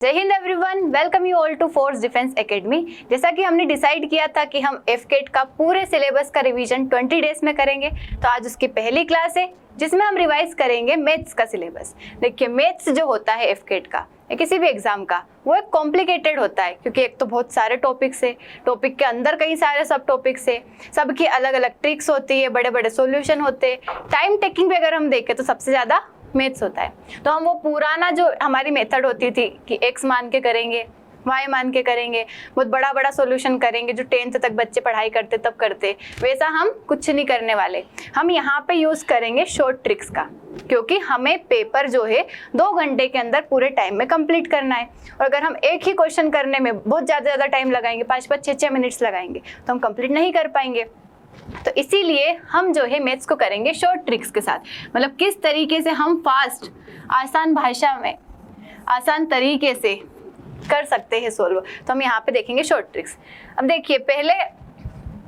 जय हिंद everyone, welcome you all to force defence academy. जैसा कि हमने डिसाइड किया था कि हम एफकेट का पूरे सिलेबस का रिवीजन 20 डेज में करेंगे, तो आज उसकी पहली क्लास है जिसमें हम रिवाइज करेंगे मैथ्स का सिलेबस। देखिए, मैथ्स जो होता है एफकेट का या किसी भी एग्जाम का, वो एक कॉम्प्लिकेटेड होता है क्योंकि एक तो बहुत सारे टॉपिक्स है, टॉपिक के अंदर कई सारे सब टॉपिक्स है, सबकी अलग अलग ट्रिक्स होती है, बड़े बड़े सॉल्यूशन होते हैं। टाइम टेकिंग भी अगर हम देखें तो सबसे ज़्यादा मैथ्स होता है। तो हम वो पुराना जो हमारी मेथड होती थी कि x मान के करेंगे, y मान के करेंगे, बहुत बड़ा बड़ा सॉल्यूशन करेंगे जो 10th तक बच्चे पढ़ाई करते तब करते, वैसा हम कुछ नहीं करने वाले। हम यहाँ पे यूज़ करेंगे शॉर्ट ट्रिक्स का, क्योंकि हमें पेपर जो है 2 घंटे के अंदर पूरे टाइम में कंप्लीट करना है। और अगर हम एक ही क्वेश्चन करने में बहुत ज़्यादा टाइम लगाएंगे, 5-5, 6-6 मिनट्स लगाएंगे, तो हम कंप्लीट नहीं कर पाएंगे। तो इसीलिए हम जो है मैथ्स को करेंगे शॉर्ट ट्रिक्स के साथ, मतलब किस तरीके से हम फास्ट, आसान भाषा में, आसान तरीके से कर सकते हैं सोल्व। तो हम यहाँ पे देखेंगे शॉर्ट ट्रिक्स। अब देखिए, पहले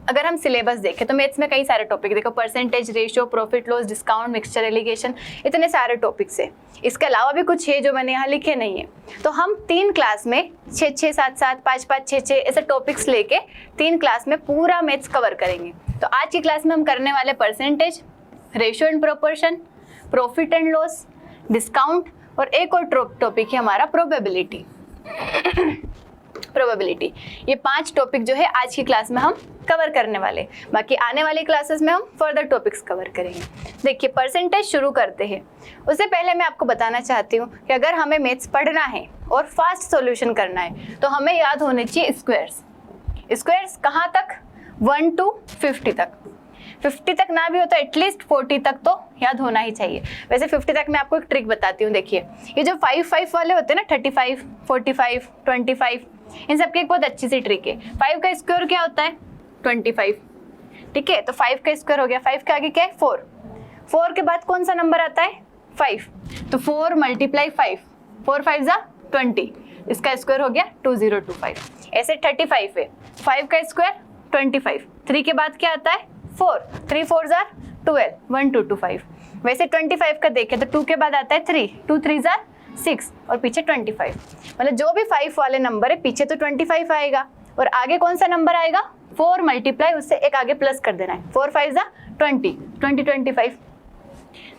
अगर हम सिलेबस देखें तो मैथ्स में कई सारे टॉपिक, देखो percentage, ratio, profit loss, discount, mixture, alligation, इतने सारे टॉपिक्स है। इसके अलावा भी कुछ है जो मैंने यहाँ लिखे नहीं है। तो हम 3 क्लास में 6-6, 7-7, 5-5, 6-6 ऐसे टॉपिक्स लेके 3 क्लास में पूरा मैथ्स कवर करेंगे। तो आज की क्लास में हम करने वाले percentage, ratio and proportion, profit and loss, discount, और एक और टॉपिक है हमारा प्रोबेबिलिटी। प्रोबेबिलिटी, ये 5 टॉपिक जो है आज की क्लास में हम कवर करने वाले। बाकी आने वाली क्लासेस में हम फर्दर टॉपिक्स कवर करेंगे। देखिए, परसेंटेज शुरू करते हैं। उससे पहले मैं आपको बताना चाहती हूँ कि अगर हमें मैथ्स पढ़ना है और फास्ट सॉल्यूशन करना है तो हमें याद होने चाहिए स्क्वायर्स। स्क्वायर्स कहाँ तक? 1 to 50 तक। 50 तक ना भी हो तो एटलीस्ट 40 तक तो याद होना ही चाहिए। वैसे 50 तक मैं आपको एक ट्रिक बताती हूँ। देखिए, ये जो 5-5 वाले होते हैं ना, 35, 45, 25, इन सब की एक बहुत अच्छी सी ट्रिक है। 5 का स्क्वायर क्या होता है? 25। ठीक है, तो 5 का स्क्वायर हो गया। 5 के आगे क्या है? 4। 4 के बाद कौन सा नंबर आता है? 5। तो 4 × 5, 4 5 जा 20, इसका स्क्वायर हो गया 2025। ऐसे 35 है, 5 का स्क्वायर 25, 3 के बाद क्या आता है? 4, 3 4 जा 12, 1225। वैसे 25 का देखें तो 2 के बाद आता है 3, 2 3 जा 6, और पीछे 25। मतलब जो भी 5 वाले नंबर है पीछे तो 25 आएगा, और आगे कौन सा नंबर आएगा? 4 × उससे एक आगे प्लस कर देना है। 4 5 जा 20, 20 25,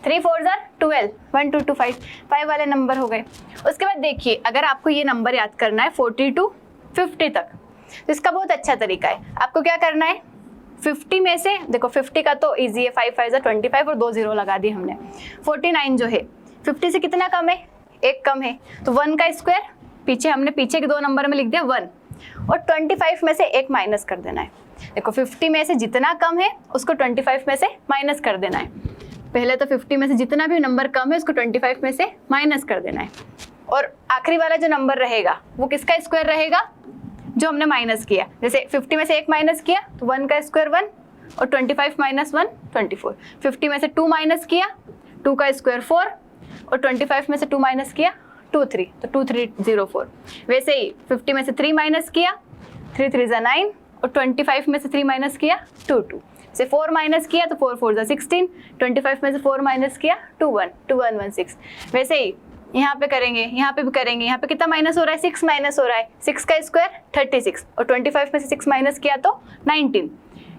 3 4 जा 12, 1225, 5 वाले नंबर हो गए। उसके बाद देखिए, अगर आपको ये नंबर याद करना है 40 to 50 तक, तो इसका बहुत अच्छा तरीका है। आपको क्या करना है? 50 में से देखो, 50 का तो इजी है, 5 5 जा 25 और 2 0 लगा दिए हमने। 49 जो है 50 से कितना कम है? 1 कम है, तो 1 का स्क्वायर पीछे हमने पीछे के 2 नंबर में लिख दिया 1, और 25 में से 1 माइनस कर देना है। देखो, 50 में से जितना कम है उसको 25 में से माइनस कर देना है। पहले तो 50 में से जितना भी नंबर कम है उसको 25 में से माइनस कर देना है, और आखिरी वाला जो नंबर रहेगा वो किसका स्क्वायर रहेगा? जो हमने माइनस किया। जैसे 50 में से 1 माइनस किया तो 1 का स्क्वायर 1, और 25 - 1 24। 50 में से 2 माइनस किया, 2 का स्क्वायर 4, और 25 में से 2 माइनस किया 2 3, तो 2 3 0 4। वैसे ही 50 में से 3 माइनस किया, 3 3 जा 9, और 25 में से 3 माइनस किया 2 2। से 4 माइनस किया तो 4 4 जा 16, 25 में से 4 माइनस किया 2 1, 2 1 1 6। वैसे ही यहाँ पे करेंगे, यहाँ पे भी करेंगे। यहाँ पे कितना माइनस हो रहा है? 6 माइनस हो रहा है। 6 का स्क्वायर 36, और 25 में से 6 माइनस किया तो 19।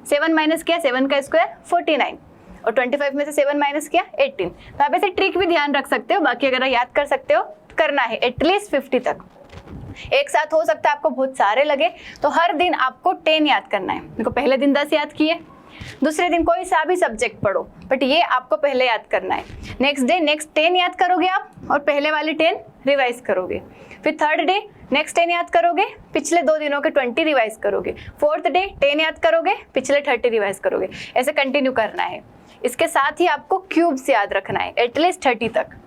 7 माइनस किया, 7 का स्क्वायर 49, और 25 में से 7 माइनस किया 18। तो आप ऐसे ट्रिक भी ध्यान रख सकते हो। बाकी अगर याद कर सकते हो तो करना है एटलीस्ट 50 तक। एक साथ हो सकता है आपको बहुत सारे लगे, तो हर दिन आपको 10 याद करना है। देखो, पहले दिन 10 याद किए, दूसरे दिन कोई सा भी सब्जेक्ट पढ़ो, बट ये आपको पहले याद करना है। नेक्स्ट डे नेक्स्ट 10 याद करोगे आप, और पहले वाले 10 रिवाइज करोगे। फिर थर्ड डे नेक्स्ट 10 याद करोगे, पिछले 2 दिनों के 20 रिवाइज करोगे। फोर्थ डे 10 याद करोगे, पिछले 30 रिवाइज करोगे। ऐसे कंटिन्यू करना है। इसके साथ ही आपको क्यूब्स याद रखना है एटलीस्ट 30 तक।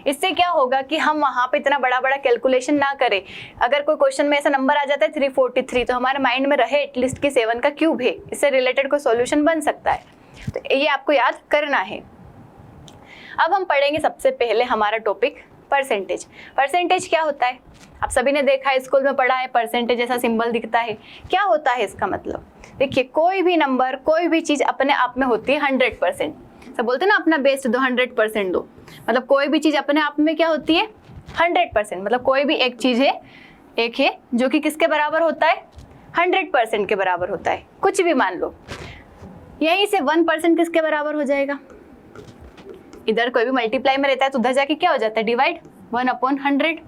इससे क्या होगा कि हम वहाँ पे इतना बड़ा बड़ा कैलकुलेशन ना करें। अगर कोई क्वेश्चन में ऐसा नंबर आ जाता है 343, तो हमारे माइंड में रहे एटलीस्ट कि 7 का क्यूब है, इससे रिलेटेड कोई सॉल्यूशन बन सकता है। तो ये आपको याद करना है। अब हम पढ़ेंगे सबसे पहले हमारा टॉपिक परसेंटेज। परसेंटेज क्या होता है? आप सभी ने देखा है, स्कूल में पढ़ा है, परसेंटेज ऐसा सिंबल दिखता है। क्या होता है इसका मतलब? देखिए, कोई भी नंबर, कोई भी चीज़ अपने आप में होती है 100%। सब बोलते हैं ना, अपना बेस्ट दो, 100% दो। मतलब कोई भी चीज़ अपने आप में क्या होती है? 100%, मतलब कोई भी एक चीज़ है, एक है जो कि किसके बराबर होता है, 100% के बराबर होता है, कुछ भी मान लो। यहीं से 1% किसके बराबर हो जाएगा, इधर कोई भी मल्टीप्लाई में रहता है तो उधर जाके क्या हो जाता है, डिवाइड, 1/100।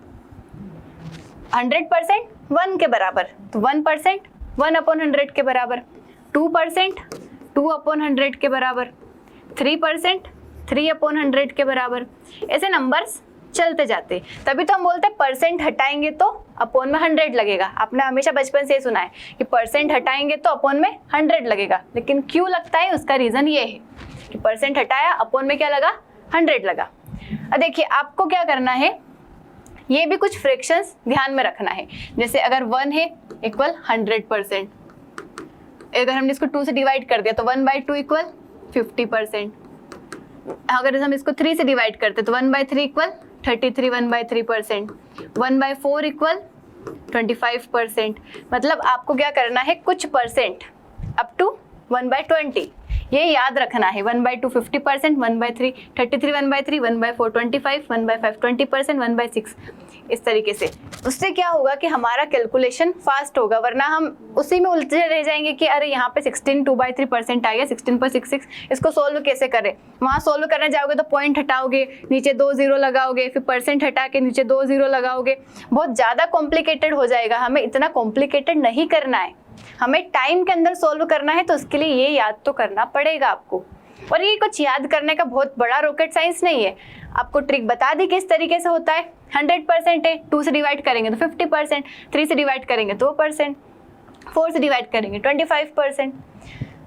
100% 1 के बराबर, तो 1% 1/100 के बराबर, 2% 2/100 के बराबर, 3% 3/100 के बराबर। ऐसे नंबर्स चलते जाते, तभी तो हम बोलते हैं परसेंट हटाएंगे तो अपॉन में 100 लगेगा। आपने हमेशा बचपन से सुना है कि परसेंट हटाएंगे तो अपॉन में 100 लगेगा, लेकिन क्यों लगता है, उसका रीजन ये है कि परसेंट हटाया, अपॉन में क्या लगा, 100 लगा। अब देखिए आपको क्या करना है, ये भी कुछ फ्रैक्शंस ध्यान में रखना है। जैसे अगर 1 है इक्वल 100%, अगर हमने इसको 2 से डिवाइड कर दिया तो 1/2 इक्वल 50%। अगर हम इसको 3 से डिवाइड करते तो 1/3 इक्वल 33 1/3%, 1/4 इक्वल 25%। मतलब आपको क्या करना है, कुछ परसेंट अप टू 1/20 ये याद रखना है। 1/2 50%, 1/3 33 1/3, 1/4 25, 1/5 20%, 1/6 इस तरीके से। उससे क्या होगा कि हमारा कैलकुलेशन फास्ट होगा, वरना हम उसी में उलझे रह जाएंगे कि अरे यहाँ पे 16 2/3% आ गया, 16.66 इसको सोल्व कैसे करें। वहाँ सोल्व करने जाओगे तो पॉइंट हटाओगे, नीचे 2 0 लगाओगे, फिर परसेंट हटा के नीचे 2 0 लगाओगे, बहुत ज़्यादा कॉम्प्लिकेटेड हो जाएगा। हमें इतना कॉम्प्लिकेटेड नहीं करना है, हमें टाइम के अंदर सोल्व करना है, तो उसके लिए ये याद तो करना पड़ेगा आपको। और ये कुछ याद करने का बहुत बड़ा रॉकेट साइंस नहीं है, आपको ट्रिक बता दी किस तरीके से होता है। 100% है, 2 से डिवाइड करेंगे तो 50%, 3 से डिवाइड करेंगे तो 2%, 4 से डिवाइड करेंगे 25%।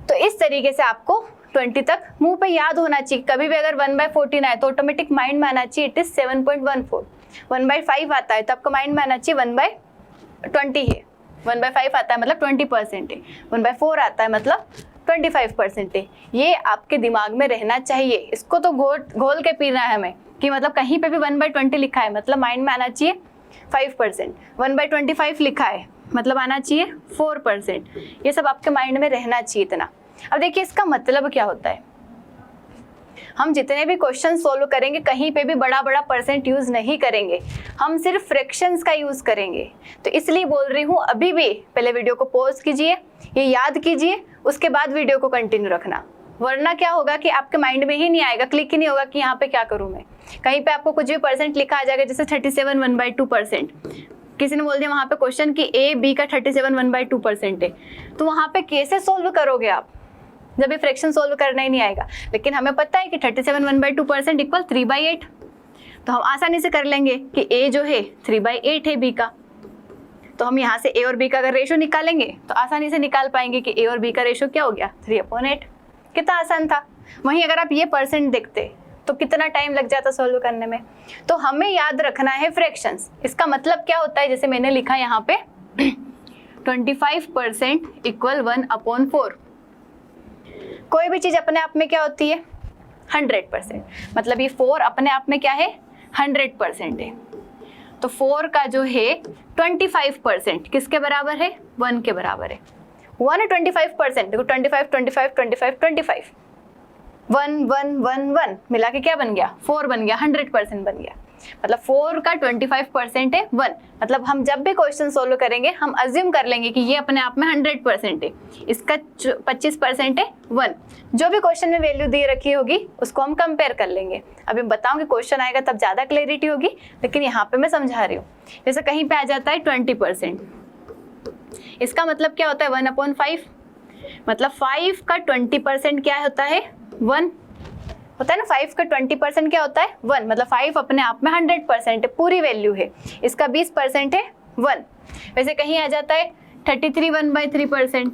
तो इस तरीके से आपको 20 तक मुंह पे याद होना चाहिए। कभी भी अगर 1/14 आए तो ऑटोमेटिक माइंड में आना चाहिए इट इज 7.14। 1/5 आता है तो आपका माइंड में आना चाहिए 1/20 है। 1/5 आता है मतलब 20% है, 1/4 आता है मतलब 25% है। ये आपके दिमाग में रहना चाहिए, इसको तो घोल के पीना है हमें कि मतलब कहीं पे भी 1/20 लिखा है मतलब माइंड में आना चाहिए 5%, 1/25 लिखा है मतलब आना चाहिए 4%। ये सब आपके माइंड में रहना चाहिए इतना। अब देखिए इसका मतलब क्या होता है, हम जितने भी क्वेश्चन सोल्व करेंगे कहीं पे भी बड़ा बड़ा परसेंट यूज नहीं करेंगे, हम सिर्फ फ्रैक्शंस का यूज करेंगे। तो इसलिए बोल रही हूँ अभी भी पहले वीडियो को पॉज कीजिए, ये याद कीजिए, उसके बाद वीडियो को कंटिन्यू रखना, वरना क्या होगा कि आपके माइंड में ही नहीं आएगा, क्लिक ही नहीं होगा कि यहाँ पे क्या करूँ मैं। कहीं पे आपको कुछ भी परसेंट लिखा आ जाएगा, जैसे 37 1/2%, किसी ने बोल दिया वहाँ पे क्वेश्चन कि ए बी का 37 1/2% है, तो वहाँ पे कैसे सोल्व करोगे आप, जब ये फ्रैक्शन सोल्व करना ही नहीं आएगा। लेकिन हमें पता है कि 37 1/2% इक्वल 3/8, तो हम आसानी से कर लेंगे कि ए जो है 3/8 है बी का, तो हम यहाँ से ए और बी का अगर रेशो निकालेंगे तो आसानी से निकाल पाएंगे कि ए और बी का रेशो क्या हो गया 3/8। कितना आसान था। वहीं अगर आप ये परसेंट देखते तो कितना टाइम लग जाता सोल्व करने में। तो हमें याद रखना है फ्रैक्शंस। इसका मतलब क्या होता है, जैसे मैंने लिखा यहाँ पे 25% इक्वल 1/4। कोई भी चीज अपने आप में क्या होती है 100%, मतलब ये 4 अपने आप में क्या है 100% है। तो 4 का जो है 25% किसके बराबर है 1 के बराबर है। 1 25%, देखो 25 25 25 25 1 1 1 1 मिला के क्या बन गया 4 बन गया, 100% बन गया। मतलब 4 का 25% है 1। मतलब हम जब भी क्वेश्चन सोल्व करेंगे हम अज्यूम कर लेंगे कि ये अपने आप में 100% है, इसका 25% है 1। जो भी क्वेश्चन में वैल्यू दी रखी होगी उसको हम कंपेयर कर लेंगे। अभी बताऊंगी क्वेश्चन आएगा तब ज़्यादा क्लैरिटी होगी, लेकिन यहाँ पे मैं समझा रही हूँ। जैसे कहीं पे आ जाता है 20%, इसका मतलब क्या होता है 1/5, मतलब 5 का 20% क्या होता है 1 होता है ना। 5 का 20% क्या होता है 1, मतलब 5 अपने आप में 100% है, पूरी वैल्यू है। इसका 20% है 1। वैसे कहीं आ जाता है 33 1/3%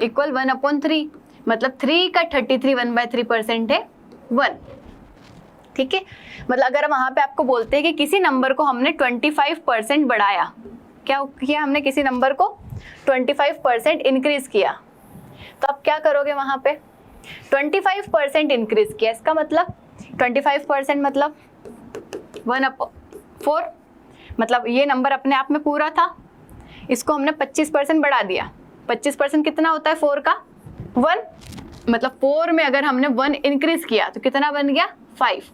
इक्वल 1/3, मतलब 3 का 33 1/3% है 1। ठीक है, मतलब अगर वहाँ पे आपको बोलते हैं कि किसी नंबर को हमने 25% बढ़ाया, क्या किया हमने किसी नंबर को 25% इंक्रीज किया, तो आप क्या करोगे वहाँ पे 25% इंक्रीज किया, इसका मतलब 25% मतलब 1/4, मतलब ये नंबर अपने आप में पूरा था, इसको हमने 25% बढ़ा दिया। 25% कितना होता है 4 का 1, मतलब 4 में अगर हमने 1 इंक्रीज किया तो कितना बन गया 5।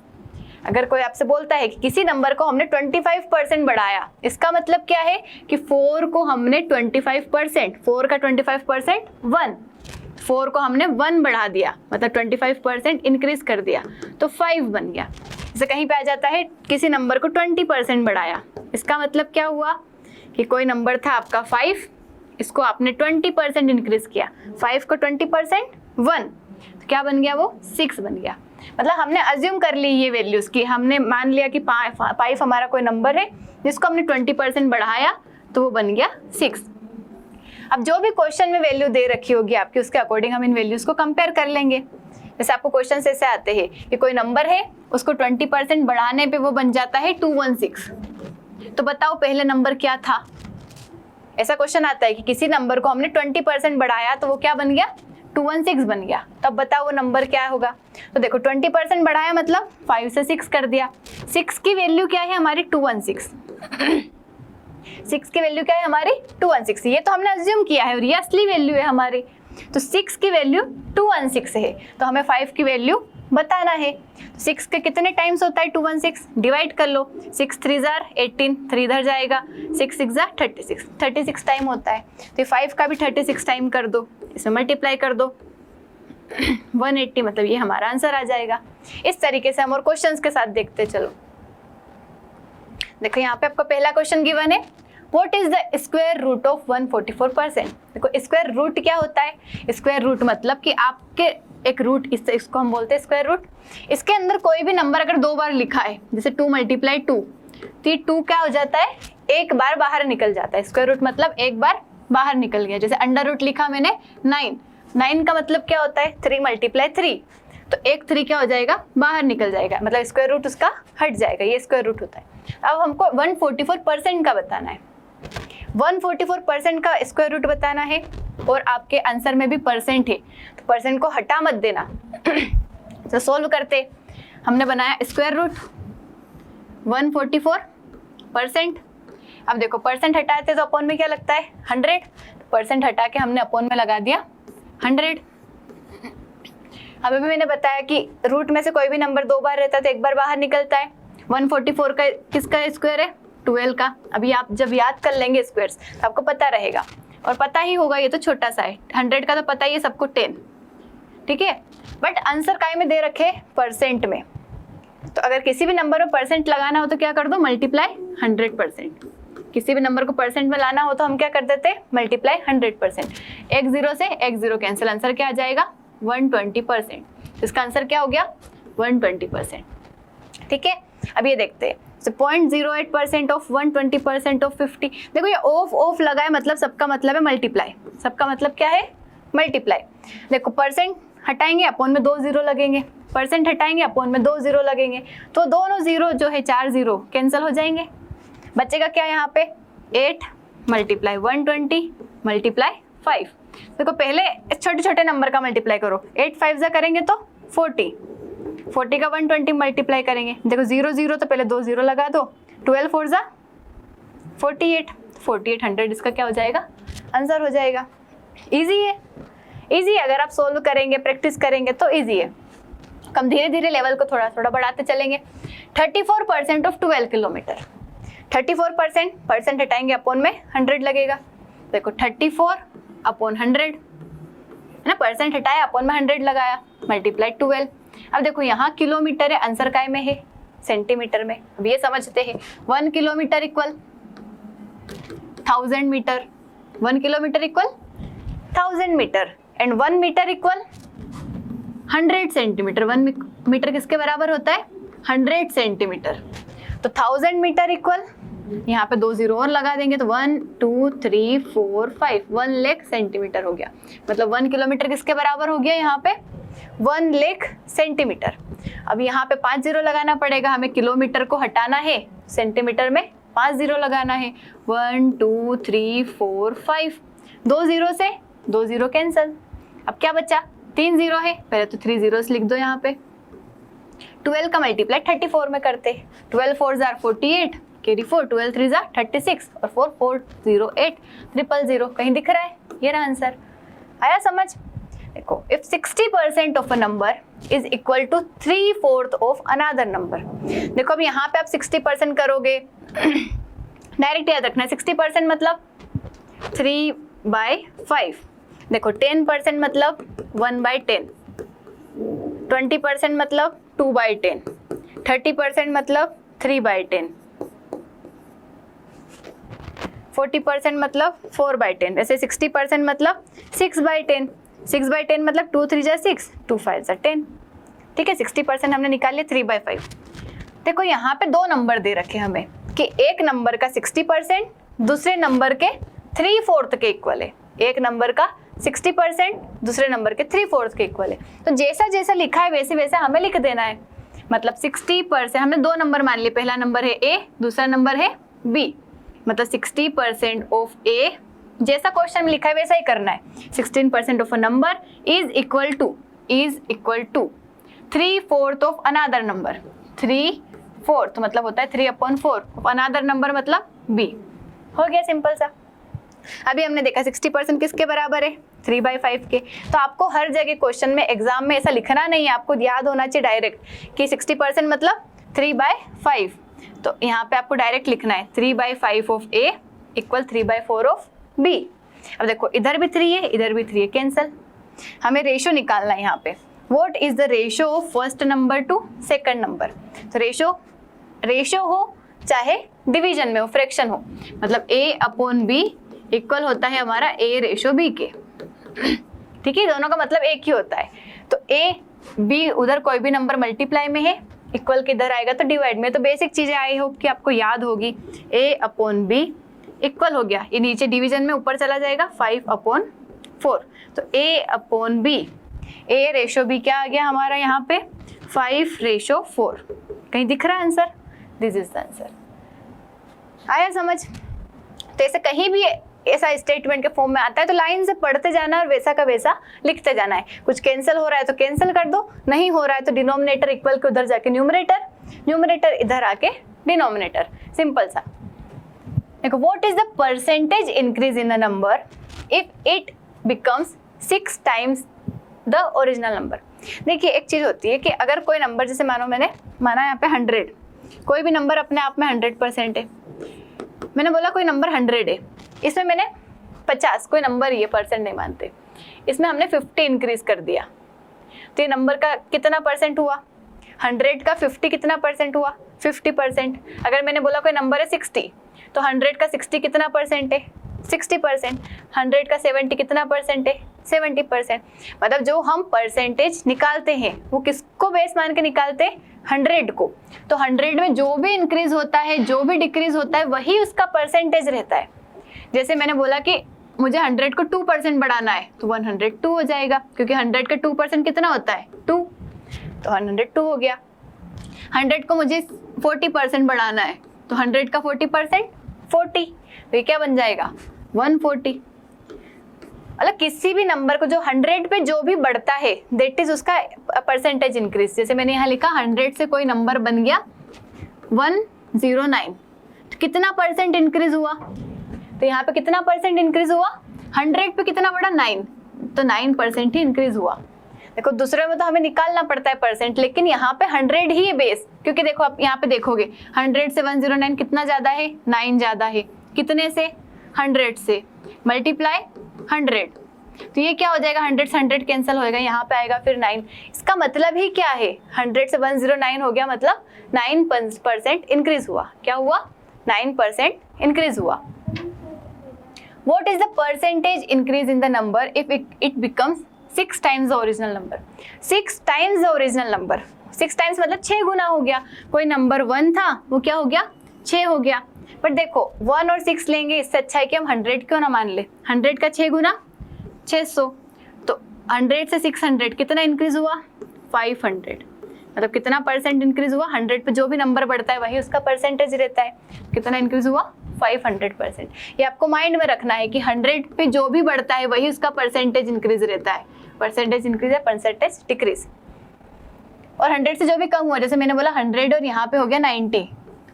अगर कोई आपसे बोलता है कि किसी नंबर को हमने 25% बढ़ाया, इसका मतलब क्या है कि 4 को हमने 25%, 4 का 25% 1, 4 को हमने 1 बढ़ा दिया, मतलब 25% इंक्रीज कर दिया, तो 5 बन गया। जैसे कहीं पे आ जाता है किसी नंबर को 20% बढ़ाया, इसका मतलब क्या हुआ कि कोई नंबर था आपका 5, इसको आपने 20% इंक्रीज किया, 5 को 20% 1, तो क्या बन गया वो 6 बन गया। मतलब हमने अज्यूम कर ली ये वैल्यूज की, हमने मान लिया कि 5 हमारा कोई नंबर है जिसको हमने 20% बढ़ाया तो वो बन गया 6। अब जो भी क्वेश्चन में वैल्यू दे रखी होगी आपकी, उसके अकॉर्डिंग हम इन वैल्यूज को कंपेयर कर लेंगे। जैसे आपको क्वेश्चन ऐसे आते हैं कि कोई नंबर है, उसको 20% बढ़ाने पे वो बन जाता है 216, तो बताओ पहले नंबर क्या था। ऐसा क्वेश्चन आता है कि किसी नंबर को हमने 20% बढ़ाया तो वो क्या बन गया 216 बन गया, तब बताओ वो नंबर क्या होगा। तो देखो 20% बढ़ाया मतलब 5 से 6 कर दिया, 6 की वैल्यू क्या है हमारी 216, 6 की वैल्यू क्या है हमारी 216, ये तो हमने अज्यूम किया है और ये असली वैल्यू है हमारी। तो 6 की वैल्यू 216 है, तो हमें 5 की वैल्यू बताना है। 6 के कितने टाइम्स होता है 216, डिवाइड कर लो, 6 3 जार 18, 3 इधर जाएगा, 6 6 जार 36, 36 टाइम होता है। तो 5 का भी 36 टाइम कर दो, इसमें मल्टीप्लाई कर दो 180, मतलब ये हमारा आंसर आ जाएगा। इस तरीके से हम और क्वेश्चंस के साथ देखते चलो। देखो यहाँ पे आपका पहला क्वेश्चन गिवन है, what is the square root of 144%। देखो स्क्वायर रूट क्या होता है, स्क्वायर रूट मतलब कि आपके एक रूट, इसको हम बोलते हैं स्क्वायर रूट। इसके अंदर कोई भी नंबर अगर 2 बार लिखा है, जैसे 2 × 2, तो ये 2 क्या हो जाता है, एक बार बाहर निकल जाता है। स्क्वायर रूट मतलब एक बार बाहर निकल गया। जैसे अंडर रूट लिखा मैंने 9, 9 का मतलब क्या होता है 3 × 3, तो एक 3 क्या हो जाएगा बाहर निकल जाएगा, मतलब स्क्वायर रूट उसका हट जाएगा, ये स्क्वायर रूट होता है। अब हमको 144% का बताना है, 144% का स्क्वायर रूट बताना है और आपके आंसर में भी परसेंट है, तो परसेंट को हटा मत देना। तो सोल्व करते, हमने बनाया स्क्वायर रूट 144%। अब देखो परसेंट हटाते तो अपॉन में क्या लगता है 100, तो परसेंट हटा के हमने अपॉन में लगा दिया 100। अभी भी मैंने बताया कि रूट में से कोई भी नंबर 2 बार रहता है तो एक बार बाहर निकलता है। 144 का किसका स्क्वायर है 12 का। अभी आप जब याद कर लेंगे स्क्वायर्स तो आपको पता रहेगा, और पता ही होगा ये तो छोटा सा है, 100 का तो पता ही है सबको 10, ठीक है। बट आंसर काय में दे रखे परसेंट में, तो अगर किसी भी नंबर में परसेंट लगाना हो तो क्या कर दो मल्टीप्लाई 100%। किसी भी नंबर को परसेंट में लाना हो तो हम क्या कर देते मल्टीप्लाई 100%। एक 0 से एक 0 कैंसिल, आंसर क्या आ जाएगा 120%। इसका आंसर क्या हो गया 120%, ठीक है। अब ये देखते हैं, so 0.08% ऑफ 120% ऑफ 50। देखो ये ऑफ लगा है, मतलब सबका मतलब है मल्टीप्लाई, सबका मतलब क्या है मल्टीप्लाई। देखो परसेंट हटाएंगे अपॉन में 2 0 लगेंगे, परसेंट हटाएंगे अपॉन में 2 0 लगेंगे, तो दोनों 0 जो है 4 0 कैंसिल हो जाएंगे। बचेगा क्या यहाँ पे 8 मल्टीप्लाई 120 मल्टीप्लाई 5। देखो पहले छोटे छोटे नंबर का मल्टीप्लाई करो, 8 5 जा करेंगे तो 40 का 120 मल्टीप्लाई करेंगे। देखो 0 0 तो पहले 2 0 लगा दो, 12 4 जा 48 100, इसका क्या हो जाएगा आंसर हो जाएगा। इजी है, इजी है, अगर आप सोल्व करेंगे प्रैक्टिस करेंगे तो इजी है। कम धीरे धीरे लेवल को थोड़ा थोड़ा बढ़ाते चलेंगे। 34% ऑफ 12 किलोमीटर, 34% परसेंट हटाएंगे अपॉन में 100 लगेगा। देखो 34 अपॉन 100 है ना, परसेंट हटाया अपॉन में 100 लगाया मल्टीप्लाई 12। अब देखो यहाँ किलोमीटर है, आंसर काय में है सेंटीमीटर में। अब ये समझते हैं 1 kilometre equal 1000 metre, 1 kilometre equal 1000 metre and 1 metre equal 100 centimetre. 1 metre किसके बराबर होता है 100 सेंटीमीटर। तो 1000 मीटर इक्वल, यहाँ पे 2 0 और लगा देंगे तो 1 2 3 4 5 1 लाख सेंटीमीटर हो गया। मतलब 1 किलोमीटर किसके बराबर हो गया यहाँ पे 1 लाख सेंटीमीटर। अब यहाँ पे 5 0 लगाना पड़ेगा, हमें किलोमीटर को हटाना है, सेंटीमीटर में 5 0 लगाना है। 1 2 3 4 5, 2 0 से 2 0 कैंसिल। अब क्या बचा 3 0 है, पहले तो 3 zeros लिख दो यहाँ पे। 12 का मल्टीप्लाई 34 में करते, 12 4 जार 48 कैरी 4, 12 3 जार 36 और 4 4 0 8 0 0 कहीं दिख रहा है, ये रहा आंसर। आया समझ। देखो if 60% of a number is equal to 3/4 of another number. देखो अब यहाँ पे आप 60% करोगे, डायरेक्ट याद रखना है 60% मतलब 3/5। देखो 10% मतलब 1/10, 20% मतलब 2/10, 30% मतलब 3/10, 40% मतलब 4/10, ऐसे 60% मतलब 6/10, 6/10 मतलब 2 3 जा 6, 2 5 जा 10। ठीक है, 60% हमने निकाल लिया 3/5। देखो यहाँ पे दो नंबर दे रखे हमें कि एक नंबर का 60% दूसरे नंबर के 3/4 के इक्वल है। एक नंबर का 60% दूसरे नंबर के 3/4 के इक्वल है। तो जैसा जैसा लिखा है वैसे वैसे हमें लिख देना है। मतलब 60% हमने दो नंबर मान लिए, पहला नंबर है A, दूसरा नंबर है B। मतलब 60% ऑफ A, जैसा क्वेश्चन में लिखा है वैसा ही करना है। 16% of a number is equal to 3/4 of another number. 3/4 मतलब होता है 3/4 ऑफ अनदर नंबर मतलब B। हो गया सिंपल सा। अभी हमने देखा 60% किसके बराबर है, 3/5 के। तो आपको हर जगह क्वेश्चन में एग्जाम में ऐसा लिखना नहीं है, आपको याद होना चाहिए डायरेक्ट कि 60% मतलब 3/5। तो यहाँ पे आपको डायरेक्ट लिखना है 3/5 of A equal 3/4 of B। अब देखो इधर भी 3 है, इधर भी 3 है, कैंसल। हमें रेशो निकालना है यहाँ पे। What is the ratio of first number two second number. तो रेशो हो चाहे डिवीजन में हो, फ्रैक्शन हो, मतलब A/B इक्वल होता है हमारा A/B के। ठीक है, दोनों का मतलब एक ही होता है। तो A/B उधर कोई भी नंबर मल्टीप्लाई में है, इक्वल किधर आएगा तो डिवाइड में। तो बेसिक चीजें आई होप कि आपको याद होगी। A/B इक्वल हो गया, ये नीचे डिवीजन में ऊपर चला जाएगा 5/4। तो A/B, A/B क्या आ गया हमारा यहाँ पे 5/4। कहीं दिख रहा है answer? This is the answer. आया समझ? तो ऐसे कहीं भी ऐसा स्टेटमेंट के फॉर्म में आता है तो लाइन से पढ़ते जाना और वैसा का वैसा लिखते जाना है। कुछ कैंसिल हो रहा है तो कैंसिल कर दो, नहीं हो रहा है तो डिनोमिनेटर इक्वल के उधर जाके न्यूमरेटर, न्यूमरेटर इधर आके डिनोमिनेटर। सिंपल सा। देखो what is the percentage increase in the number if it becomes 6 times the original number. देखिए एक चीज होती है कि अगर कोई नंबर, जैसे मानो मैंने माना यहाँ पे 100, कोई भी नंबर अपने आप में 100% है। मैंने बोला कोई नंबर 100 है, इसमें मैंने 50, कोई नंबर ये परसेंट नहीं मानते, इसमें हमने 50 इंक्रीज कर दिया, तो ये नंबर का कितना परसेंट हुआ? 100 का 50 कितना परसेंट हुआ? 50%। अगर मैंने बोला कोई नंबर है 60, तो 100 का 60 कितना परसेंट है? 60%। 100 का 70 कितना परसेंट है? 70%। मतलब जो हम परसेंटेज निकालते हैं वो किसको बेस मान के निकालते हैं? 100 को। तो 100 में जो भी इंक्रीज होता है, जो भी डिक्रीज होता है, वही उसका परसेंटेज रहता है। जैसे मैंने बोला कि मुझे 100 को 2% बढ़ाना है तो 102 हो जाएगा, क्योंकि 100 का 2% कितना होता है? 2, तो 102 हो गया। 100 को मुझे 40% बढ़ाना है तो 100 का 40% 40, तो ये क्या बन जाएगा? 140। मतलब किसी भी नंबर को जो 100 पे जो भी बढ़ता है दैट इज उसका परसेंटेज इंक्रीज। जैसे मैंने यहाँ लिखा 100 से कोई नंबर बन गया 109, तो कितना परसेंट इंक्रीज हुआ? तो यहाँ पे कितना परसेंट इंक्रीज हुआ? 100 पे कितना बढ़ा? 9, तो 9% ही इंक्रीज हुआ। देखो दूसरे में तो हमें निकालना पड़ता है परसेंट, लेकिन यहाँ पे 100 ही है बेस, क्योंकि देखो आप यहाँ पे देखोगे 100 से 109 कितना ज्यादा है? 9 ज्यादा है। कितने से? 100 से, मल्टीप्लाई 100, तो ये क्या हो जाएगा? 100 से 100 कैंसिल होएगा, यहाँ पे आएगा फिर 9। इसका मतलब ही क्या है? 100 से 109 हो गया, मतलब 9% इंक्रीज हुआ। क्या हुआ? 9% इंक्रीज हुआ। What is the percentage increase in the number if it becomes 6 times the original number? 6 times the original number, 6 times मतलब 6 गुना हो गया। कोई नंबर 1 था, वो क्या हो गया? 6 हो गया। पर देखो 1 और 6 लेंगे, इससे अच्छा है कि हम 100 क्यों ना मान ले। 100 का 6 गुना 600, तो 100 से 600 कितना इंक्रीज हुआ? 500। मतलब कितना परसेंट इंक्रीज हुआ? 100 पे जो भी नंबर बढ़ता है वही उसका परसेंटेज रहता है। कितना इंक्रीज हुआ? 500%। ये आपको माइंड में रखना है कि 100 पे जो भी बढ़ता है वही उसका परसेंटेज इंक्रीज रहता है। परसेंटेज इंक्रीज है, परसेंटेज डिक्रीज। और 100 से जो भी कम हुआ, जैसे मैंने बोला 100 और यहाँ पे हो गया 90,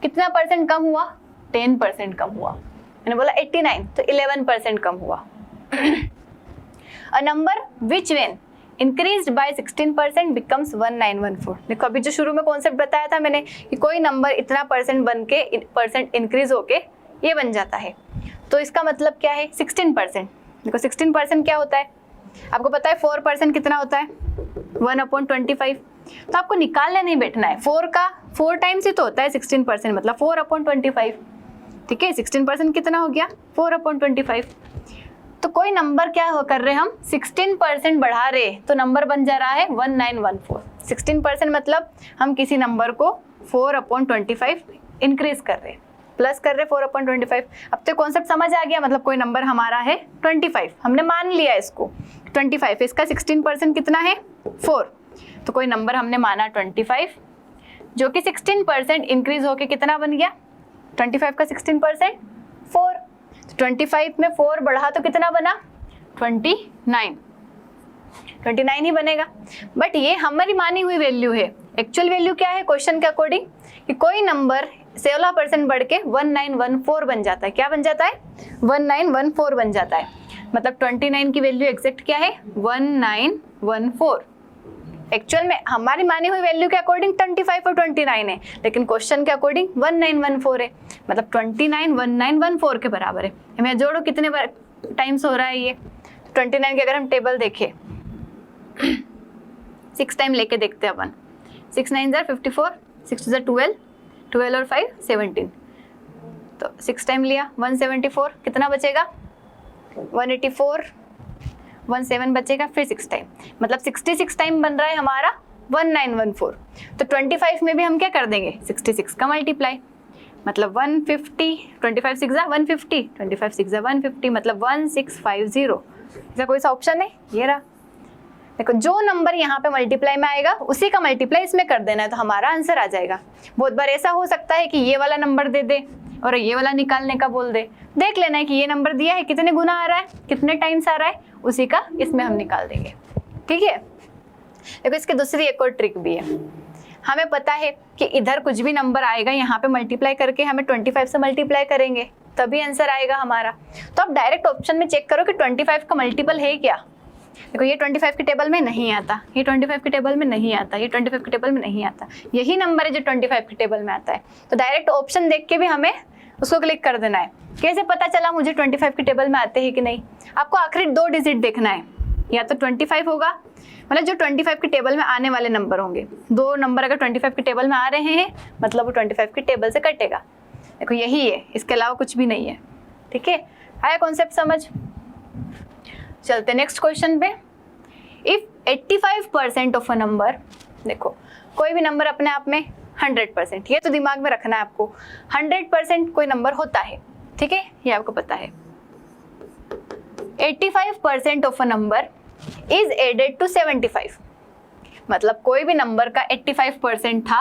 कितना परसेंट कम हुआ? 10% कम हुआ। मैंने बोला 89, तो 11% कम हुआ। A number which when increased by 16% becomes 1914। देखो अभी जो शुरू में कॉन्सेप्ट बताया था मैंने कि कोई नंबर इतना परसेंट बन के परसेंट इंक्रीज होके ये बन जाता है, तो इसका मतलब क्या है 16%। देखो 16% क्या होता है, आपको पता है 4% कितना होता है 1/25। तो आपको निकालने नहीं बैठना है, 4 टाइम्स ही तो होता है 16%, मतलब 4/25। ठीक है, 16% कितना हो गया 4/25। तो कोई नंबर क्या हो कर रहे हम 16% बढ़ा रहे, तो नंबर बन जा रहा है 1914। 16% मतलब हम किसी नंबर को 4/25 इंक्रीज कर रहे, प्लस कर रहे 4/25। अब तो कॉन्सेप्ट समझ आ गया, मतलब कोई नंबर हमारा है 25, हमने मान लिया इसको 25, इसका 16% कितना है 4। तो कोई नंबर हमने माना 25 जो कि 16% इंक्रीज होके कितना बन गया 25 का 16% 4। तो 25 में 4 बढ़ा तो कितना बना 29 ही बनेगा। बट ये हमारी मानी हुई वैल्यू है, एक्चुअल वैल्यू क्या है क्वेश्चन के अकॉर्डिंग कि कोई नंबर 16% बढ़ के 1914 बन जाता है। क्या बन जाता है 1914 बन जाता है, मतलब 29 की वैल्यू एग्जैक्ट क्या है 1914। एक्चुअल में हमारी मानी हुई वैल्यू के अकॉर्डिंग 25 और 29 है, लेकिन क्वेश्चन के अकॉर्डिंग 1914 है, मतलब 29 1914 के बराबर है। मैं जोड़ो कितने टाइम्स हो रहा है ये 29 के, अगर हम टेबल देखें 6 टाइम लेके देखते हैं अपन। 6 9 54, 6 12, 12 और 5 17, तो 6 टाइम लिया 174, कितना बचेगा 184, 17 बचेगा, फिर 6 टाइम, मतलब 66 टाइम बन रहा है हमारा 1914। तो 25 में भी हम क्या कर देंगे 66 का मल्टीप्लाई, मतलब 150, 25 6 150, 25 6 150, मतलब 1650। इसका कोई सा ऑप्शन है, ये रहा। देखो जो नंबर यहाँ पे मल्टीप्लाई में आएगा उसी का मल्टीप्लाई इसमें कर देना है, तो हमारा आंसर आ जाएगा। बहुत बार ऐसा हो सकता है कि ये वाला नंबर दे दे और ये वाला निकालने का बोल दे, देख लेना है कि ये नंबर दिया है कितने गुना आ रहा है, कितने टाइम्स आ रहा है, उसी का इसमें हम निकाल देंगे। ठीक है, देखो इसकी दूसरी एक और ट्रिक भी है। हमें पता है कि इधर कुछ भी नंबर आएगा यहाँ पे मल्टीप्लाई करके हमें 25 से मल्टीप्लाई करेंगे तभी आंसर आएगा हमारा। तो आप डायरेक्ट ऑप्शन में चेक करो कि 25 का मल्टीपल है क्या। देखो ये 25 के टेबल में नहीं आता, ये 25 के टेबल में नहीं आता, ये 25 के टेबल में नहीं आता, यही नंबर है जो 25 के टेबल में आता है। तो डायरेक्ट ऑप्शन देख के भी हमें उसको क्लिक कर देना है। कैसे पता चला मुझे 25 के टेबल में आते हैं कि नहीं, आपको आखिरी 2 डिजिट देखना है, या तो 25 होगा, मतलब जो 25 के टेबल में आने वाले नंबर होंगे, 2 नंबर अगर 25 के टेबल में आ रहे हैं मतलब वो 25 के टेबल से कटेगा। देखो यही है, इसके अलावा कुछ भी नहीं है। ठीक है, आया कॉन्सेप्ट समझ। चलते नेक्स्ट क्वेश्चन पे। इफ 85% ऑफ अ नंबर, देखो कोई भी नंबर अपने आप में 100%, ये तो दिमाग में रखना है आपको, 100% कोई नंबर होता है। ठीक है, ये आपको पता है। 85% of a number is added to 75, मतलब कोई भी नंबर का 85% था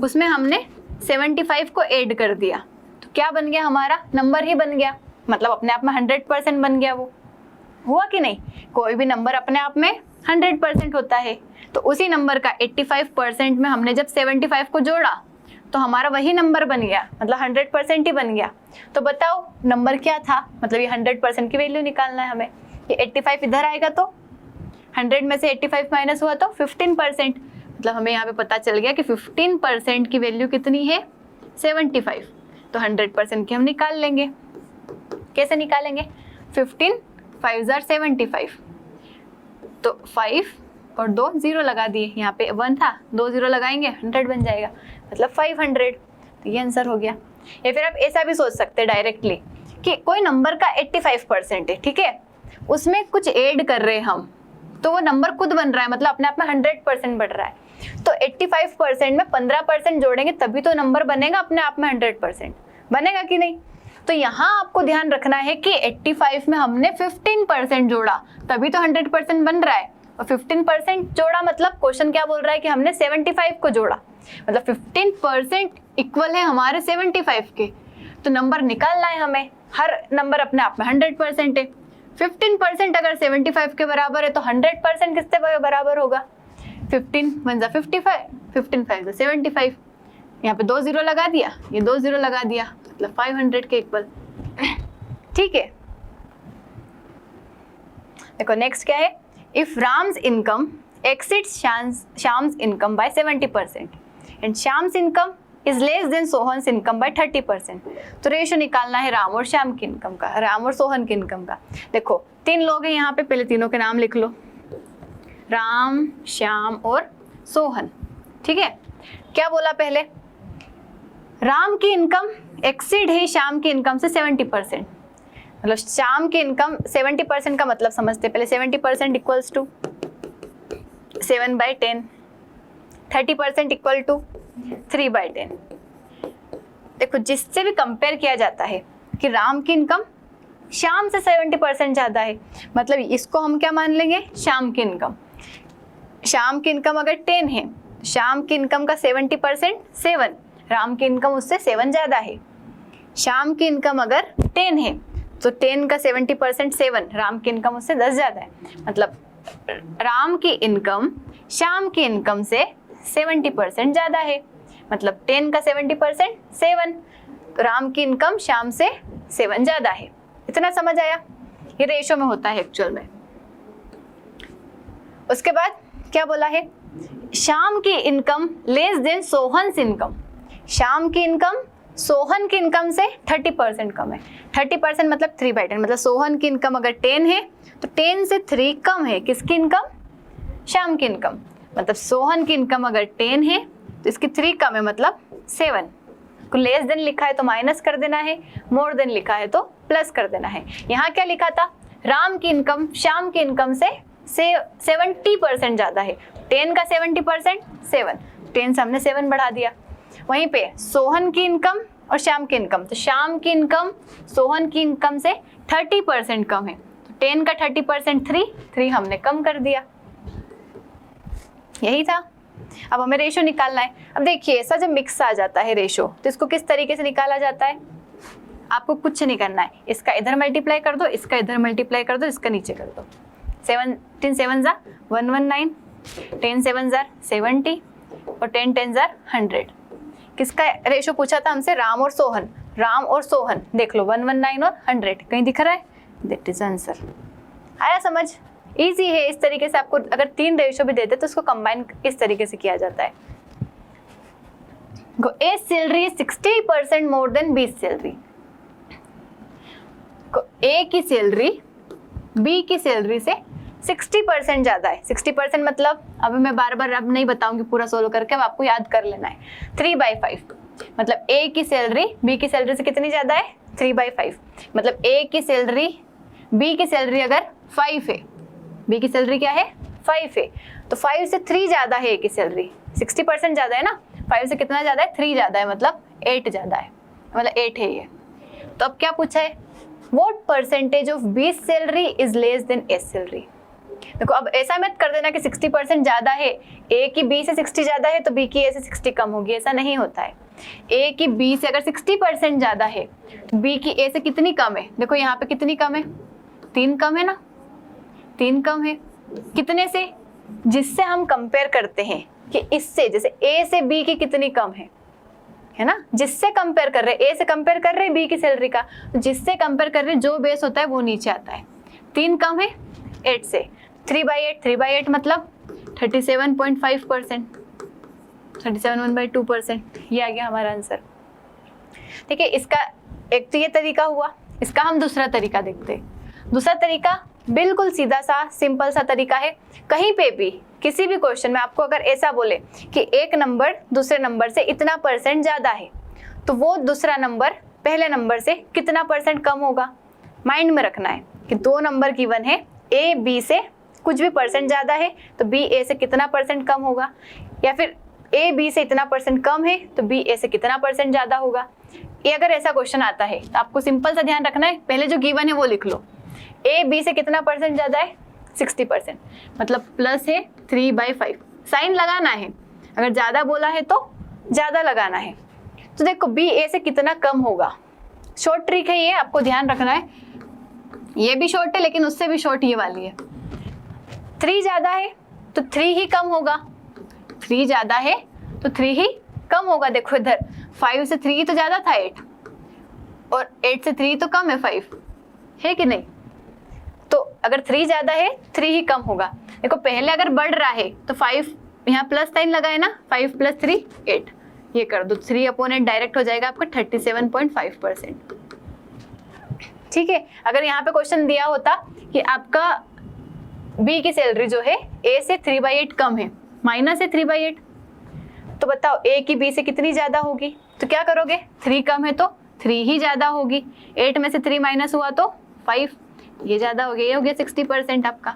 उसमें हमने 75 को ऐड कर दिया, तो क्या बन गया हमारा नंबर ही बन गया, मतलब अपने आप में 100% बन गया। वो हुआ कि नहीं, कोई भी नंबर अपने आप में 100% होता है, तो उसी नंबर का 85% में हमने जब 75 को जोड़ा तो हमारा वही नंबर बन गया, मतलब 100% ही बन गया। तो बताओ नंबर क्या था, मतलब ये 100% की वैल्यू निकालना है हमें। ये 85 इधर आएगा तो 100 में से 85 माइनस हुआ तो 15%, मतलब हमें यहाँ पे पता चल गया कि 15% की वैल्यू कितनी है 75, तो 100% की हम निकाल लेंगे। कैसे निकालेंगे, 15 5 75, तो 5 और 2 0 लगा दिए, यहाँ पे 1 था 2 0 लगाएंगे 100 बन जाएगा, मतलब 500। तो ये आंसर हो गया। या फिर आप ऐसा भी सोच सकते हैं डायरेक्टली कि कोई नंबर का 85% है, ठीक है, उसमें कुछ ऐड कर रहे हैं हम, तो वो नंबर खुद बन रहा है, मतलब अपने आप में 100% बढ़ रहा है। तो 85% में 15% जोड़ेंगे तभी तो नंबर बनेगा अपने आप में 100%, बनेगा कि नहीं। तो यहाँ आपको ध्यान रखना है कि 85 में हमने 15% जोड़ा तभी तो 100% बन रहा है, और 15% जोड़ा मतलब क्वेश्चन क्या बोल रहा है कि हमने 75 को जोड़ा, मतलब 15% इक्वल है हमारे 75 के। तो नंबर निकालना है हमें, हर नंबर अपने आप में 100% है। 15% अगर 75 के बराबर है तो 100% किससे बराबर होगा, 15 1 55, 15 5 75, यहाँ पे 2 0 लगा दिया, ये 2 0 लगा दिया, मतलब 500 के इक्वल। ठीक है, देखो नेक्स्ट क्या है, if Ram's income exceeds Shyam's income by 70% and Shyam's income is less than Sohan's income by 30%। तो रेशो निकालना है राम और श्याम की इनकम का, राम और सोहन की इनकम का। देखो 3 लोग हैं यहाँ पे, पहले तीनों के नाम लिख लो, राम, श्याम और सोहन। ठीक है, क्या बोला पहले, राम की इनकम एक्सीड है श्याम की इनकम से 70%, मतलब श्याम की इनकम 70% का मतलब समझते पहले। 70% इक्वल्स टू 7/10, 30% इक्वल टू 3/10। देखो जिससे भी कंपेयर किया जाता है कि राम की इनकम श्याम से 70% ज़्यादा है, मतलब इसको हम क्या मान लेंगे, श्याम की इनकम। श्याम की इनकम अगर 10 है, श्याम की इनकम का 70% 7, राम की इनकम उससे 7 ज़्यादा है। श्याम की इनकम अगर 10 है तो 10 का 70% 7, राम की इनकम उससे 10 ज़्यादा है, मतलब राम की इनकम श्याम की इनकम से 70% ज़्यादा है, मतलब 10 का 70% 7, तो राम की इनकम श्याम से 7 ज़्यादा है। इतना समझ आया, ये रेशो में होता है एक्चुअल में। उसके बाद क्या बोला है, श्याम की income less than Sohan's income. Shyam की इनकम सोहन की इनकम से 30% कम है। 30% मतलब 3/10, मतलब सोहन की इनकम अगर 10 है तो 10 से 3 कम है किसकी इनकम, श्याम की इनकम। मतलब सोहन की इनकम अगर 10 है तो इसकी 3 कम है, मतलब 7 को लेस देन लिखा है तो माइनस कर देना है, मोर देन लिखा है तो प्लस कर देना है। यहाँ क्या लिखा था, राम की इनकम श्याम की इनकम से 70% ज़्यादा है। 10 का 70% 7, 10 से हमने 7 बढ़ा दिया। वहीं पे सोहन की इनकम और श्याम की इनकम, तो श्याम की इनकम सोहन की इनकम से 30% कम है, तो 10 का 30% 3 हमने कम कर दिया। यही था। अब हमें रेशो निकालना है। अब देखिए ऐसा जब मिक्स आ जाता है रेशो तो इसको किस तरीके से निकाला जाता है, आपको कुछ नहीं करना है, इसका इधर मल्टीप्लाई कर दो, इसका इधर मल्टीप्लाई कर दो, इसका नीचे कर दो। 17 7 ज़ा 119, 10 7 ज़ा 70 और 10 10 ज़ा 100। किसका रेशो पूछा था हमसे, राम और सोहन। राम और सोहन देख लो 119 और 100 कहीं दिख रहा है, दैट इज आंसर। आया समझ, इजी है। इस तरीके से आपको अगर 3 रेशो भी देते तो उसको कंबाइन इस तरीके से किया जाता है। A salary 60% more than B salary. A की सैलरी बी की सैलरी से 60% ज़्यादा है। 60% मतलब अभी मैं बार बार अब नहीं बताऊंगी, पूरा सोल्व करके अब आपको याद कर लेना है। 3/5 मतलब ए की सैलरी बी की सैलरी से कितनी ज़्यादा है, 3/5। मतलब ए की सैलरी बी की सैलरी अगर 5 है, बी की सैलरी क्या है 5 है, तो 5 से 3 ज़्यादा है ए की सैलरी। 60% ज़्यादा है ना, 5 से कितना ज़्यादा है, 3 ज़्यादा है, मतलब 8 ज़्यादा है, मतलब 8 है ये। तो अब क्या पूछा है, what percentage of B salary is less than A salary. देखो अब ऐसा मत कर देना कि 60% ज़्यादा है, ए की बी से 60 ज़्यादा है तो बी की ए से 60 कम होगी, ऐसा नहीं होता है। ए की बी से अगर 60% ज़्यादा है तो बी की ए से कितनी कम है, देखो यहाँ पे कितनी कम है, 3 कम है ना, 3 कम है। कितने से, जिससे हम कंपेयर करते हैं कि इससे, जैसे ए से बी की कितनी कम है ना, जिससे कंपेयर कर रहे, ए से कंपेयर कर रहे बी की सैलरी का, जिससे कंपेयर कर रहे जो बेस होता है वो नीचे आता है। 3 कम है 8 से, 3/8 मतलब 37.5%, 37.2%, ये आ गया हमारा आंसर। ठीक है, इसका एक तो ये तरीका हुआ, इसका हम दूसरा तरीका देखते हैं। दूसरा तरीका बिल्कुल सीधा सा सिंपल सा तरीका है। कहीं पे भी किसी भी क्वेश्चन में आपको अगर ऐसा बोले कि एक नंबर दूसरे नंबर से इतना % ज़्यादा है, तो वो दूसरा नंबर पहले नंबर से कितना % कम होगा, माइंड में रखना है कि 2 नंबर गिवन है, ए बी से कुछ भी % ज़्यादा है तो बी ए से कितना % कम होगा, या फिर ए बी से इतना % कम है तो बी ए से कितना % ज़्यादा होगा। ये अगर ऐसा क्वेश्चन आता है तो आपको सिंपल सा ध्यान रखना है, पहले जो गिवन है वो लिख लो। ए बी से कितना % ज़्यादा है, 60%, मतलब प्लस है 3/5, साइन लगाना है, अगर ज़्यादा बोला है तो ज़्यादा लगाना है। तो देखो बी ए से कितना कम होगा, शॉर्ट ट्रिक है ये, आपको ध्यान रखना है। ये भी शॉर्ट है लेकिन उससे भी शॉर्ट ये वाली है। 3 ज़्यादा है तो 3 ही कम होगा, 3 ज़्यादा है तो 3 ही कम होगा। देखो इधर 5 से 3 तो ज़्यादा था 8, और 8 से 3 तो कम है 5, है कि नहीं। तो अगर 3 ज़्यादा है 3 ही कम होगा, देखो पहले अगर बढ़ रहा है तो 5 यहाँ प्लस साइन लगाए ना, 5 + 3 8, ये कर दो 3/8 डायरेक्ट हो जाएगा आपका 37.5%। ठीक है, अगर यहाँ पे क्वेश्चन दिया होता कि आपका बी की सैलरी जो है ए से 3/8 कम है, माइनस है 3/8, तो बताओ ए की बी से कितनी ज्यादा होगी? तो क्या करोगे, 3 कम है तो 3 ही ज्यादा होगी, 8 में से 3 माइनस हुआ तो 5, ये ज्यादा हो गया, ये हो गया 60% आपका।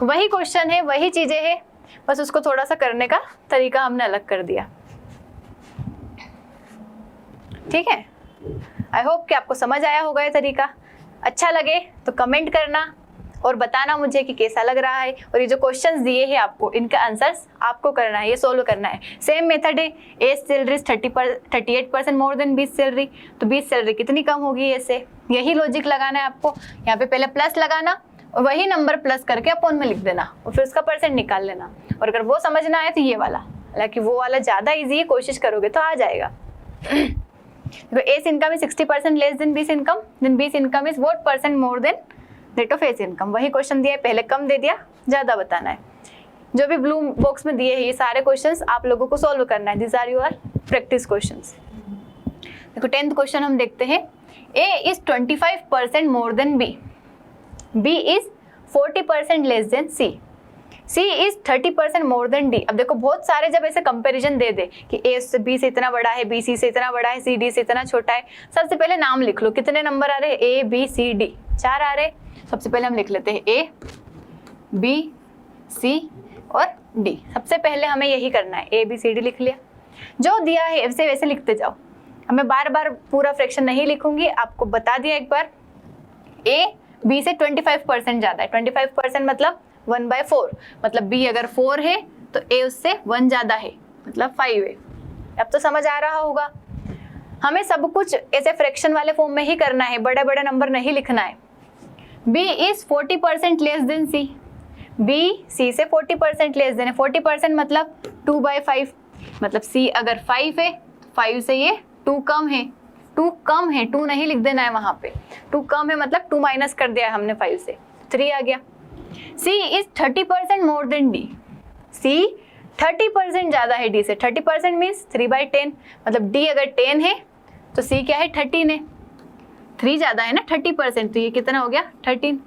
वही क्वेश्चन है, वही चीजें हैं, बस उसको थोड़ा सा करने का तरीका हमने अलग कर दिया। ठीक है, आई होप कि आपको समझ आया होगा ये तरीका। अच्छा लगे तो कमेंट करना और बताना मुझे कि कैसा लग रहा है। और ये जो क्वेश्चंस दिए हैं आपको, इनका आंसर्स आपको करना है, ये सोल्व करना है। सेम मेथड है, A salary 38% more than B salary, तो बी सैलरी कितनी कम होगी ऐसे, यही लॉजिक लगाना है आपको। यहाँ पे पहले प्लस लगाना और वही नंबर प्लस करके अपॉन में लिख देना और फिर उसका परसेंट निकाल लेना। और अगर वो समझना है तो ये वाला, हालांकि वो वाला ज़्यादा ईजी है, कोशिश करोगे तो आ जाएगा। देखो S income is 60% less than बीस इनकम, देन बीस income is what percent more than rate of S income. वही क्वेश्चन दिया है, पहले कम दे दिया, ज़्यादा बताना है। जो भी ब्लू बॉक्स में दिए हैं ये सारे क्वेश्चंस आप लोगों को सॉल्व करना है। This are your practice questions. देखो 10th क्वेश्चन हम देखते हैं। A is 25% more than B, B is 40% less than C, C is 30% more than D. अब देखो बहुत सारे जब ऐसे कंपैरिजन दे दे कि ए से बी से इतना बड़ा है, बी सी से इतना बड़ा है, सी डी से इतना छोटा है, सबसे पहले नाम लिख लो, कितने नंबर आ रहे हैं, ए बी सी डी, 4 आ रहे। सबसे पहले हम लिख लेते हैं ए बी सी और डी। सबसे पहले हमें यही करना है, ए बी सी डी लिख लिया, जो दिया है वैसे वैसे लिखते जाओ। अब मैं बार बार पूरा फ्रैक्शन नहीं लिखूंगी, आपको बता दिया एक बार। ए बी से 25% ज़्यादा है, 25% मतलब 1/4, मतलब बी अगर 4 है तो ए उससे 1 ज़्यादा है, मतलब 5 है। अब तो समझ आ रहा होगा। हमें सब कुछ ऐसे फ्रैक्शन वाले फॉर्म में ही करना है, बड़े बड़े नंबर नहीं लिखना है। B is 40% less than C, B C से 40% लेस देन है, 40% मतलब 2/5, मतलब सी अगर 5 है तो 5 से ये 2 कम है, 2 कम है, 2 नहीं लिख देना है वहाँ पे, 2 कम है मतलब 2 माइनस कर दिया है हमने 5 से, 3 आ गया। C is 30% more then D, C 30% ज़्यादा है D से, 30% मीन्स 3/10, मतलब D अगर 10 है तो C क्या है 13 है, 3 ज़्यादा है ना 30%, तो ये कितना हो गया 13।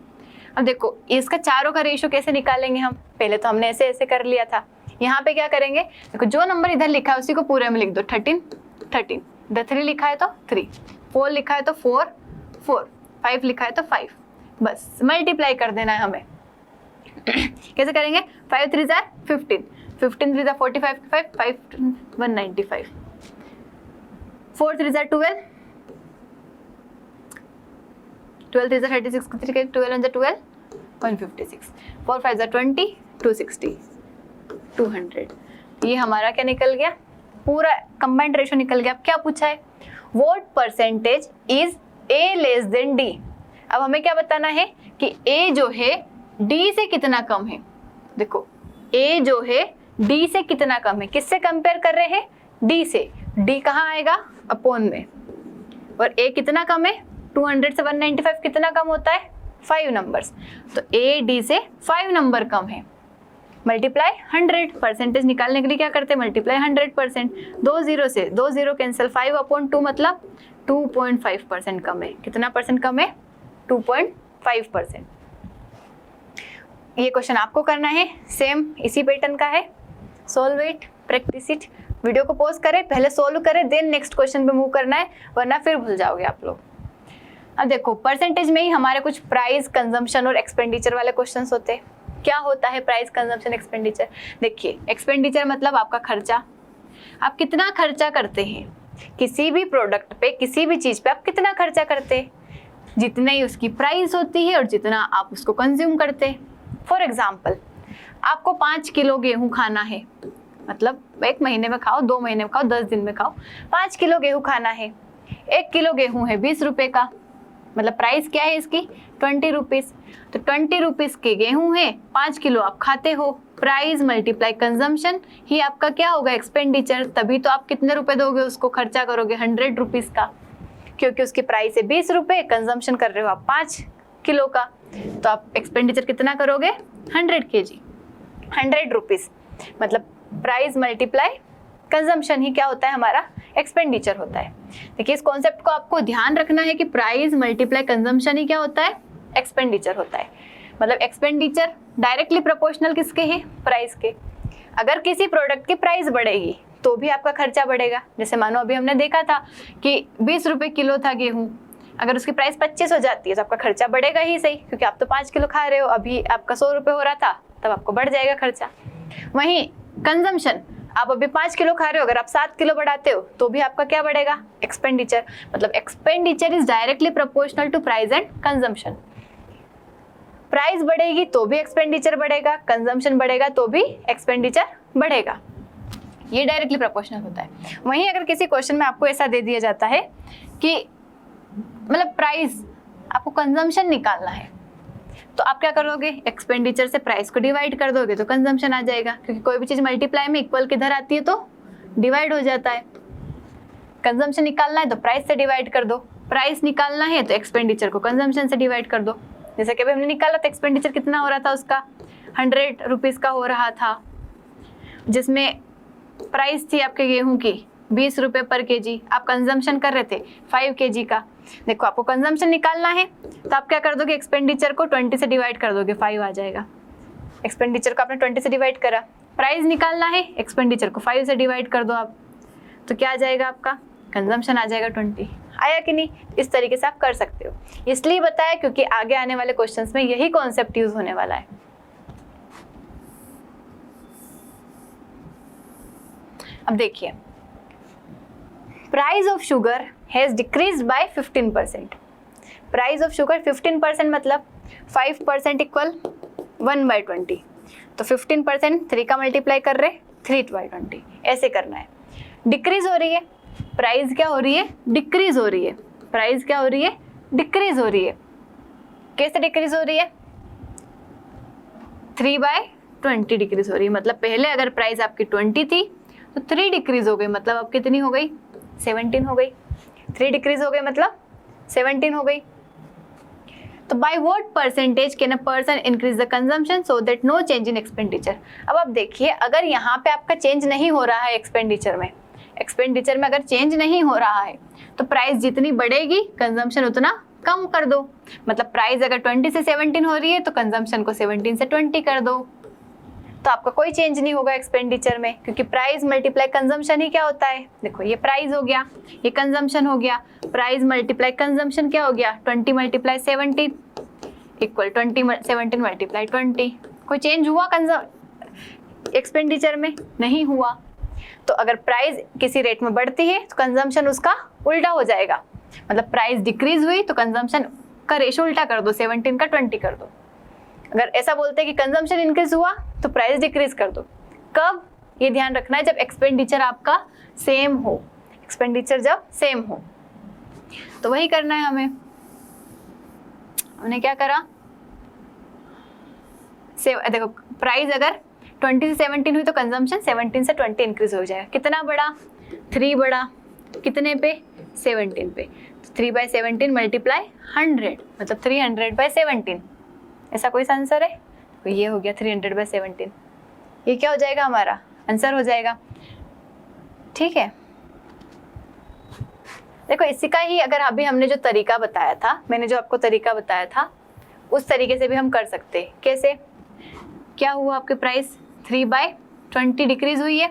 अब देखो इसका चारों का रेशो कैसे निकालेंगे हम, पहले तो हमने ऐसे ऐसे कर लिया था। यहाँ पे क्या करेंगे, देखो जो नंबर इधर लिखा है उसी को पूरे में लिख दो, 13 13, इधर 3 लिखा है तो 3, 4 लिखा है तो 4 4, 5 लिखा है तो 5, बस मल्टीप्लाई कर देना है हमें। कैसे करेंगे, 5 3 jar 15, 15 3 jar 45, 5 195, 4 3 jar 12, 12 3 jar 36, 12 1 jar 12, 156, 4 5 jar 20, 260, 200। ये हमारा क्या निकल गया, पूरा कंबाइंड रेशो निकल गया। अब क्या पूछा है, what percentage is a less than D. अब हमें क्या बताना है कि ए जो है डी से कितना कम है। देखो ए जो है डी से कितना कम है, किससे कंपेयर कर रहे हैं, डी से। डी कहाँ आएगा, अपॉन में, और ए कितना कम है, 200 से 195 कितना कम होता है, 5 नंबर्स, तो ए डी से 5 नंबर कम है। मल्टीप्लाई 100, परसेंटेज निकालने के लिए क्या करते हैं, मल्टीप्लाई 100%, 2 0 से 2 0 कैंसिल, 5/2 मतलब 2.5% कम है। कितना परसेंट कम है, 2.5%। ये क्वेश्चन आपको करना है, सेम इसी पैटर्न का है। Solve it, practice it. Video को पॉज करें, पहले सोल्व करें, देन नेक्स्ट क्वेश्चन पे मूव करना है, वरना फिर भूल जाओगे आप लोग। अब देखो परसेंटेज में ही हमारे कुछ प्राइस, कंजम्पशन और एक्सपेंडिचर वाले क्वेश्चंस होते हैं। क्या होता है प्राइस, कंजम्पशन, एक्सपेंडिचर। देखिए एक्सपेंडिचर मतलब आपका खर्चा, आप कितना खर्चा करते हैं किसी भी प्रोडक्ट पे, किसी भी चीज़ पे आप कितना खर्चा करते हैं, जितनी ही उसकी प्राइस होती है और जितना आप उसको कंज्यूम करते हैं। फॉर एग्जाम्पल आपको 5 किलो गेहूँ खाना है, मतलब 1 महीने में खाओ, 2 महीने में खाओ, 10 दिन में खाओ, 5 किलो गेहूँ खाना है। 1 किलो गेहूँ है 20 रुपये का, मतलब प्राइस क्या है इसकी 20 रुपीज़। तो 20 रुपीज़ के गेहूँ है, 5 किलो आप खाते हो, प्राइस मल्टीप्लाई कंजम्पशन ही आपका क्या होगा, एक्सपेंडिचर। तभी तो आप कितने रुपए दोगे उसको, खर्चा करोगे 100 रुपीज़ का, क्योंकि उसकी प्राइस है 20 रुपये, कंजम्पशन कर रहे हो आप 5 किलो का। तो आप एक्सपेंडिचर कितना करोगे, 100 kg, 100 रुपीज़, मतलब प्राइस मल्टीप्लाई कंजम्पशन ही क्या होता है, हमारा एक्सपेंडिचर होता है। देखिए इस कॉन्सेप्ट को आपको ध्यान रखना है कि प्राइस मल्टीप्लाई कंजम्पशन ही क्या होता है, एक्सपेंडिचर होता है। मतलब एक्सपेंडिचर डायरेक्टली प्रोपोर्शनल किसके है, प्राइस के। अगर किसी प्रोडक्ट की प्राइस बढ़ेगी तो भी आपका खर्चा बढ़ेगा। जैसे मानो अभी हमने देखा था कि 20 रुपये किलो था गेहूँ, अगर उसकी प्राइस 25 हो जाती है तो आपका खर्चा बढ़ेगा ही सही, क्योंकि आप तो 5 किलो खा रहे हो, अभी आपका 100 रुपये हो रहा था, तब आपको बढ़ जाएगा खर्चा। वहीं कंजम्पशन, आप अभी 5 किलो खा रहे हो, अगर आप 7 किलो बढ़ाते हो तो भी आपका क्या बढ़ेगा, एक्सपेंडिचर। मतलब expenditure is directly proportional to price and consumption. Price बढ़ेगी तो भी एक्सपेंडिचर बढ़ेगा, कंजम्पशन बढ़ेगा तो भी एक्सपेंडिचर बढ़ेगा, ये डायरेक्टली प्रोपोर्शनल होता है। वहीं अगर किसी क्वेश्चन में आपको ऐसा दे दिया जाता है कि मतलब प्राइस आपको कंजम्पशन निकालना है, तो आप क्या करोगे, एक्सपेंडिचर से प्राइस को डिवाइड कर दोगे तो कंजम्पशन आ जाएगा, क्योंकि कोई भी चीज़ मल्टीप्लाई में इक्वल किधर आती है तो डिवाइड हो जाता है। कंजम्पशन निकालना है तो प्राइस से डिवाइड कर दो, प्राइस निकालना है तो एक्सपेंडिचर को कंजम्पशन से डिवाइड कर दो। जैसे कि अभी हमने निकाला तो एक्सपेंडिचर कितना हो रहा था उसका, 100 रुपीज़ का हो रहा था, जिसमें प्राइस थी आपके गेहूं की 20 रुपये पर केजी, आप कंजम्पशन कर रहे थे 5 kg का। देखो आपको कंजम्पशन निकालना है तो आप क्या कर दोगे, एक्सपेंडिचर को 20 से डिवाइड कर दोगे, 5 आ जाएगा। एक्सपेंडिचर को आपने 20 से डिवाइड करा, प्राइस निकालना है, एक्सपेंडिचर को 5 से डिवाइड कर दो आप, तो क्या आ जाएगा आपका, कंजम्पशन आ जाएगा 20। आया कि नहीं, इस तरीके से आप कर सकते हो। इसलिए बताया क्योंकि आगे आने वाले क्वेश्चंस में यही कॉन्सेप्ट यूज होने वाला है। अब देखिए, price of sugar has decreased bye 15%। Price of sugar 15% मतलब 5% इक्वल 1/20, तो 15% 3 का मल्टीप्लाई कर रहे 3/20, ऐसे करना है। डिक्रीज हो रही है, प्राइस क्या हो रही है, डिक्रीज हो रही है, प्राइस क्या हो रही है, डिक्रीज हो रही है। कैसे डिक्रीज हो रही है, 3/20 डिक्रीज हो रही है। मतलब पहले अगर प्राइस आपकी 20 थी तो 3 डिक्रीज हो गई, मतलब अब कितनी हो गई, 17 हो गई। 3 डिक्रीज हो गई मतलब 17 हो गई। तो by what percentage can a person increase the consumption so that no change in expenditure. अब आप देखिए, अगर यहाँ पे आपका चेंज नहीं हो रहा है एक्सपेंडिचर में अगर चेंज नहीं हो रहा है तो प्राइस जितनी बढ़ेगी कंजम्पशन उतना कम कर दो। मतलब प्राइस अगर 20 से 17 हो रही है तो कंजम्पशन को 17 से 20 कर दो, तो आपका कोई चेंज नहीं होगा एक्सपेंडिचर में, क्योंकि प्राइस मल्टीप्लाई कंजम्पशन ही क्या होता है। देखो ये प्राइस हो गया, ये कंजम्पशन हो गया, प्राइस मल्टीप्लाई कंजम्पशन क्या हो गया, 20 × 17 इक्वल 17 × 20। कोई चेंज हुआ एक्सपेंडिचर में, नहीं हुआ। तो अगर प्राइस किसी रेट में बढ़ती है तो कंजम्पशन उसका उल्टा हो जाएगा। मतलब प्राइस डिक्रीज हुई तो कंजम्पशन का रेशो उल्टा कर दो, 17 का 20 कर दो। अगर ऐसा बोलते हैं कि कंजम्पशन इंक्रीज हुआ तो प्राइस डिक्रीज कर दो। कब, ये ध्यान रखना है, जब एक्सपेंडिचर आपका सेम हो, एक्सपेंडिचर जब सेम हो। तो वही करना है हमें। हमने क्या करा, देखो प्राइस अगर 20 से 17 हुई तो कंजम्पशन 17 से 20 इंक्रीज हो जाएगा। कितना बड़ा, 3 बड़ा, कितने पे, 17 पे। तो 3/17 मल्टीप्लाई 100 मतलब 300/17। ऐसा कोई सा आंसर है, तो ये हो गया 300/17। ये क्या हो जाएगा, हमारा आंसर हो जाएगा। ठीक है, देखो इसी का ही अगर अभी हमने जो तरीका बताया था, मैंने जो आपको तरीका बताया था, उस तरीके से भी हम कर सकते हैं। कैसे, क्या हुआ, आपके प्राइस 3/20 डिक्रीज हुई है।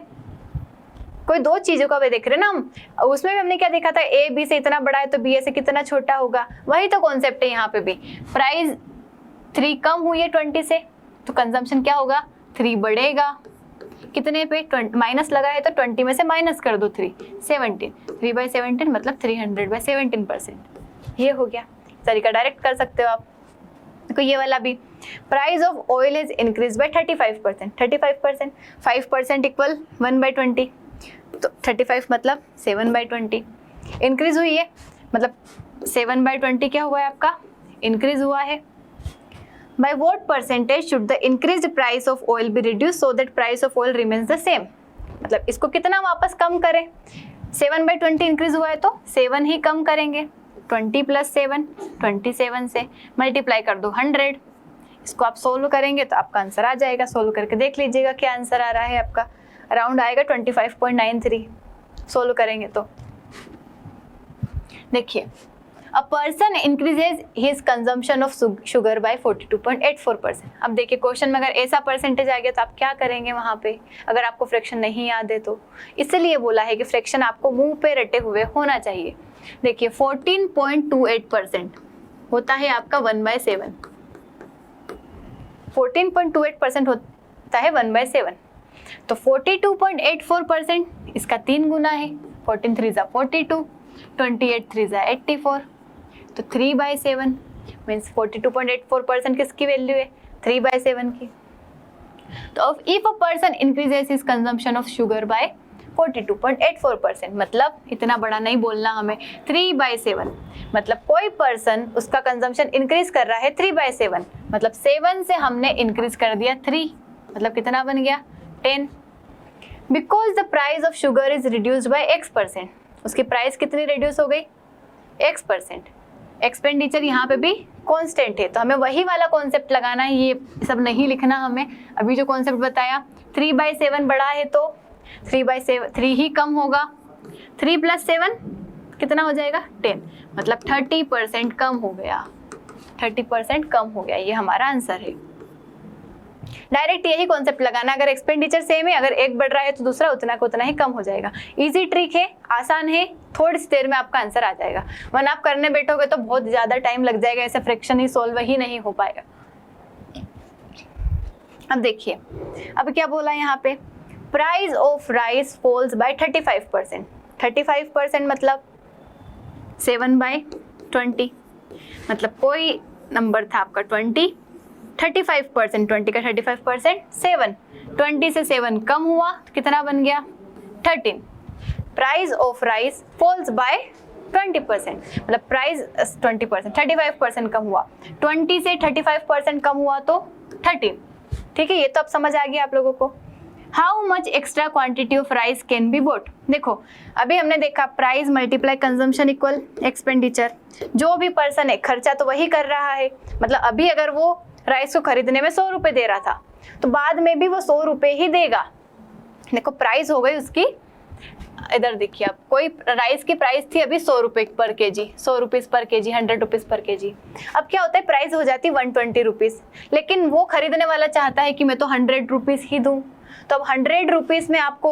कोई 2 चीजों का वे देख रहे हैं ना हम, उसमें भी हमने क्या देखा था, ए बी से इतना बड़ा है तो बी ए से कितना छोटा होगा। वही तो कॉन्सेप्ट है यहाँ पे भी। प्राइस 3 कम हुई है 20 से तो कंजम्पशन क्या होगा, 3 बढ़ेगा। कितने पे, माइनस लगा है तो 20 में से माइनस कर दो 3, 17। 3/17 मतलब 300/17%। ये हो गया तरीका, डायरेक्ट कर सकते हो आप। देखो ये वाला भी, price of oil is increase bye 35%। 35%, 5% equal 1/20, तो 35 मतलब 7/20 इंक्रीज हुई है। मतलब 7/20 क्या हुआ है आपका, इंक्रीज हुआ है। By what percentage should the increased price of oil be reduced so that price of oil remains the same? मतलब इसको कितना वापस कम करें, 7/20 इंक्रीज हुआ है तो 7 ही कम करेंगे। 20 + 7, 27 से मल्टीप्लाई कर दो 100। इसको आप सोल्व करेंगे तो आपका आंसर आ जाएगा। सोल्व करके देख लीजिएगा क्या आंसर आ रहा है आपका। अराउंड आएगा 25.93 सोल्व करेंगे तो। देखिए, a person increases his consumption of sugar bye 42.84%। अब देखिए क्वेश्चन में अगर ऐसा परसेंटेज आ गया तो आप क्या करेंगे वहाँ पे, अगर आपको फ्रैक्शन नहीं याद है तो। इसलिए बोला है कि फ्रैक्शन आपको मुंह पे रटे हुए होना चाहिए। देखिए 14.28% होता है आपका 1/7। 14.28% होता है 1/7। तो 42.84% इसका 3 गुना है। 14 3 = 42, 28 3 = 84, तो 3/7 मीन्स 42.84% किसकी वैल्यू है? 3/7 की। तो if a person increases his consumption of sugar bye 42.84%, मतलब इतना बड़ा नहीं बोलना हमें, 3/7, मतलब कोई पर्सन उसका कंजम्पशन इंक्रीज कर रहा है 3/7, मतलब 7 से हमने इंक्रीज कर दिया 3, मतलब कितना बन गया 10। Because the price of sugar is reduced by X%, उसकी प्राइस कितनी रिड्यूस हो गई? X%। एक्सपेंडिचर यहाँ पे भी कांस्टेंट है, तो हमें वही वाला कॉन्सेप्ट लगाना है, ये सब नहीं लिखना हमें। अभी जो कॉन्सेप्ट बताया 3/7 बड़ा है तो 3 ही कम होगा। 3 + 7 कितना हो जाएगा? 10, मतलब 30% कम हो गया। 30% कम हो गया, ये हमारा आंसर है। डायरेक्ट यही कॉन्सेप्ट लगाना, अगर एक्सपेंडिचर सेम है, अगर एक बढ़ रहा है तो दूसरा उतना का उतना ही कम हो जाएगा। इजी ट्रिक है, आसान है, थोड़ी सी देर में आपका आंसर आ जाएगा। वरना आप करने बैठोगे तो बहुत ज्यादा टाइम लग जाएगा, ऐसे फ्रैक्शन ही सॉल्व ही नहीं हो पाएगा। अब देखिए, अब क्या बोला यहाँ पे? Price of rice falls by 35%। 35% मतलब 7/20, मतलब कोई नंबर था आपका 20, 35%, 20 का 35% 7, 20 से 7 कम हुआ तो कितना बन गया? 13। Price of rice falls by 20%, मतलब प्राइस 20%, 35% कम हुआ, 20 से 35% कम हुआ तो 13। ठीक है, ये तो अब समझ आ गया आप लोगों को। How much extra quantity of rice can be boat? देखो अभी हमने देखा price multiply consumption equal expenditure. जो भी पर्सन है खर्चा तो वही कर रहा है, मतलब अभी अगर वो राइस को खरीदने में 100 रुपए दे रहा था तो बाद में भी वो 100 रुपए ही देगा। देखो प्राइस हो गई उसकी, इधर देखिए आप, कोई राइस की प्राइस थी अभी 100 रुपए पर KG, 100 rupees per KG, 100 rupees per KG. अब क्या होता है, प्राइस हो जाती है 120 रुपीज, लेकिन वो खरीदने वाला चाहता है कि मैं तो 100 रुपीज ही दूं। तो अब 100 रुपीज में आपको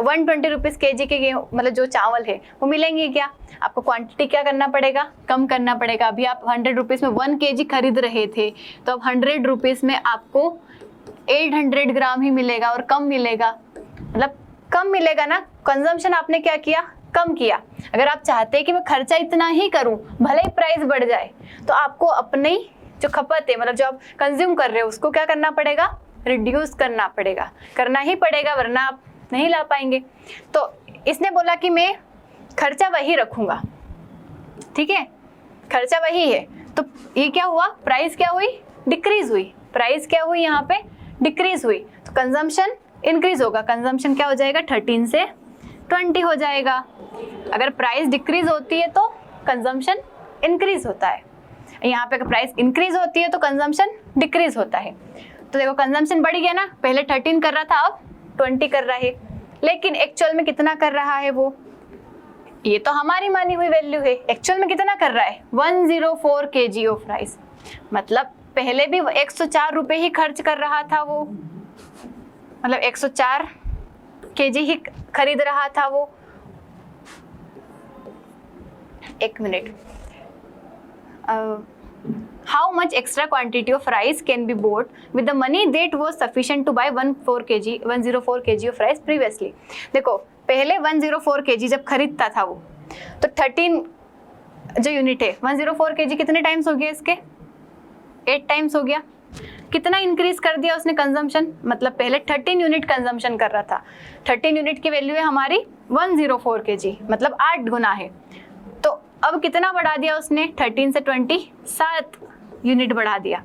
120 रुपीज केजी के गेहूं, मतलब जो चावल है वो मिलेंगे क्या? आपको क्वांटिटी क्या करना पड़ेगा? कम करना पड़ेगा। अभी आप 100 रुपीज में 1 kg खरीद रहे थे, तो अब 100 रुपीज में आपको 800 ग्राम ही मिलेगा और कम मिलेगा, मतलब कम मिलेगा ना। कंजम्पशन आपने क्या किया? कम किया। अगर आप चाहते हैं कि मैं खर्चा इतना ही करूं भले ही प्राइस बढ़ जाए, तो आपको अपनी जो खपत है, मतलब जो आप कंज्यूम कर रहे हो, उसको क्या करना पड़ेगा? रिड्यूस करना पड़ेगा, करना ही पड़ेगा, वरना आप नहीं ला पाएंगे। तो इसने बोला कि मैं खर्चा वही रखूंगा, ठीक है, खर्चा वही है। तो ये क्या हुआ? प्राइस क्या हुई? डिक्रीज हुई। प्राइस क्या हुई? यहाँ पे डिक्रीज हुई, तो कंजम्पशन इंक्रीज होगा। कंजम्पशन क्या हो जाएगा? 13 से 20 हो जाएगा। अगर प्राइस डिक्रीज होती है तो कंजम्पशन इंक्रीज होता है, यहाँ पे अगर प्राइस इंक्रीज होती है तो कंजम्पशन डिक्रीज होता है। तो देखो कंजम्पशन बढ़ गया ना, पहले 13 कर रहा था अब 20 कर रहा है, लेकिन एक्चुअल में कितना कर रहा है वो? ये तो हमारी मानी हुई वैल्यू है, एक्चुअल में कितना कर रहा है? 104 kg ऑफ राइस, मतलब पहले भी 104 रुपए ही खर्च कर रहा था वो, मतलब 104 kg ही खरीद रहा था वो। एक minute, how much extra quantity of rice can be bought with the money that was sufficient to buy 104 kg of rice previously. देखो पहले 104 kg जब खरीदता था वो, तो 13 जो यूनिट है 104 kg कितने टाइम्स हो गया इसके? 8 टाइम्स हो गया। कितना इंक्रीज कर दिया उसने कंजम्पशन? मतलब पहले 13 यूनिट कंजम्पशन कर रहा था, 13 यूनिट की वैल्यू है हमारी 104 kg, मतलब 8 गुना है। तो अब कितना बढ़ा दिया उसने? 13 से 20 7 यूनिट बढ़ा दिया।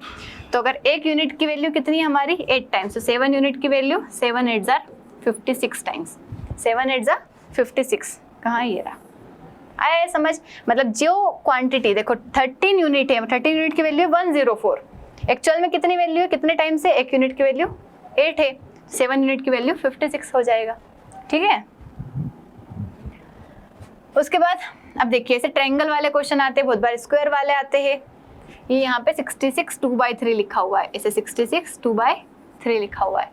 तो अगर एक यूनिट की वैल्यू कितनी है हमारी? 8 टाइम्स, तो 7 यूनिट की वैल्यू 7 8 56 टाइम्स, 7 8 56। कहाँ ये रहा? आया है समझ? मतलब जो क्वांटिटी देखो 13 यूनिट है, 13 यूनिट की वैल्यू 104, एक्चुअल में कितनी वैल्यू है, कितने टाइम से, 1 यूनिट की वैल्यू 8 है, 7 यूनिट की वैल्यू 56 हो जाएगा। ठीक है, उसके बाद अब देखिए ऐसे ट्रायंगल वाले क्वेश्चन आते हैं, बहुत बार स्क्वायर वाले आते हैं। ये यहाँ पे 66 2/3 लिखा हुआ है, इसे 66 2/3 लिखा हुआ है।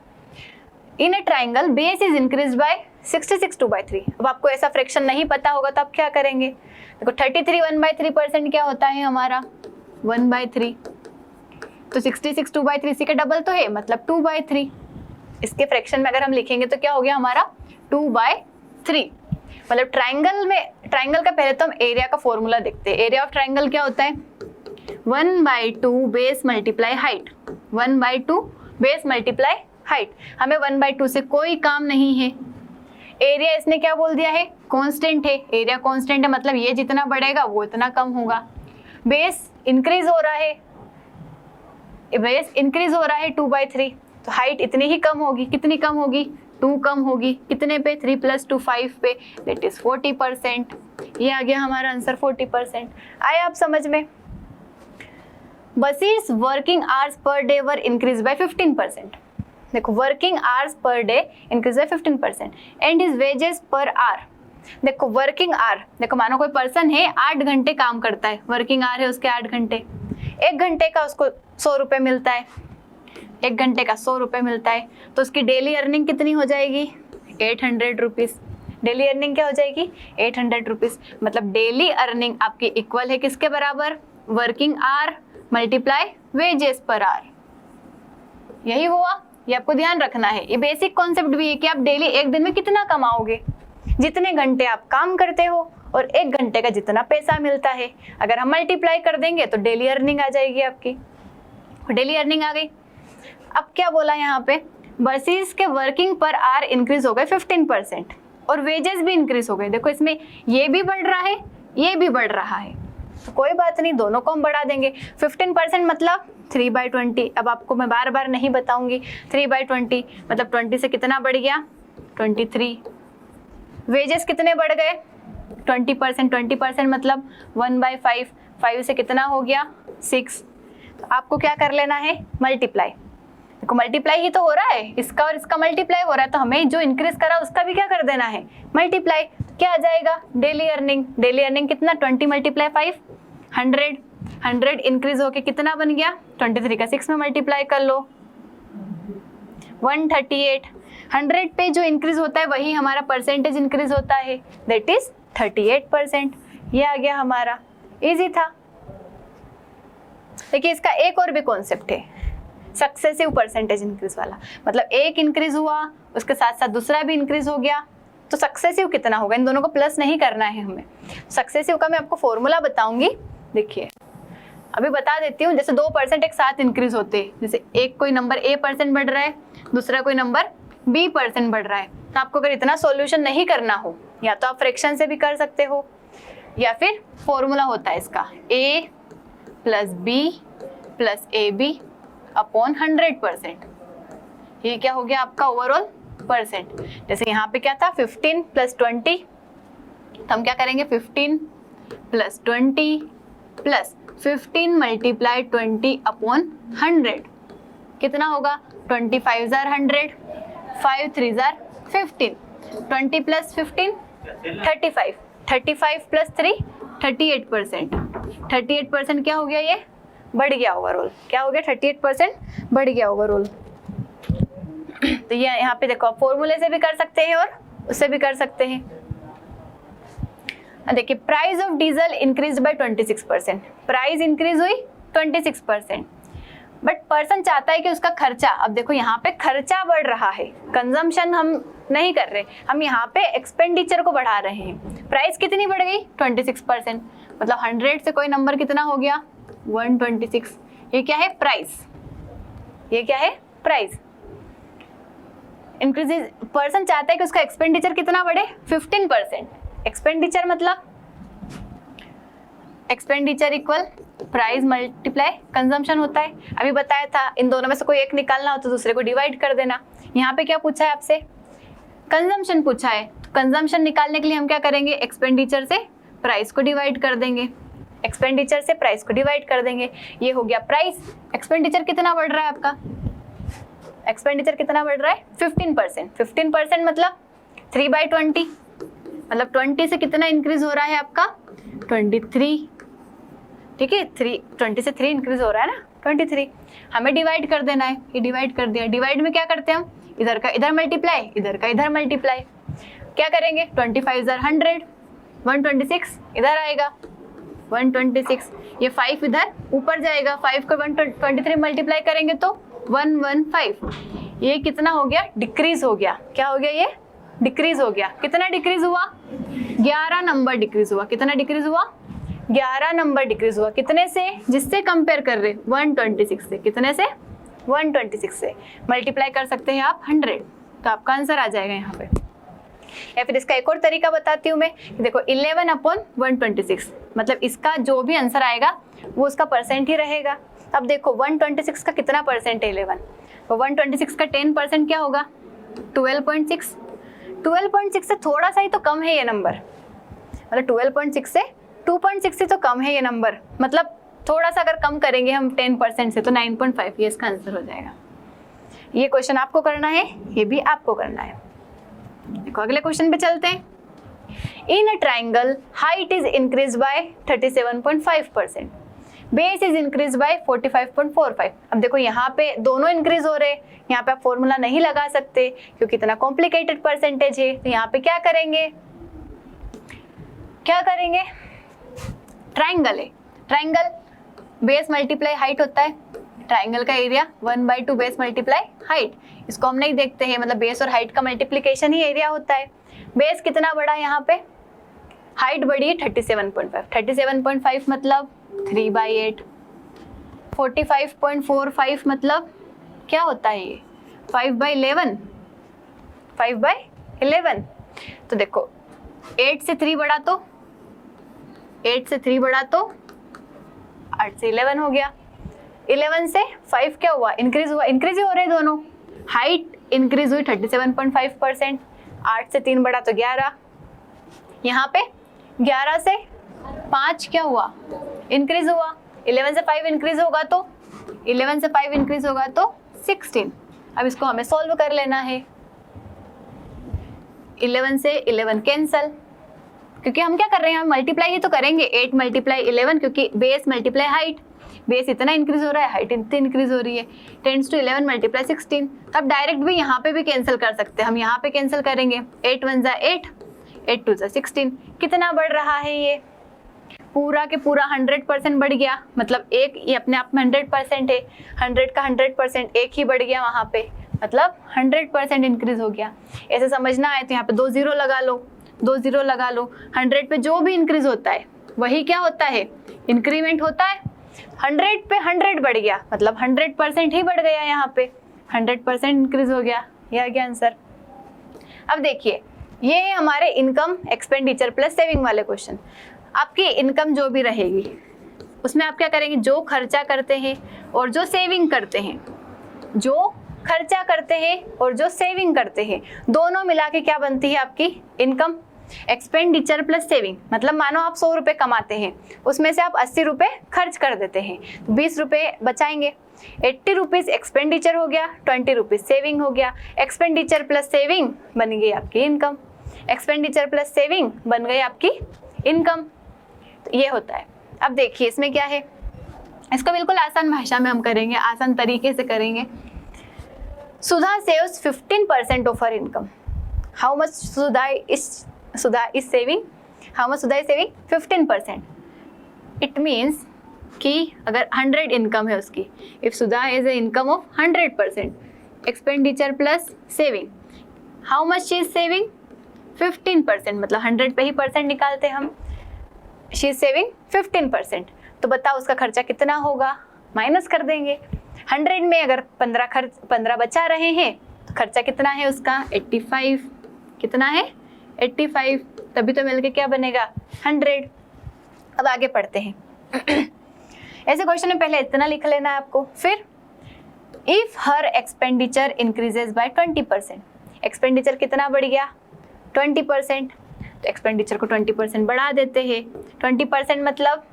In a triangle base is increase by 66 2/3। अब आपको ऐसा फ्रैक्शन नहीं पता होगा तो आप क्या करेंगे, देखो 33 1/3% क्या होता है हमारा 1/3, तो 66 2/3 इसी का डबल तो है, मतलब 2/3। इसके फ्रैक्शन में अगर हम लिखेंगे तो क्या हो गया हमारा 2/3। मतलब ट्राइंगल का पहले तो हम एरिया का फॉर्मूला देखते हैं। एरिया ऑफ ट्राइंगल क्या होता है, 1/2 base multiply height, 1/2 base multiply height. हमें 1/2 से कोई काम नहीं है। एरिया इसने क्या बोल दिया है, कांस्टेंट है, एरिया कांस्टेंट है, मतलब ये जितना बढ़ेगा वो इतना कम होगा। बेस इंक्रीज हो रहा है, बेस इंक्रीज हो रहा है 2/3, तो हाइट इतनी ही कम होगी। कितनी कम होगी, 2 कम होगी। कितने पे, 3 + 2 5 पे, दैट इज 40%। ये आ गया हमारा आंसर 40%। आया आप समझ में? Buses working hours per day were increase by 15%। देखो working hours per day increase by 15% and his wages per hour. देखो वर्किंग आवर, देखो मानो कोई पर्सन है 8 घंटे काम करता है, वर्किंग आवर है उसके 8 घंटे, 1 घंटे का उसको 100 रुपये मिलता है, 1 घंटे का 100 रुपये मिलता है, तो उसकी डेली अर्निंग कितनी हो जाएगी 800 रुपीज़। डेली अर्निंग क्या हो जाएगी 800 रुपीज़। मतलब डेली अर्निंग आपकी इक्वल है किसके बराबर, working hour multiply wages per hour. यही हुआ, ये आपको ध्यान रखना है। ये बेसिक कॉन्सेप्ट भी है कि आप डेली एक दिन में कितना कमाओगे, जितने घंटे आप काम करते हो और 1 घंटे का जितना पैसा मिलता है, अगर हम मल्टीप्लाई कर देंगे तो डेली अर्निंग आ जाएगी आपकी। डेली अर्निंग आ गई। अब क्या बोला यहाँ पे, बसेस के वर्किंग पर आवर इंक्रीज हो गए 15% और वेजेस भी इंक्रीज हो गए। देखो इसमें ये भी बढ़ रहा है, ये भी बढ़ रहा है, तो कोई बात नहीं, दोनों को हम बढ़ा देंगे। 15% मतलब 3/20। अब आपको मैं बार बार नहीं बताऊंगी, 3/20 मतलब 20 से कितना बढ़ गया 23। वेजेस कितने बढ़ गए 20%, 20% मतलब 1/5, 5 से कितना हो गया 6। तो आपको क्या कर लेना है, मल्टीप्लाई। देखो मल्टीप्लाई ही तो हो रहा है, इसका और इसका मल्टीप्लाई हो रहा है, तो हमें जो इंक्रीज करा उसका भी क्या कर देना है, मल्टीप्लाई। क्या आ जाएगा डेली अर्निंग, डेली अर्निंग कितना 20 × 5 100, 100 इंक्रीज होके कितना बन गया 23 का 6 में मल्टीप्लाई कर लो 138। 100 पे जो इंक्रीज होता है वही हमारा परसेंटेज इंक्रीज होता है, दैट इज 38%। ये आ गया हमारा, इजी था। देखिए इसका एक और भी कॉन्सेप्ट है, सक्सेसिव परसेंटेज इंक्रीज वाला। मतलब एक इंक्रीज हुआ उसके साथ साथ दूसरा भी इंक्रीज हो गया, तो सक्सेसिव कितना होगा, इन दोनों को प्लस नहीं करना है हमें। सक्सेसिव का मैं आपको फॉर्मूला बताऊंगी, देखिए अभी बता देती हूँ। जैसे 2% एक साथ इंक्रीज होते हैं, जैसे एक कोई नंबर A% बढ़ रहा है, दूसरा कोई नंबर B% बढ़ रहा है, तो आपको अगर इतना सॉल्यूशन नहीं करना हो, या तो आप फ्रैक्शन से भी कर सकते हो, या फिर फॉर्मूला होता है इसका A + B + AB अपॉन 100%। ये क्या हो गया आपका ओवरऑल परसेंट। जैसे यहाँ पे क्या था 15 + 20, तो हम क्या करेंगे 15 + 20 + 15 × 20 अपॉन 100 कितना होगा 25 * 100, 5 × 3 = 15, 20 + 15 35, 35 + 3 38%। 38% क्या हो गया, ये बढ़ गया ओवरऑल। क्या हो गया 38% बढ़ गया ओवरऑल। तो ये यहाँ पे देखो आप फॉर्मूले से भी कर सकते हैं और उससे भी कर सकते हैं। देखिए price of diesel increase by 26%। Price increase हुई 26%, बट पर्सन चाहता है कि उसका खर्चा, अब देखो यहाँ पे खर्चा बढ़ रहा है, कंजम्पशन हम नहीं कर रहे, हम यहाँ पे एक्सपेंडिचर को बढ़ा रहे हैं। प्राइस कितनी बढ़ गई 26%, मतलब 100 से कोई नंबर कितना हो गया 126। ये क्या है प्राइस, ये क्या है प्राइस। इंक्रीज, पर्सन चाहता है कि उसका एक्सपेंडिचर कितना बढ़े 15%। एक्सपेंडिचर मतलब expenditure equal price multiply consumption होता है। अभी बताया था इन दोनों में से कोई एक निकालना हो तो दूसरे को डिवाइड कर देना। यहाँ पे क्या पूछा है आपसे, कंजम्पशन पूछा है, तो कंजम्पशन निकालने के लिए हम क्या करेंगे, एक्सपेंडिचर से प्राइस को डिवाइड कर देंगे, एक्सपेंडिचर से प्राइस को डिवाइड कर देंगे, ये हो गया प्राइस। एक्सपेंडिचर कितना बढ़ रहा है आपका, एक्सपेंडिचर कितना बढ़ रहा है 15%। 15% मतलब 3/20, मतलब 20 से कितना इंक्रीज हो रहा है आपका 23, ठीक है, 20 से 3 इंक्रीज हो रहा है ना 23। हमें डिवाइड कर देना है, ये डिवाइड कर दिया। डिवाइड में क्या करते हैं हम, इधर का इधर मल्टीप्लाई, इधर का इधर मल्टीप्लाई। क्या करेंगे 25 100, 126 इधर आएगा 126, ये 5 इधर ऊपर जाएगा, 5 को 123 मल्टीप्लाई करेंगे तो 115। ये कितना हो गया, डिक्रीज हो गया। क्या हो गया, ये डिक्रीज हो गया। कितना डिक्रीज हुआ, 11 नंबर डिक्रीज हुआ। कितना डिक्रीज हुआ, 11 नंबर डिक्रीज हुआ। कितने से, जिससे कंपेयर कर रहे 126 से, कितने से 126 से मल्टीप्लाई कर सकते हैं आप 100, तो आपका आंसर आ जाएगा यहाँ पे। या फिर इसका एक और तरीका बताती हूँ मैं, देखो 11/126, मतलब इसका जो भी आंसर आएगा वो उसका परसेंट ही रहेगा। अब देखो 126 का कितना परसेंट है 11, तो 126 का 10% क्या होगा 12.6। 12.6 से थोड़ा सा ही तो कम है ये नंबर, मतलब 12.6 से 2.6 से तो कम है ये नंबर, मतलब थोड़ा सा अगर कम करेंगे हम 10% से तो 9.5, ये इसका आंसर हो जाएगा। ये क्वेश्चन आपको करना है, ये भी आपको करना है। देखो अगले क्वेश्चन पे चलते हैं। In a triangle height is increase by 37.5%, base is increase by 45.45। अब देखो यहाँ पे दोनों इंक्रीज हो रहे, यहाँ पे आप फॉर्मूला नहीं लगा सकते क्योंकि इतना कॉम्प्लिकेटेड परसेंटेज है। तो यहाँ पे क्या करेंगे, क्या करेंगे, ट्राइंगल है, ट्राइंगल बेस मल्टीप्लाई हाइट होता है। ट्राइंगल का एरिया 1/2 बेस मल्टीप्लाई हाइट, इसको हम नहीं देखते हैं, मतलब बेस और हाइट का मल्टीप्लिकेशन ही एरिया होता है। बेस कितना बड़ा है यहाँ पे, हाइट बड़ी है 37.5, 37.5 मतलब 3/8, 45.45 मतलब क्या होता है ये 5/11, 5/11। तो देखो 8 से 3 बढ़ा तो 8 से 3 बढ़ा तो 8 से 11 हो गया। 11 से 5 क्या हुआ, इंक्रीज हुआ, इंक्रीज ही हो रहे दोनों। हाइट इंक्रीज हुई 37.5%, 8 से 3 बढ़ा तो 11, यहाँ पे 11 से 5 क्या हुआ, इंक्रीज हुआ। 11 से 5 इंक्रीज होगा तो 11 से 5 इंक्रीज होगा तो 16। अब इसको हमें सॉल्व कर लेना है। 11 से 11 कैंसल, क्योंकि हम क्या कर रहे हैं, हम मल्टीप्लाई ही तो करेंगे। 8 × 11 क्योंकि बेस मल्टीप्लाई हाइट, बेस इतना इंक्रीज हो रहा है, हाइट इतनी इंक्रीज हो रही है, 10 to 11 × 16। अब डायरेक्ट भी यहाँ पे भी कैंसिल कर सकते हैं, हम यहाँ पे कैंसिल करेंगे। 8 1 = 8, 8 2 = 16। कितना बढ़ रहा है ये, पूरा के पूरा 100% बढ़ गया, मतलब एक ये अपने आप में 100% है, 100 का 100% एक ही बढ़ गया वहाँ पे, मतलब 100% इंक्रीज हो गया। ऐसे समझना है तो यहाँ पे 2 0 लगा लो, 2 0 लगा लो। 100 पे जो भी इंक्रीज होता है वही क्या होता है, इंक्रीमेंट होता है। 100 पे 100 बढ़ गया, मतलब 100% ही बढ़ गया, यहाँ पे 100% इंक्रीज हो गया। ये आ गया आंसर। अब देखिए ये है हमारे इनकम, एक्सपेंडिचर प्लस सेविंग वाले क्वेश्चन। आपकी इनकम जो भी रहेगी उसमें आप क्या करेंगे, जो खर्चा करते हैं और जो सेविंग करते हैं, जो खर्चा करते हैं और जो सेविंग करते हैं, दोनों मिला के क्या बनती है आपकी इनकम। एक्सपेंडिचर प्लस सेविंग मतलब मानो आप 100 रुपये कमाते हैं, उसमें से आप 80 रुपये खर्च कर देते हैं, 20 रुपये बचाएंगे। 80 रुपीज़ एक्सपेंडिचर हो गया, 20 रुपीज़ सेविंग हो गया। एक्सपेंडिचर प्लस सेविंग बन गई आपकी इनकम, एक्सपेंडिचर प्लस सेविंग बन गई आपकी इनकम। तो ये होता है। अब देखिए इसमें क्या है, इसको बिल्कुल आसान भाषा में हम करेंगे, आसान तरीके से करेंगे। Sudha saves 15% of her income. How much Sudha is saving, how much Sudha is saving 15%। It means कि अगर 100 इनकम है उसकी, if Sudha is a income of 100%, expenditure plus saving, how much she is saving 15%, मतलब 100 पे ही परसेंट निकालते हम, शी इज सेविंग 15%। तो बताओ उसका खर्चा कितना होगा, माइनस कर देंगे। 100 में अगर 15 बचा रहे हैं तो खर्चा कितना है उसका 85, कितना है 85, तभी तो मिलके क्या बनेगा 100। अब आगे पढ़ते हैं। ऐसे क्वेश्चन में पहले इतना लिख लेना है आपको। फिर if her expenditure increases by 20%, expenditure कितना बढ़ गया 20%, तो एक्सपेंडिचर को 20% बढ़ा देते हैं। 20% मतलब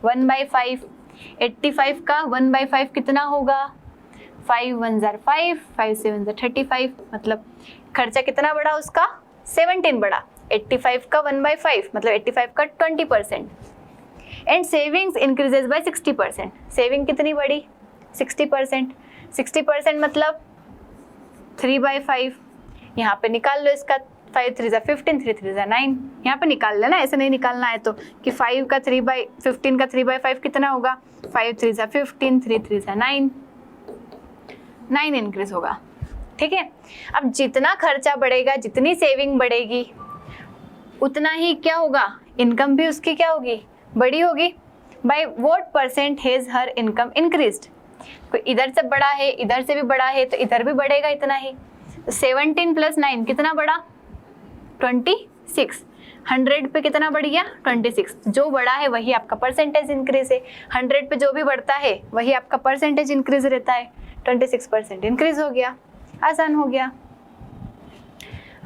1/5। 85 का 1/5 कितना होगा? 5 1 जार 5, 5 7 जार 35, मतलब खर्चा कितना बढ़ा उसका? 17 बढ़ा। 85 का 1/5 मतलब 85 का 20%। And savings increases by 60%। Saving कितनी बढ़ी? 60%। 60% मतलब 3/5। यहाँ पे निकाल लो इसका, 5 3 ज़ा 15, 3 3 ज़ा 9। यहाँ पे निकाल लेना, ऐसे नहीं निकालना है तो कि 5 का 3/15 का 3/5 कितना होगा? 5 3 ज़ा 15, 3 3 ज़ा 9, 9 इंक्रीज होगा। ठीक है, अब जितना खर्चा बढ़ेगा, जितनी सेविंग बढ़ेगी, उतना ही क्या होगा? इनकम भी उसकी क्या होगी? बड़ी होगी। Bye what percent has her income increased? कोई इधर से बड़ा है, इधर से भी बड़ा है, तो इधर भी बढ़ेगा इतना ही। 17 + 9 कितना बढ़ा? 26। 100 पे कितना बढ़ गया? 26। जो बड़ा है वही आपका परसेंटेज इंक्रीज है। 100 पे जो भी बढ़ता है वही आपका परसेंटेज इंक्रीज रहता है। 26% इंक्रीज हो गया, आसान हो गया।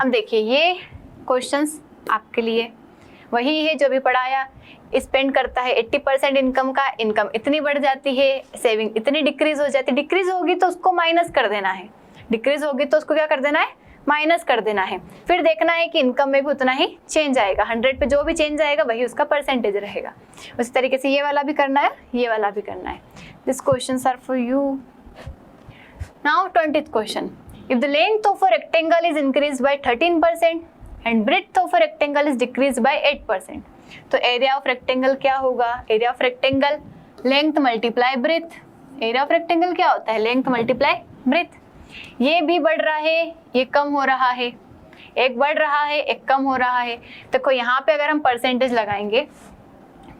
अब देखिए ये क्वेश्चंस आपके लिए वही है जो भी पढ़ाया। स्पेंड करता है 80% इनकम का, इनकम इतनी बढ़ जाती है, सेविंग इतनी डिक्रीज हो जाती है। डिक्रीज होगी तो उसको माइनस कर देना है, डिक्रीज होगी तो उसको क्या कर देना है? माइनस कर देना है। फिर देखना है कि इनकम में भी उतना ही चेंज आएगा। 100 पे जो भी चेंज आएगा वही उसका परसेंटेज रहेगा। उसी तरीके से ये वाला भी करना है, ये वाला भी करना है। This questions are for you. Now 20th question, if the length of a rectangle is increased by 13% and breadth of a rectangle is decreased by 8%, तो एरिया ऑफ रेक्टेंगल क्या होगा? Area of rectangle length multiply breadth. Area of rectangle क्या होता है? Length multiply breadth. ये भी बढ़ रहा है, ये कम हो रहा है, एक बढ़ रहा है, एक कम हो रहा है। देखो यहाँ पे अगर हम परसेंटेज लगाएंगे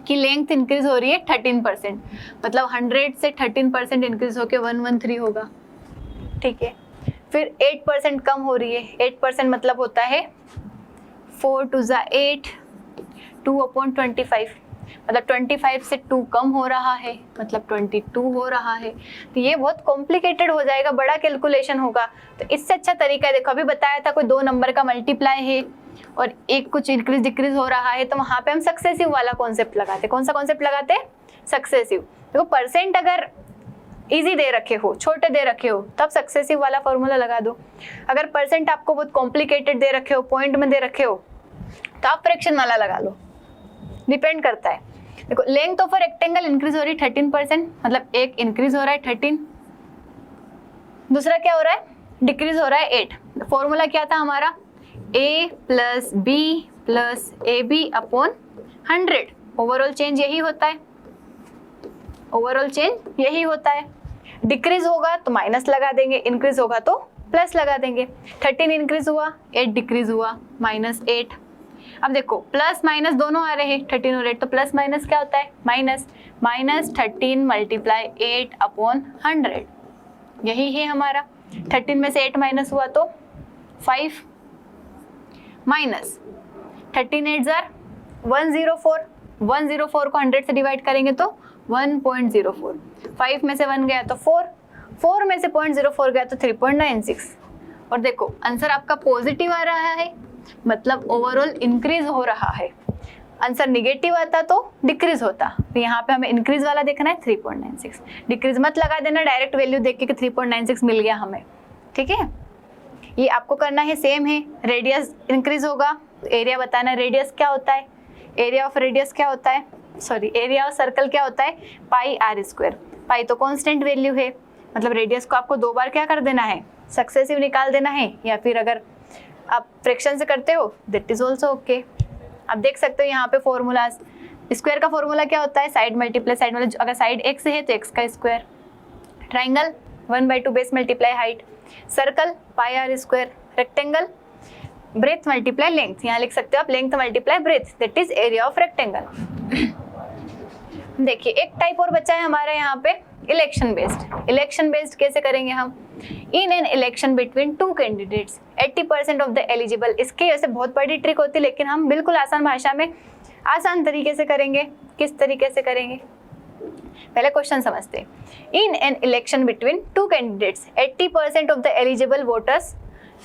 कि लेंथ इंक्रीज हो रही है 13%, मतलब 100 से 13% इंक्रीज होके 113 होगा। ठीक है, फिर 8% कम हो रही है। 8% मतलब होता है 4 2 ज़ा 8, 2/25, मतलब 25 से 2 कम हो रहा है, मतलब 22 हो रहा है। तो ये बहुत कॉम्प्लिकेटेड हो जाएगा, बड़ा कैलकुलेशन होगा। तो इससे अच्छा तरीका है, देखो अभी बताया था कोई 2 नंबर का मल्टीप्लाई है और एक कुछ इंक्रीज डिक्रीज हो रहा है, तो वहाँ पे हम सक्सेसिव वाला कॉन्सेप्ट लगाते। कौन सा कॉन्सेप्ट लगाते? सक्सेसिव। देखो परसेंट अगर इजी दे रखे हो, छोटे दे रखे हो, तब सक्सेसिव वाला फॉर्मूला लगा दो। अगर परसेंट आपको बहुत कॉम्प्लिकेटेड दे रखे हो, पॉइंट में दे रखे हो, तो आप फ्रैक्शन वाला लगा लो, डिपेंड करता है। देखो length of a rectangle increase हो रही है 13%, मतलब एक इंक्रीज हो रहा है 13, दूसरा क्या हो रहा है? डिक्रीज हो रहा है 8। फॉर्मूला क्या था हमारा? a + b + ab/100। Overall change यही होता है, ओवरऑल चेंज यही होता है। डिक्रीज होगा तो माइनस लगा देंगे, इंक्रीज होगा तो प्लस लगा देंगे। 13 इंक्रीज हुआ, 8 डिक्रीज हुआ, -8। अब देखो प्लस माइनस दोनों आ रहे हैं, 13 और 8, तो प्लस माइनस क्या होता है? माइनस। -13 × 8/100, यही है हमारा। 13 में से 8 माइनस हुआ तो 5, माइनस 13 8 जार 104। 104 को 100 से डिवाइड करेंगे तो 1.04। 5 में से 1 गया तो 4, 4 में से 0.04 गया तो 3.96। और देखो आंसर आपका पॉजिटिव आ रहा है, मतलब ओवरऑल इंक्रीज हो रहा है। आंसर निगेटिव आता तो डिक्रीज होता, तो यहाँ पे हमें इंक्रीज वाला देखना है 3.96। डिक्रीज मत लगा देना, डायरेक्ट वैल्यू देख के कि 3.96 मिल गया हमें। ठीक है, ये आपको करना है, सेम है। रेडियस इंक्रीज होगा तो एरिया बताना। रेडियस क्या होता है? एरिया ऑफ रेडियस क्या होता है? सॉरी, एरिया ऑफ सर्कल क्या होता है? πr²। पाई तो कांस्टेंट वैल्यू है, मतलब रेडियस को आपको 2 बार क्या कर देना है? सक्सेसिव निकाल देना है, या फिर अगर आप फ्रैक्शन से करते हो दैट इज ऑल्सो ओके। आप देख सकते हो यहाँ पे फॉर्मूलाज। स्क्वायर का फॉर्मूला क्या होता है? साइड मल्टीप्लाई साइड, मतलब अगर साइड x है तो x का square. Triangle 1/2 base multiply height. Circle πr²। Rectangle breath multiply length, यहाँ लिख सकते हो आप length multiply breath, that is area of rectangle. देखिए एक टाइप और बचा है हमारा यहाँ पे, इलेक्शन बेस्ड। इलेक्शन बेस्ड कैसे करेंगे हम? इन an election between 2 candidates 80% of the eligible. इसके वैसे बहुत बड़ी ट्रिक होती है, लेकिन हम बिल्कुल आसान भाषा में आसान तरीके से करेंगे। किस तरीके से करेंगे? पहले क्वेश्चन समझते हैं। In an election between 2 candidates 80% of the eligible voters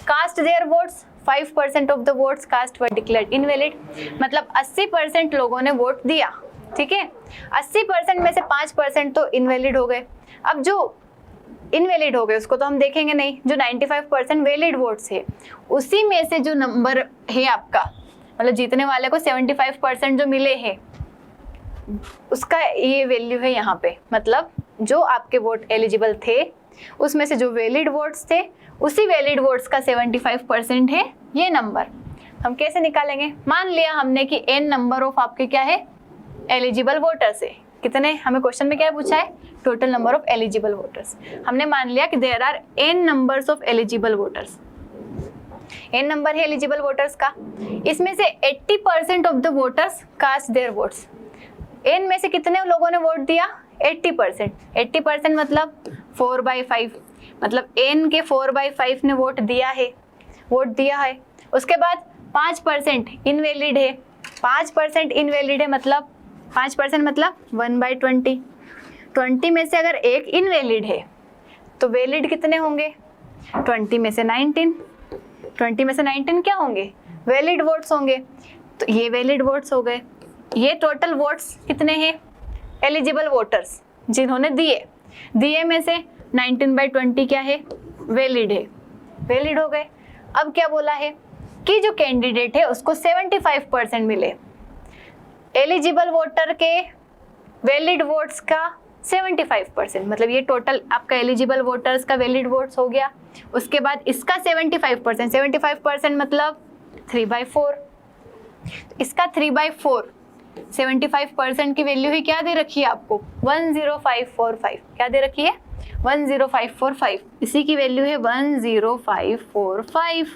cast their votes 5% of the votes cast were declared invalid, मतलब 80% लोगों ने वोट दिया, ठीक है। 80% में से 5% तो इनवैलिड हो गए। अब जो इनवैलिड हो गए उसको तो हम देखेंगे नहीं, जो 95% वैलिड वोट्स है उसी में से जो नंबर है आपका, मतलब जीतने वाले को 75% जो मिले हैं उसका ये वैल्यू है यहाँ पे, मतलब जो आपके वोट एलिजिबल थे उसमें से जो वैलिड वोट्स थे उसी वैलिड वोट्स का 75% है ये नंबर। हम कैसे निकालेंगे? मान लिया हमने कि n नंबर ऑफ आपके क्या है एलिजिबल वोटर्स है, कितने, हमें क्वेश्चन में क्या पूछा है, total number of eligible voters. हमने मान लिया कि there are n numbers of eligible voters, n number है एलिजिबल वोटर्स का, इसमें से 80% of the voters cast their votes. n में से कितने लोगों ने वोट दिया? 80%। 80% मतलब 4/5, मतलब n के 4/5 ने वोट दिया है। उसके बाद 5% इनवैलिड है, 5% इनवैलिड है, मतलब 5% मतलब 1/20। 20 में से अगर एक इनवैलिड है तो वैलिड कितने होंगे? 20 में से 19, 20 में से 19 क्या होंगे? वैलिड वोट्स होंगे। तो ये वैलिड वोट्स हो गए। ये टोटल वोट्स कितने हैं एलिजिबल वोटर्स जिन्होंने दिए में से 19/20 क्या है? वैलिड है, वैलिड हो गए। अब क्या बोला है कि जो कैंडिडेट है उसको 75% मिले, एलिजिबल वोटर के वैलिड वोट्स का 75%, मतलब ये टोटल आपका एलिजिबल वोटर्स का वैलिड वोट्स हो गया। उसके बाद इसका 75%, 75% मतलब 3/4, इसका 3/4, 75% की वैल्यू ही क्या दे रखी है आपको? 10545। क्या दे रखी है? 10545। इसी की वैल्यू है 10545।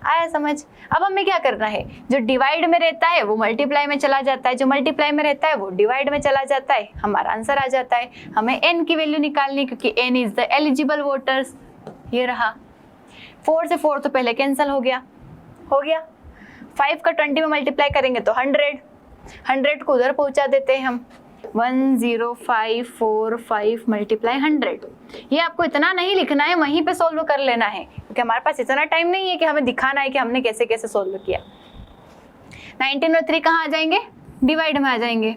आया समझ? अब हमें क्या करना है, जो डिवाइड में रहता है वो मल्टीप्लाई में चला जाता है, जो मल्टीप्लाई में रहता है वो डिवाइड में चला जाता है, हमारा आंसर आ जाता है। हमें n की वैल्यू निकालनी क्योंकि n is the eligible voters. ये रहा 4 से 4 तो पहले कैंसिल हो गया। 5 का 20 में मल्टीप्लाई करेंगे तो 100 को उधर पहुंचा देते हैं हम। 10545 मल्टीप्लाई 100। ये आपको इतना नहीं लिखना है, वहीं पे सोल्व कर लेना है क्योंकि हमारे पास इतना टाइम नहीं है कि हमें दिखाना है कि हमने कैसे कैसे सोल्व किया। 19 और 3 कहाँ आ जाएंगे? डिवाइड में आ जाएंगे।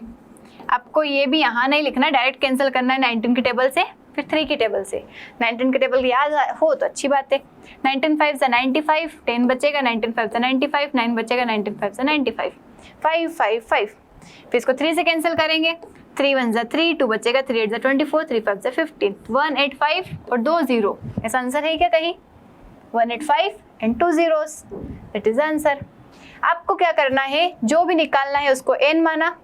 आपको ये भी यहाँ नहीं लिखना है, डायरेक्ट कैंसिल करना है 19 की टेबल से फिर 3 की टेबल से। 19 की टेबल याद हो तो अच्छी बात है। 19 5 से 95, 10 बचेगा, 19 5 से 95, 9 बचेगा, 19 5 से 95, 5 5 5। फिर इसको 3 से कैंसिल करेंगे, 3 1 जा 3, 2 बचेगा, 3 8 जा 24, 3 5 जा 15, 185 और 2 0। ऐसा आंसर है क्या कहीं? 185 and 2 zeros, that is answer. आपको क्या करना है, जो भी निकालना है उसको n माना,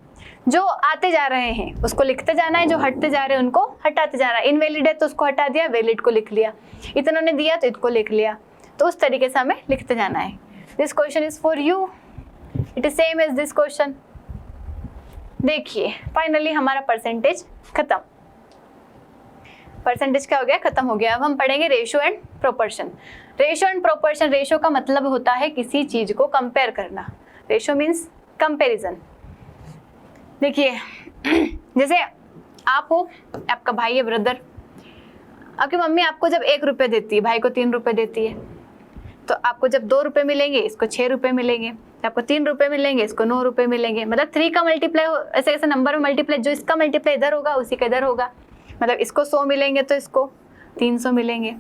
जो आते जा रहे हैं उसको लिखते जाना है, जो हटते जा रहे हैं उनको हटाते जाना है। इनवैलिड है तो उसको हटा दिया, वैलिड को लिख लिया, इतनों ने दिया तो इसको लिख लिया। तो उस तरीके से हमें लिखते जाना है। This question is for you, it is same as this question. देखिए फाइनली हमारा परसेंटेज खत्म। परसेंटेज क्या हो गया? खत्म हो गया। अब हम पढ़ेंगे ratio and proportion. Ratio and proportion, ratio का मतलब होता है किसी चीज को कंपेयर करना। Ratio means comparison. देखिए जैसे आप हो, आपका भाई है, ब्रदर, आपकी मम्मी आपको जब 1 रुपये देती है, भाई को 3 रुपये देती है, तो आपको जब 2 रुपये मिलेंगे इसको 6 रुपये मिलेंगे, आपको 3 रुपये मिलेंगे इसको 9 रुपये मिलेंगे। मतलब 3 का मल्टीप्लाई ऐसे ऐसे नंबर में मल्टीप्लाई, जो इसका मल्टीप्लाई इधर होगा उसी का इधर होगा। मतलब इसको 100 मिलेंगे तो इसको 300 मिलेंगे,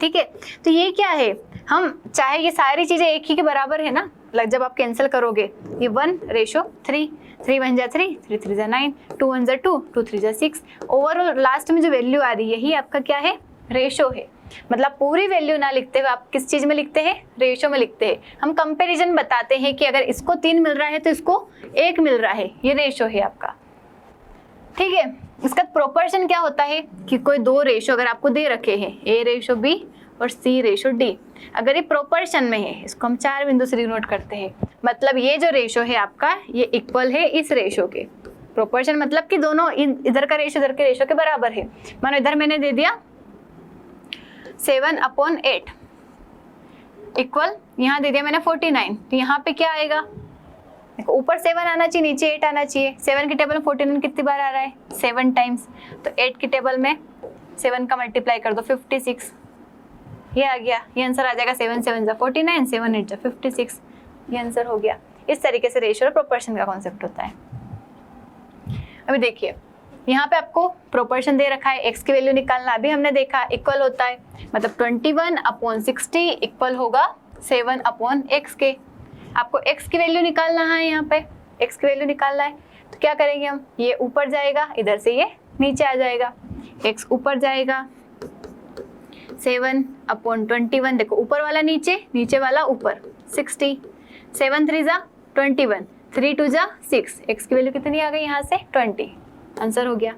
ठीक है। तो ये क्या है, हम चाहे ये सारी चीजें एक ही के बराबर है ना, जब आप कैंसिल करोगे ये 1:3, 3 1 जा 3, 3 3 जा 9, 2 1 जा 2, 2 3 जा 6। ओवरऑल लास्ट में जो वैल्यू आ रही है यही आपका क्या है? रेशो है। मतलब पूरी वैल्यू ना लिखते हुए आप किस चीज में लिखते हैं? रेशो में लिखते हैं। हम कंपैरिजन बताते हैं कि अगर इसको 3 मिल रहा है तो इसको 1 मिल रहा है, ये रेशो है आपका, ठीक है। इसका प्रोपोर्शन क्या होता है कि कोई 2 रेशो अगर आपको दे रखे हैं, A:B और C:D, अगर ये प्रोपोर्शन में है, इसको हम 4 बिंदु से डिनोट करते हैं। मतलब ये जो रेशो है आपका ये इक्वल है इस रेशो के। प्रोपोर्शन मतलब कि दोनों इधर का रेशो इधर के रेशो के बराबर है। मानो इधर मैंने दे दिया 7/8 इक्वल, यहाँ दे दिया मैंने 49, तो यहाँ पे क्या आएगा? ऊपर 7 आना चाहिए, नीचे 8 आना चाहिए। 7 की टेबल में 49 कितनी बार आ रहा है? 7 टाइम्स। तो 8 की टेबल में 7 का मल्टीप्लाई कर दो 56, ये आ गया, ये आंसर आ जाएगा 7 7 जा 49, 7 8 जा 56, ये आंसर हो गया। इस तरीके से रेशियो और प्रोपोर्शन का कॉन्सेप्ट होता है। अभी देखिए यहाँ पे आपको प्रोपोर्शन दे रखा है, x की वैल्यू निकालना अभी हमने देखा इक्वल होता है, मतलब 21/60 इक्वल होगा 7/x के। आपको x की वैल्यू निकालना है, यहाँ पे x की वैल्यू निकालना है, तो क्या करेंगे हम, ये ऊपर जाएगा, इधर से ये नीचे आ जाएगा, x ऊपर जाएगा 7/21, देखो ऊपर वाला नीचे, नीचे वाला ऊपर 60, 7 3 जा 21, 3 2 जा 6, x की वैल्यू कितनी आ गई यहाँ से 20, आंसर हो गया।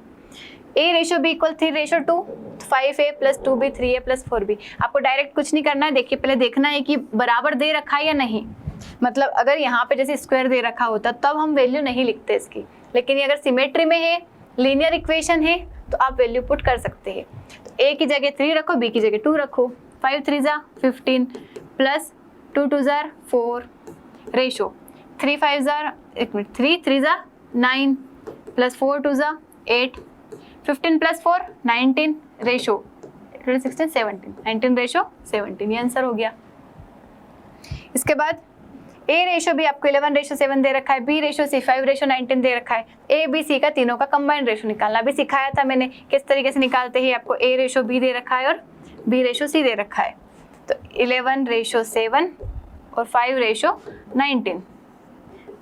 a/b equal 3/2, 5a + 2b 3a + 4b। आपको डायरेक्ट कुछ नहीं करना है, देखिए पहले देखना है कि बराबर दे रखा है या नहीं, मतलब अगर यहाँ पे जैसे स्क्वायर दे रखा होता तब हम वैल्यू नहीं लिखते इसकी, लेकिन ये अगर सिमेट्री में है, लीनियर इक्वेशन है, तो आप वैल्यू पुट कर सकते हैं। तो a की जगह 3 रखो, b की जगह 2 रखो, 5 3 जा 15 प्लस 2 2 जा 4 रेशो 3 5 जा 3 3 जा 9 प्लस 4 2 जा 8, 15 प्लस 4 19 रेशो 16 17, 19 रेशो 17, ये आंसर हो गया। इसके बाद a/b आपको 11/7 दे रखा है, b/c 5/19 दे रखा है, a b c का तीनों का कंबाइंड रेशो निकालना अभी सिखाया था मैंने किस तरीके से निकालते हैं। आपको a/b दे रखा है और b/c दे रखा है, तो 11/7 और 5/19,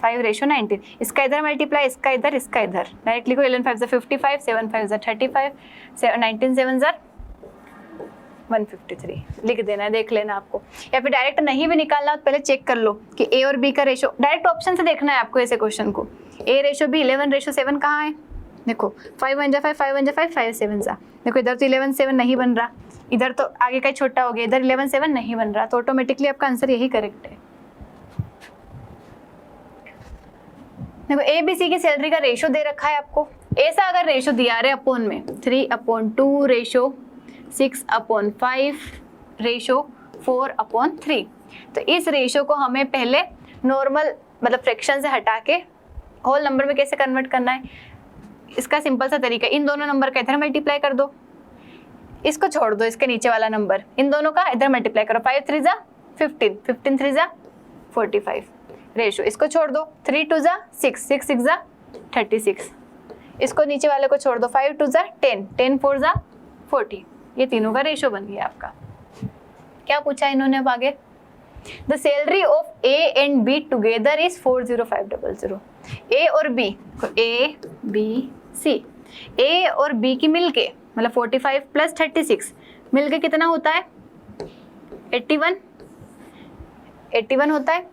5/19, इसका इधर मल्टीप्लाई, इसका इधर, इसका इधर, डायरेक्ट लिखो 11 5 55, 7 5 35, 19 7 जा 153 लिख देना है, देख लेना आपको, या फिर डायरेक्ट नहीं भी निकालना तो पहले चेक कर लो कि a और b का रेशो, डायरेक्ट ऑप्शन से देखना है आपको ऐसे क्वेश्चन को। a/b 11/7 कहाँ है, देखो 5 1 जा 5, 5 1 जा 5, 5 7 जा, देखो इधर तो 11 7 नहीं बन रहा, इधर तो आगे का ही छोटा हो गया, इधर 11 7 नहीं बन रहा, तो ऑटोमेटिकली आपका आंसर यही करेक्ट है। देखो a b c की सैलरी का रेशो दे रखा है आपको, ऐसा अगर रेशो दिया रहे अपोन में 3/2 रेशो 6/5 रेशो 4/3, तो इस रेशो को हमें पहले नॉर्मल मतलब फ्रैक्शन से हटा के होल नंबर में कैसे कन्वर्ट करना है, इसका सिंपल सा तरीका, इन दोनों नंबर का इधर मल्टीप्लाई कर दो, इसको छोड़ दो, इसके नीचे वाला नंबर, इन दोनों का इधर मल्टीप्लाई करो, 5 3 जा 15, 15 3 जा 45 रेशो, इसको छोड़ दो, 3 2 जा 6, 6 6 जा 36, इसको नीचे वाले को छोड़ दो, 5 2 जा 10, 10 4 जा 40, ये तीनों का रेशो बन गया आपका। क्या पूछा इन्होंने अब आगे, the salary of a and b together is 40500, a और b, a b c, a और b की मिलके मतलब 45 प्लस 36 मिलके कितना होता है 81, 81 होता है।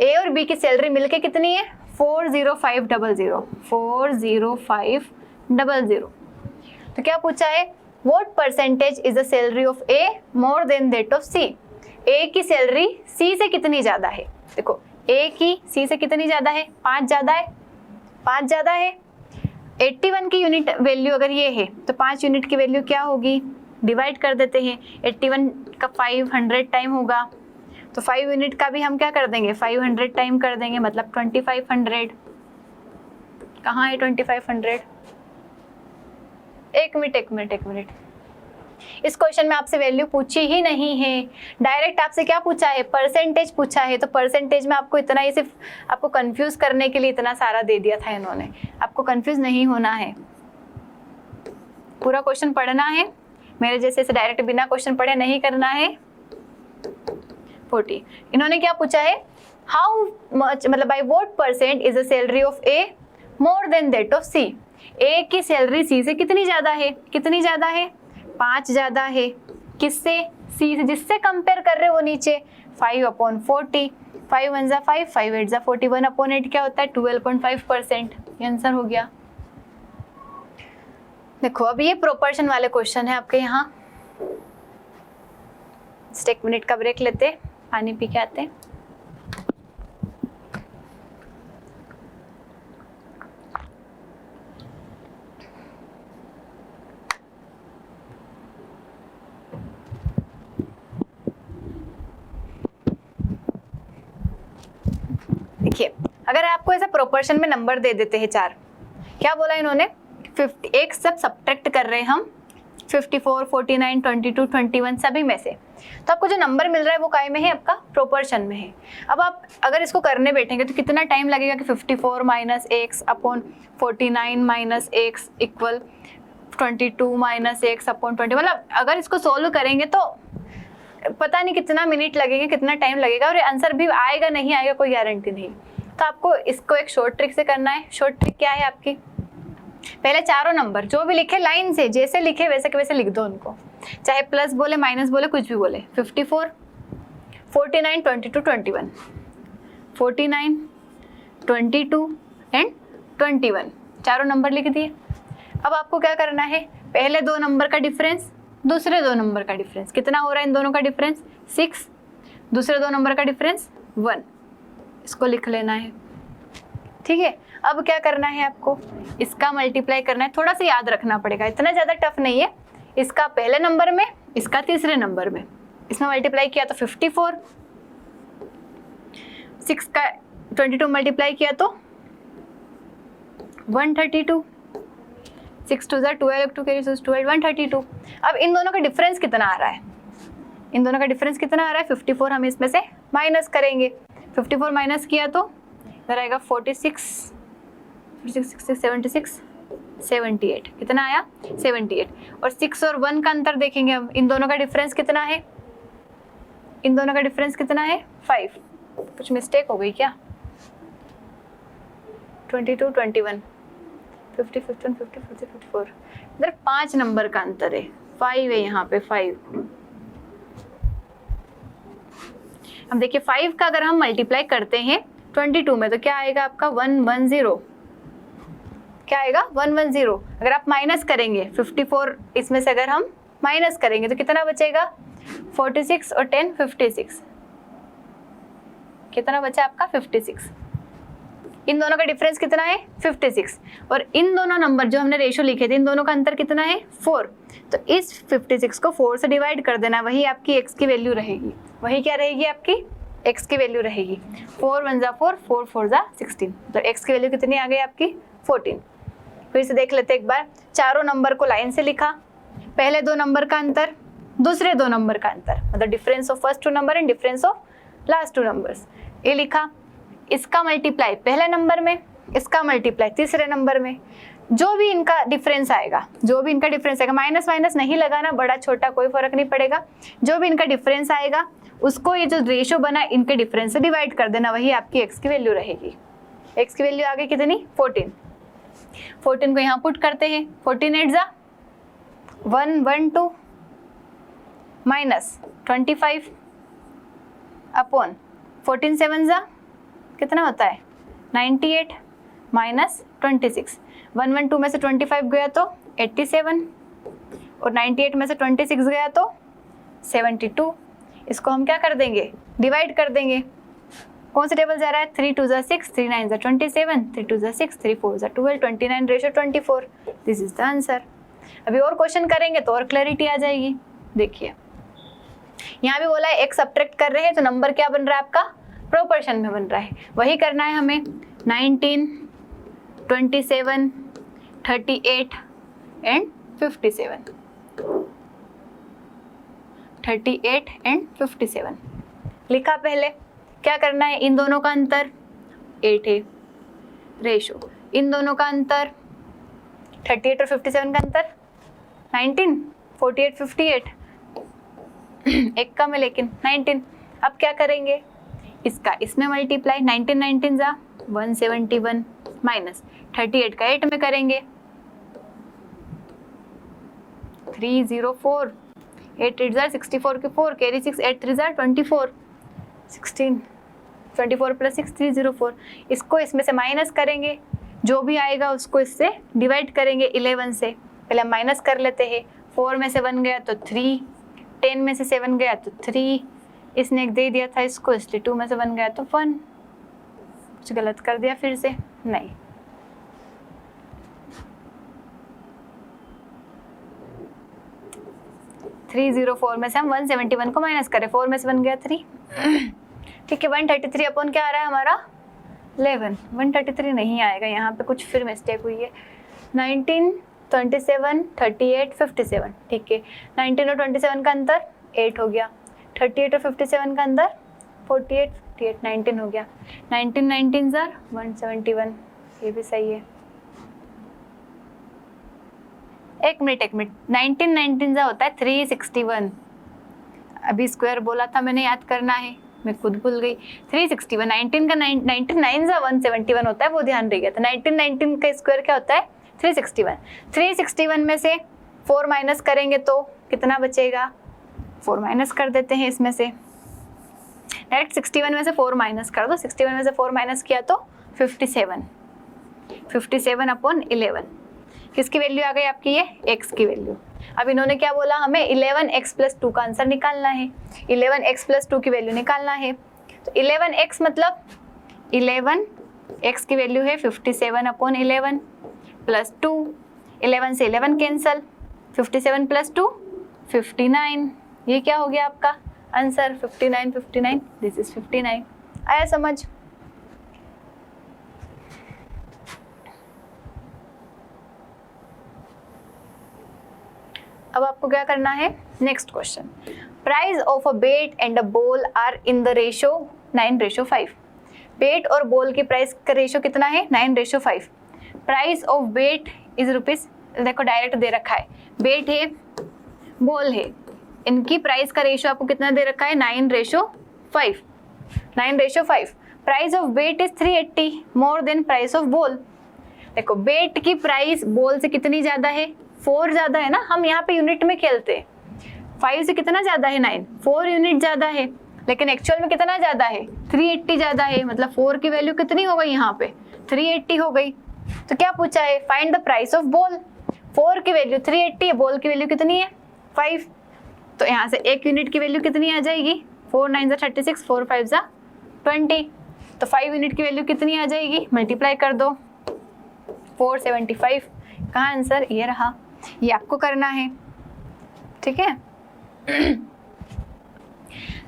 a और b की सैलरी मिलके कितनी है 40500, 40500, तो क्या पूछा है, What percentage is the salary of A more than that of C? A की सैलरी C से कितनी ज़्यादा है, देखो A की C से कितनी ज़्यादा है, 5 ज़्यादा है, 5 ज़्यादा है। 81 की यूनिट वैल्यू अगर ये है तो 5 यूनिट की वैल्यू क्या होगी, डिवाइड कर देते हैं, 81 का 500 टाइम होगा, तो 5 यूनिट का भी हम क्या कर देंगे 500 टाइम कर देंगे, मतलब 2500। कहाँ है 2500, एक मिनट, इस क्वेश्चन में आपसे वैल्यू पूछी ही नहीं है, डायरेक्ट आपसे क्या पूछा है, परसेंटेज पूछा है, तो परसेंटेज में आपको इतना ही सिर्फ आपको कंफ्यूज करने के लिए इतना सारा दे दिया था इन्होंने, आपको कंफ्यूज नहीं होना है, पूरा क्वेश्चन पढ़ना है, मेरे जैसे से डायरेक्ट बिना क्वेश्चन पढ़े नहीं करना है। 40 इन्होंने क्या पूछा है, हाउ मच मतलब by what percent is the salary of A more than that of C, A की सैलरी सी से कितनी ज़्यादा है, कितनी ज़्यादा है 5 ज़्यादा है, किससे सी से, जिससे कंपेयर कर रहे हो वो नीचे 5/40, 5 1 जा 5, 5 8 जा 41/8 क्या होता है 12.5%, ये आंसर हो गया। देखो अब ये प्रोपोर्शन वाले क्वेश्चन है आपके यहाँ, एक मिनट का ब्रेक लेते, पानी पी के आते। देखिए अगर आपको ऐसा प्रोपोर्शन में नंबर दे देते हैं 4, क्या बोला इन्होंने 50, एक सब सब्ट्रैक्ट कर रहे हैं हम 54, 49, 22, 21 सभी में से। तो आपको जो नंबर मिल रहा है वो काय में है, आपका प्रोपोर्शन में है। अब आप अगर इसको करने बैठेंगे तो कितना टाइम लगेगा कि 54 minus x upon 49 minus x equal 22 minus x upon 20। मतलब अगर इसको सोल्व करेंगे तो पता नहीं कितना मिनट लगेगा, कितना टाइम लगेगा, और आंसर भी आएगा नहीं आएगा कोई गारंटी नहीं। तो आपको इसको एक शॉर्ट ट्रिक से करना है। शॉर्ट ट्रिक क्या है आपकी, पहले चारों नंबर जो भी लिखे लाइन से, जैसे लिखे वैसे के वैसे लिख दो उनको, चाहे प्लस बोले माइनस बोले कुछ भी बोले। 54, 49, 22, 21, 49, 22 एंड 21 चारों नंबर लिख दिए। अब आपको क्या करना है, पहले दो नंबर का डिफरेंस, दूसरे दो नंबर का डिफरेंस, कितना हो रहा है इन दोनों का डिफरेंस 6, दूसरे दो नंबर का डिफरेंस 1, इसको लिख लेना है। ठीक है, अब क्या करना है आपको, इसका मल्टीप्लाई करना है। थोड़ा सा याद रखना पड़ेगा, इतना ज़्यादा टफ नहीं है। इसका पहले नंबर में, इसका तीसरे नंबर में, इसमें मल्टीप्लाई किया तो 54, 6 का 22 मल्टीप्लाई किया तो 132, 6 2 12, 2 कैरी 12, 132। अब इन दोनों का डिफरेंस कितना आ रहा है, इन दोनों का डिफरेंस कितना आ रहा है 54, हम इसमें से माइनस करेंगे। 54 माइनस किया तो इधर आएगा 46, 76, 78, कितना आया 78। और 6 और 1 का अंतर देखेंगे हम, इन दोनों का डिफरेंस कितना है, इन दोनों का डिफरेंस कितना है 5। कुछ मिस्टेक हो गई क्या, 22, 21, 50, 51, 50, 54, इधर 5 नंबर का अंतर है, 5 है यहाँ पे 5। अब देखिए 5 का अगर हम मल्टीप्लाई करते हैं 22 में तो क्या आएगा आपका 110, क्या आएगा 110। अगर आप माइनस करेंगे 54, इसमें से अगर हम माइनस करेंगे तो कितना बचेगा 46 और 10 56, कितना बचा आपका 56। इन दोनों का डिफरेंस कितना है 56, और इन दोनों नंबर जो हमने रेशो लिखे थे इन दोनों का अंतर कितना है 4। तो इस 56 को 4 से डिवाइड कर देना, वही आपकी x की वैल्यू रहेगी। वही क्या रहेगी आपकी x की वैल्यू रहेगी। 4 1 जा 4, 4 4 जा 16, तो x की वैल्यू कितनी आ गई आपकी 14। फिर से देख लेते एक बार, चारों नंबर को लाइन से लिखा, पहले दो नंबर का अंतर, दूसरे दो नंबर का अंतर, मतलब difference of first two number and difference of last two numbers, ये लिखा। इसका मल्टीप्लाई पहले नंबर में, इसका मल्टीप्लाई तीसरे नंबर में, जो भी इनका डिफरेंस आएगा, जो भी इनका डिफरेंस आएगा, माइनस माइनस नहीं लगाना, बड़ा छोटा कोई फर्क नहीं पड़ेगा, जो भी इनका डिफरेंस आएगा उसको ये जो रेशो बना इनके डिफरेंस से डिवाइड कर देना, वही आपकी x की वैल्यू रहेगी। x की वैल्यू आ गई कितनी 14। 14 को यहाँ पुट करते हैं, 14 8 जा 112 माइनस 25 अपॉन 14 7 जा कितना होता है 98 माइनस 26। 112 में से 25 गया तो 87, और 98 में से 26 गया तो 72। इसको हम क्या कर देंगे, डिवाइड कर देंगे। कौन सा टेबल जा रहा है 3 2 जा 6, 3 9 जा 27, 3 2 जा 6, 3 4 जा 12, 29 ratio 24। This is the answer. अभी और क्वेश्चन करेंगे तो और क्लैरिटी आ जाएगी। देखिए यहाँ भी बोला है x सब्ट्रैक्ट कर रहे हैं तो नंबर क्या बन रहा है आपका प्रोपोर्शन में बन रहा है, वही करना है हमें। 19, 27, 38 एंड 57, 38 एंड 57 लिखा। पहले क्या करना है, इन दोनों का अंतर 8 है रेशो, इन दोनों का अंतर 38 और 57 का अंतर 19, 48 58 एक कम है लेकिन 19। अब क्या करेंगे, इसका इसमें मल्टीप्लाई, 19 19 जा 171 माइनस 38 का 8 में करेंगे 304, 8 8 जा 64 के 4, कैरी 6, 8 3 जा 24, 16, 24 प्लस 6 304। इसको इसमें से माइनस करेंगे, जो भी आएगा उसको इससे डिवाइड करेंगे 11 से। पहले हम माइनस कर लेते हैं, 4 में से 1 गया तो 3, 10 में से 7 गया तो 3, इसने एक दे दिया था इसको, इसलिए 2 में से 1 गया तो 1। कुछ गलत कर दिया फिर से, नहीं। थ्री 304 में से हम 171 को माइनस करें, 4 में से 1 गया 3, ठीक है। 133 अपॉन क्या आ रहा है हमारा 11, 133 नहीं आएगा, यहाँ पे कुछ फिर मिस्टेक हुई है। 19 27, 38, 57, ठीक है। 19 और 27 का अंतर 8 हो गया। 38 और 57 का अंतर 48, 48, 19 हो गया। 19, 19 ज़ार 171, ये भी सही है। एक मिनट 19, 19 ज़ा होता है 361। अभी स्क्वायर बोला था मैंने, याद करना है, मैं खुद भूल गई। 361, 19 का 99 ज़ा 171 होता है, वो ध्यान रह गया था। 19, 19 का स्क्वायर क्या होता है? 361। 361 में से 4 माइनस करेंगे तो कितना बचेगा? 4 माइनस कर देते हैं इसमें से। डायरेक्ट 61 में से 4 माइनस कर दो। 61 में से 4 माइनस किया तो 57। 57 अपॉन 11 किसकी वैल्यू आ गई आपकी? ये x की वैल्यू। अब इन्होंने क्या बोला? हमें 11x + 2 का आंसर निकालना है। 11x + 2 की वैल्यू निकालना है। तो 11x मतलब 11x की वैल्यू है 57 अपॉन 11 प्लस 2। 11 से 11 कैंसल, 57 + 2 59। ये क्या हो गया आपका आंसर? 59, 59, this is 59। आया समझ? अब आपको क्या करना है? Next question. Price of a bat and a ball are in the ratio 9:5। Bat और बॉल की प्राइस का रेशो कितना है? 9:5। Price of bat is rupees, देखो डायरेक्ट दे रखा है, बेट है बॉल है, इनकी प्राइस का रेशो आपको कितना दे रखा है? 9:5। 9:5। Price of bat is 380 more than price of ball. देखो बेट की प्राइस बॉल से कितनी ज्यादा है? 4 ज्यादा है ना। हम यहाँ पे यूनिट में खेलते हैं। 5 से कितना ज्यादा है? 9, 4 यूनिट ज्यादा है। लेकिन एक्चुअल में कितना ज्यादा है? 380 ज्यादा है। मतलब 4 की वैल्यू कितनी हो गई यहाँ पे? 380 हो गई। तो क्या पूछा है? Find the price of ball. 4 की वैल्यू 380 है, बॉल की वैल्यू कितनी है? 5। तो यहाँ से एक यूनिट की वैल्यू कितनी आ जाएगी? 4 9 ज़ा 36, 4 5 ज़ा 20। तो 5 यूनिट की वैल्यू कितनी आ जाएगी? मल्टीप्लाई कर दो, 475। कहाँ आंसर? ये रहा। ये आपको करना है, ठीक है।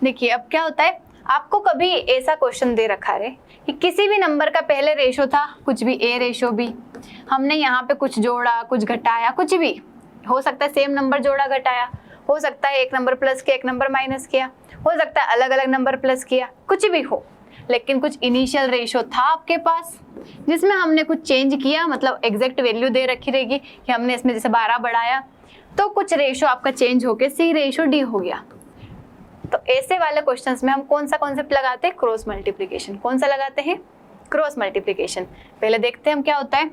देखिए अब क्या होता है, आपको कभी ऐसा क्वेश्चन दे रखा है कि किसी भी नंबर का पहले रेशो था कुछ भी, ए रेशो भी, हमने यहाँ पे कुछ जोड़ा कुछ घटाया, कुछ भी हो सकता है, सेम नंबर जोड़ा घटाया, हो सकता है एक नंबर प्लस किया एक नंबर माइनस किया, हो सकता है अलग अलग नंबर प्लस किया, कुछ भी हो, लेकिन कुछ इनिशियल रेशो था आपके पास जिसमें हमने कुछ चेंज किया, मतलब एग्जैक्ट वैल्यू दे रखी रहेगी कि हमने इसमें जैसे 12 बढ़ाया तो कुछ रेशो आपका चेंज होके सी रेशो डी हो गया। तो ऐसे वाले क्वेश्चंस में हम कौन सा कॉन्सेप्ट लगाते हैं? Cross multiplication. कौन सा लगाते हैं? Cross multiplication. पहले देखते हैं हम क्या होता है।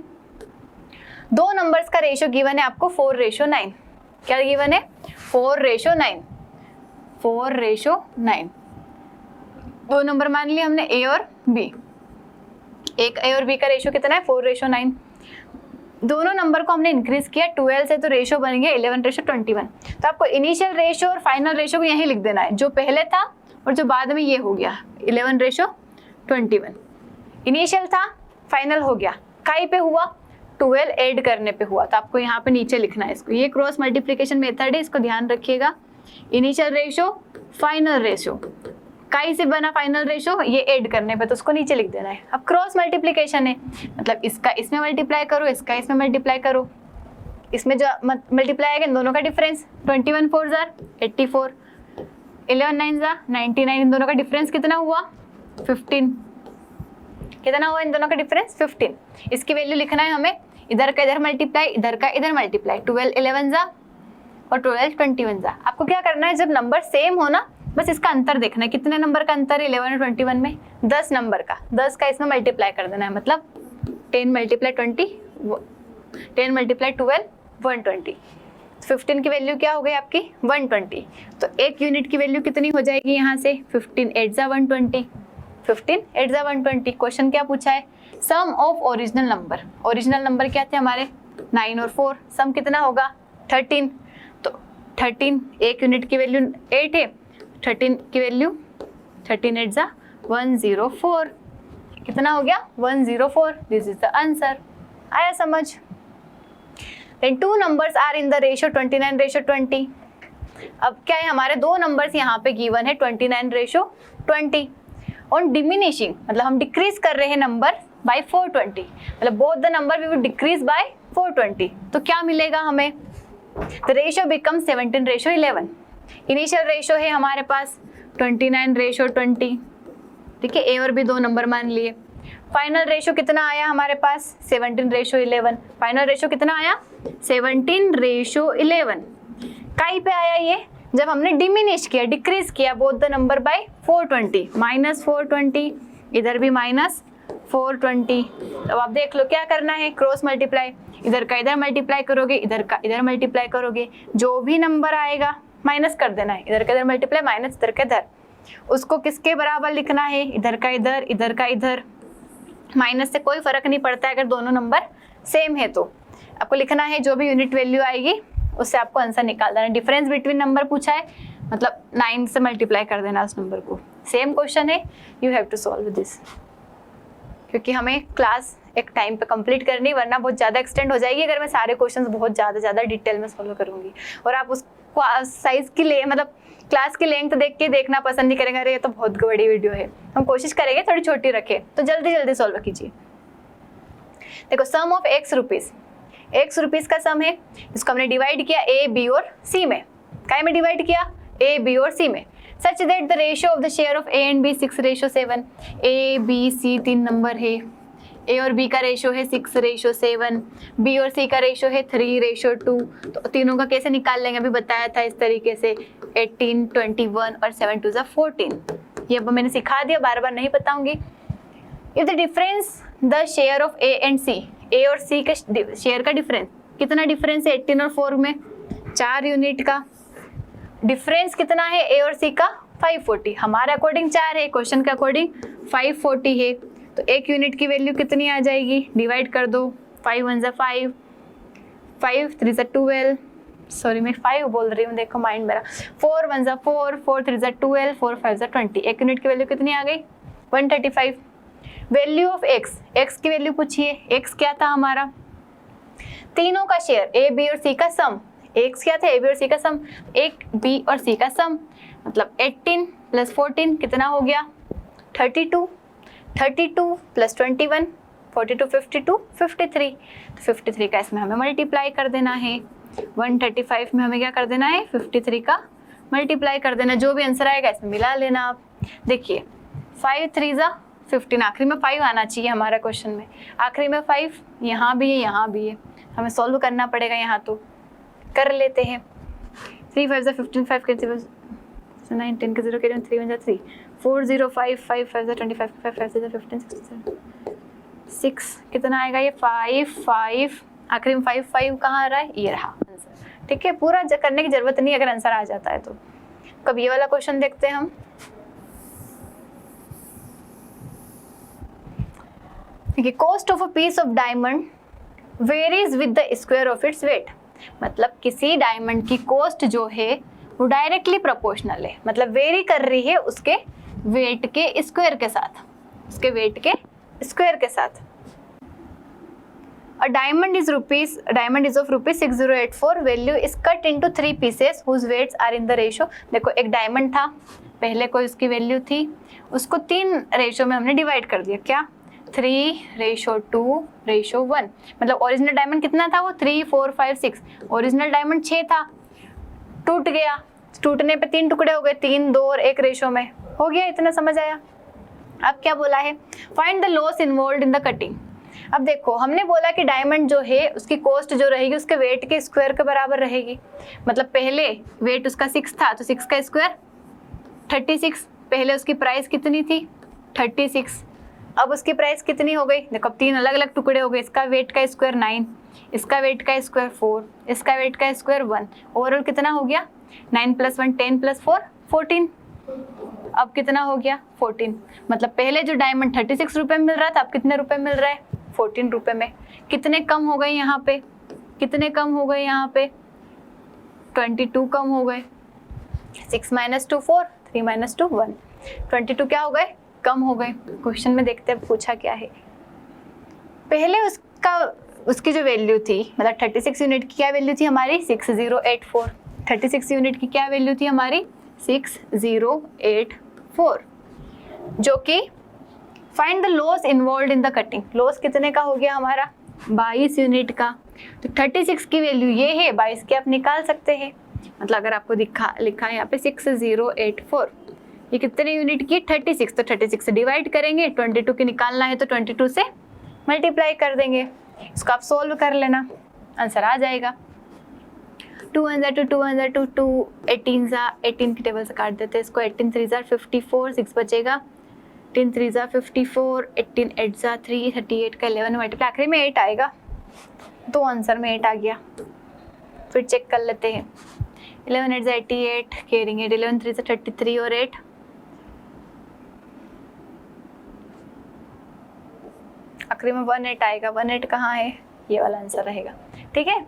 दो नंबर्स का रेशो गिवन है आपको 4:9। क्या गिवन है? 4:9। 4:9। दो नंबर मान लिए हमने ए और बी। एक ए और बी का रेशो कितना है? 4:9। दोनों नंबर को हमने इंक्रीज किया 12 से, तो रेशो बन गया 11:21। तो आपको इनिशियल रेशो और फाइनल रेशो को यहीं लिख देना है, जो पहले था और जो बाद में ये हो गया 11:21। इनिशियल था, फाइनल हो गया, काई पे हुआ? 12 ऐड करने पे हुआ। तो आपको यहाँ पे नीचे लिखना है इसको। ये क्रॉस मल्टीप्लिकेशन मेथड है, इसको ध्यान रखिएगा। इनिशियल रेशो, फाइनल रेशो, काई से बना फाइनल रेशो, ये ऐड करने पे, तो उसको नीचे लिख देना है। अब क्रॉस मल्टीप्लिकेशन है, मतलब इसका इसमें मल्टीप्लाई करो, इसका इसमें मल्टीप्लाई करो, इसमें जो मल्टीप्लाई आएगा इन दोनों का डिफरेंस, 21 4 ज़ार 84, 11 9 ज़ा 99, इन दोनों का डिफरेंस कितना हुआ? 15। कितना हुआ इन दोनों का डिफरेंस? 15। इसकी वैल्यू लिखना है हमें, इधर का इधर मल्टीप्लाई, इधर का इधर मल्टीप्लाई, 12 11 ज़ा और 12 21 ज़ा। आपको क्या करना है, जब नंबर सेम हो ना, बस इसका अंतर देखना है। कितने नंबर का अंतर है 11 और 21 में? 10 नंबर का। 10 का इसमें मल्टीप्लाई कर देना है, मतलब 10 × 20, 10 × 12 120। 15 की वैल्यू क्या हो गई आपकी? 120। तो एक यूनिट की वैल्यू कितनी हो जाएगी यहाँ से? 15 8 ज़ा 120। 15 8 ज़ा 120। क्वेश्चन क्या पूछा है? Sum of original number. Original number क्या थे हमारे? 9 और 4। सम कितना होगा? 13। तो 13, एक यूनिट की वैल्यू 8 है, 13 की वैल्यू 13 8 ज़ा 104। कितना हो गया? 104। This is the answer. आया समझ? Then two numbers are in the ratio 29:20। अब क्या है, हमारे दो नंबर्स यहाँ पे गिवन है 29:20। ऑन डिमिनिशिंग, मतलब हम डिक्रीज कर रहे हैं नंबर बाई 420, मतलब both the number we will decrease by 420। तो क्या मिलेगा हमें? The ratio become 17:11। Initial ratio है हमारे पास 29:20, ठीक है, ए और बी दो नंबर मान लिए। फाइनल रेशियो कितना आया हमारे पास? 17:11। फाइनल रेशियो कितना आया? 17:11। काई पे आया ये? जब हमने डिमिनिश किया, डिक्रीज किया बोथ द नंबर बाय 420, -420, इधर भी -420। अब आप देख लो क्या करना है, क्रॉस मल्टीप्लाई, इधर का इधर मल्टीप्लाई करोगे, इधर का इधर मल्टीप्लाई करोगे, जो भी नंबर आएगा माइनस कर देना है, इधर का इधर मल्टीप्लाई माइनस इधर का इधर। उसको किसके बराबर लिखना है? इधर का इधर। माइनस से कोई फर्क नहीं पड़ता है अगर दोनों नंबर सेम है तो। आपको लिखना है जो भी यूनिट वैल्यू आएगी उससे आपको आंसर निकाल देना। डिफरेंस बिटवीन नंबर पूछा है, मतलब 9 से मल्टीप्लाई कर देना उस नंबर को। सेम क्वेश्चन है, you have to solve this, क्योंकि हमें क्लास एक टाइम पे कंप्लीट करनी, वरना बहुत ज़्यादा एक्सटेंड हो जाएगी अगर मैं सारे क्वेश्चंस बहुत ज़्यादा डिटेल में सॉल्व करूँगी। और आप उसको साइज की ले, मतलब क्लास की लेंथ देख के देखना पसंद नहीं करेंगे, अरे ये तो बहुत बड़ी वीडियो है। हम कोशिश करेंगे थोड़ी छोटी रखें, तो जल्दी सॉल्व कीजिए। देखो, सम ऑफ x रुपीज़ का सम है, इसको हमने डिवाइड किया a, b और c में। काय में डिवाइड किया? a, b और c में। Such that the ratio of the share of a and b 6:7। a, b, c तीन नंबर है, a और b का रेशियो है 6:7, b और c का रेशियो है 3:2। तो तीनों का कैसे निकाल लेंगे, अभी बताया था इस तरीके से, 18, 21 और 7 2 14। ये अब मैंने सिखा दिया, बार बार नहीं बताऊंगी। If the difference the share of a and c, a और c के शेयर का डिफरेंस, कितना डिफरेंस है 18 और 4 में? 4 यूनिट का। डिफरेंस कितना है a और c का? 540। हमारे अकॉर्डिंग 4 है, क्वेश्चन के अकॉर्डिंग 540 है। तो एक यूनिट की वैल्यू कितनी आ जाएगी? डिवाइड कर दो, 5 1 जा 5, 5 3 जा 12, सॉरी मैं 5 बोल रही हूँ, देखो माइंड मेरा। 4 1 जा 4, 4 3 जा 12, 4 5 जा 20। एक यूनिट की वैल्यू कितनी आ गई? 135। वैल्यू ऑफ x की वैल्यू पूछिए। x क्या था हमारा? तीनों का शेयर, a, b और c का सम। x क्या था? a, b और c का सम, एक b और c का सम, मतलब 18 + 14 कितना हो गया? 32। 32 + 21, 42, 52, 53। तो 53 का इसमें हमें मल्टीप्लाई कर देना है। 135 में हमें क्या कर देना है? 53 का मल्टीप्लाई कर देना। जो भी आंसर आएगा इसमें मिला लेना आप। देखिए 5 3 जा 15, आखिरी में 5 आना चाहिए हमारा क्वेश्चन में। आखिरी में 5 यहाँ भी है, यहाँ भी है, हमें सॉल्व करना पड़ेगा यहाँ, तो कर लेते हैं। 3 5 जा 15, 5 के 9 10 के 0 के 3 1 जा 3, 4 0 5 5 5 जा 25, 5 5 जा 15 6 कितना आएगा? ये 5 5, आखिरी में 5 5 कहाँ आ रहा है? ये रहा आंसर। ठीक है, पूरा करने की जरूरत नहीं अगर आंसर आ जाता है तो। कब ये वाला क्वेश्चन देखते हैं हम। देखिए, cost of a piece of diamond varies with the square of its weight. मतलब किसी डायमंड की कॉस्ट जो है वो डायरेक्टली प्रोपोर्शनल है, मतलब वेरी कर रही है उसके वेट के स्क्वायर के साथ, उसके वेट के स्क्वायर के साथ। A diamond is of rupees 6084, value is cut into 3 pieces whose weights are in the ratio। देखो एक डायमंड था, पहले कोई उसकी वैल्यू थी, उसको 3 रेशियो में हमने डिवाइड कर दिया। क्या? 3:2:1। मतलब ओरिजिनल डायमंड कितना था वो? 3 4 5 6। ओरिजिनल डायमंड 6 था, टूट गया, टूटने पे 3 टुकड़े हो गए, 3 2 और 1 रेशियो में हो गया। इतना समझ आया? अब क्या बोला है? Find the loss involved in the cutting. अब देखो हमने बोला कि डायमंड जो है उसकी कॉस्ट जो रहेगी उसके वेट के स्क्वायर के बराबर रहेगी। मतलब पहले वेट उसका 6 था तो 6 का स्क्वायर 36। पहले उसकी प्राइस कितनी थी? 36। अब उसकी प्राइस कितनी हो गई? देखो अब 3 अलग अलग टुकड़े हो गए। इसका वेट का स्क्वायर 9, इसका वेट का स्क्वायर 4, इसका वेट का स्क्वायर 1। ओवरऑल कितना हो गया? 9 + 1 10 + 4 14। अब कितना हो गया? 14। मतलब पहले जो डायमंड 36 रुपए में मिल रहा था, अब कितने रुपए मिल रहा है? 14 रुपए में। कितने कम हो गए यहाँ पे? कितने कम हो गए यहाँ पे? 22 कम हो गए। 6 - 2 4, 3 - 2 1। 22 क्या हो गए? कम हो गए। क्वेश्चन में देखते हैं पूछा क्या है। पहले उसकी जो वैल्यू थी, मतलब 36 यूनिट की क्या वैल्यू थी हमारी? 6084। 36 यूनिट की क्या वैल्यू थी हमारी? 6084, जो कि find the loss involve in the cutting. Loss कितने का हो गया हमारा? 22 यूनिट का। तो 36 की वैल्यू ये है, 22 की आप निकाल सकते हैं। मतलब अगर आपको लिखा है यहाँ पे 6084, ये कितने यूनिट की? 36। तो 36 से डिवाइड करेंगे, 22 की निकालना है तो 22 से मल्टीप्लाई कर देंगे। इसको आप सोल्व कर लेना, आंसर आ जाएगा। 2 1 2 2 2 2 18 सा 18 की टेबल से काट देते हैं इसको। 18 3 54, 6 बचेगा। 18 3 54, 18 8 3, 38 का 11 मल्टीप्लाई, आखिरी में 8 आएगा। तो आंसर में 8 आ गया। फिर चेक कर लेते हैं। 11 8 88, कैरिंग 8, 11 3 33 और 8 आखिरी में 18 आएगा। 18 कहाँ है? ये वाला आंसर रहेगा। ठीक है,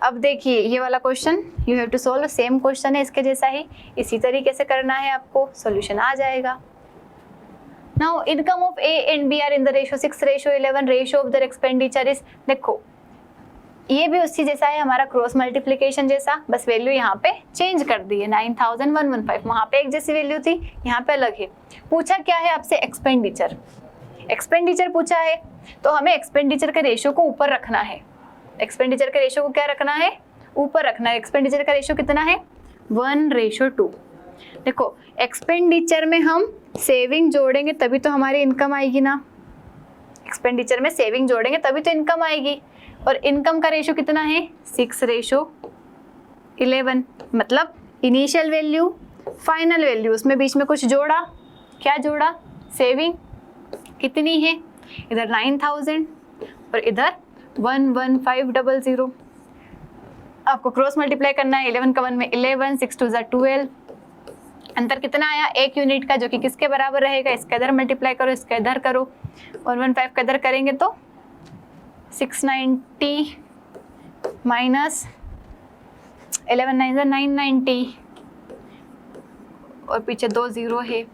अब देखिए ये वाला question you have to solve, same question है इसके जैसा ही, इसी तरीके से करना है आपको, सॉल्यूशन आ जाएगा। Now income of A and B are in the ratio 6:11, ratio of their expenditure is, देखो ये भी उसी जैसा है हमारा क्रॉस मल्टीप्लिकेशन जैसा, बस वैल्यू यहाँ पे चेंज कर दी है। 9115, वहाँ पे एक जैसी वैल्यू थी, यहाँ पे अलग है। पूछा क्या है आपसे? एक्सपेंडिचर। एक्सपेंडिचर पूछा है तो हमें एक्सपेंडिचर के रेशियो को ऊपर रखना है। एक्सपेंडिचर के रेशियो को क्या रखना है? ऊपर रखना है। एक्सपेंडिचर का रेशियो कितना है? 1:2। देखो एक्सपेंडिचर में हम सेविंग जोड़ेंगे तभी तो हमारी इनकम आएगी ना। एक्सपेंडिचर में सेविंग जोड़ेंगे तभी तो इनकम आएगी। और इनकम का रेशियो कितना है? 6:11। मतलब इनिशियल वैल्यू, फाइनल वैल्यू, उसमें बीच में कुछ जोड़ा। क्या जोड़ा? सेविंग। कितनी है? इधर 9000 और इधर 11500। आपको क्रॉस मल्टीप्लाई करना है। 11 का 1 में 11, 6 2 12। अंतर कितना आया? 1 यूनिट का, जो कि किसके बराबर रहेगा? इसके इधर मल्टीप्लाई करो, इसके इधर करो। 115 का इधर करेंगे तो 690 माइनस 11 9 990 और पीछे 2 0 है।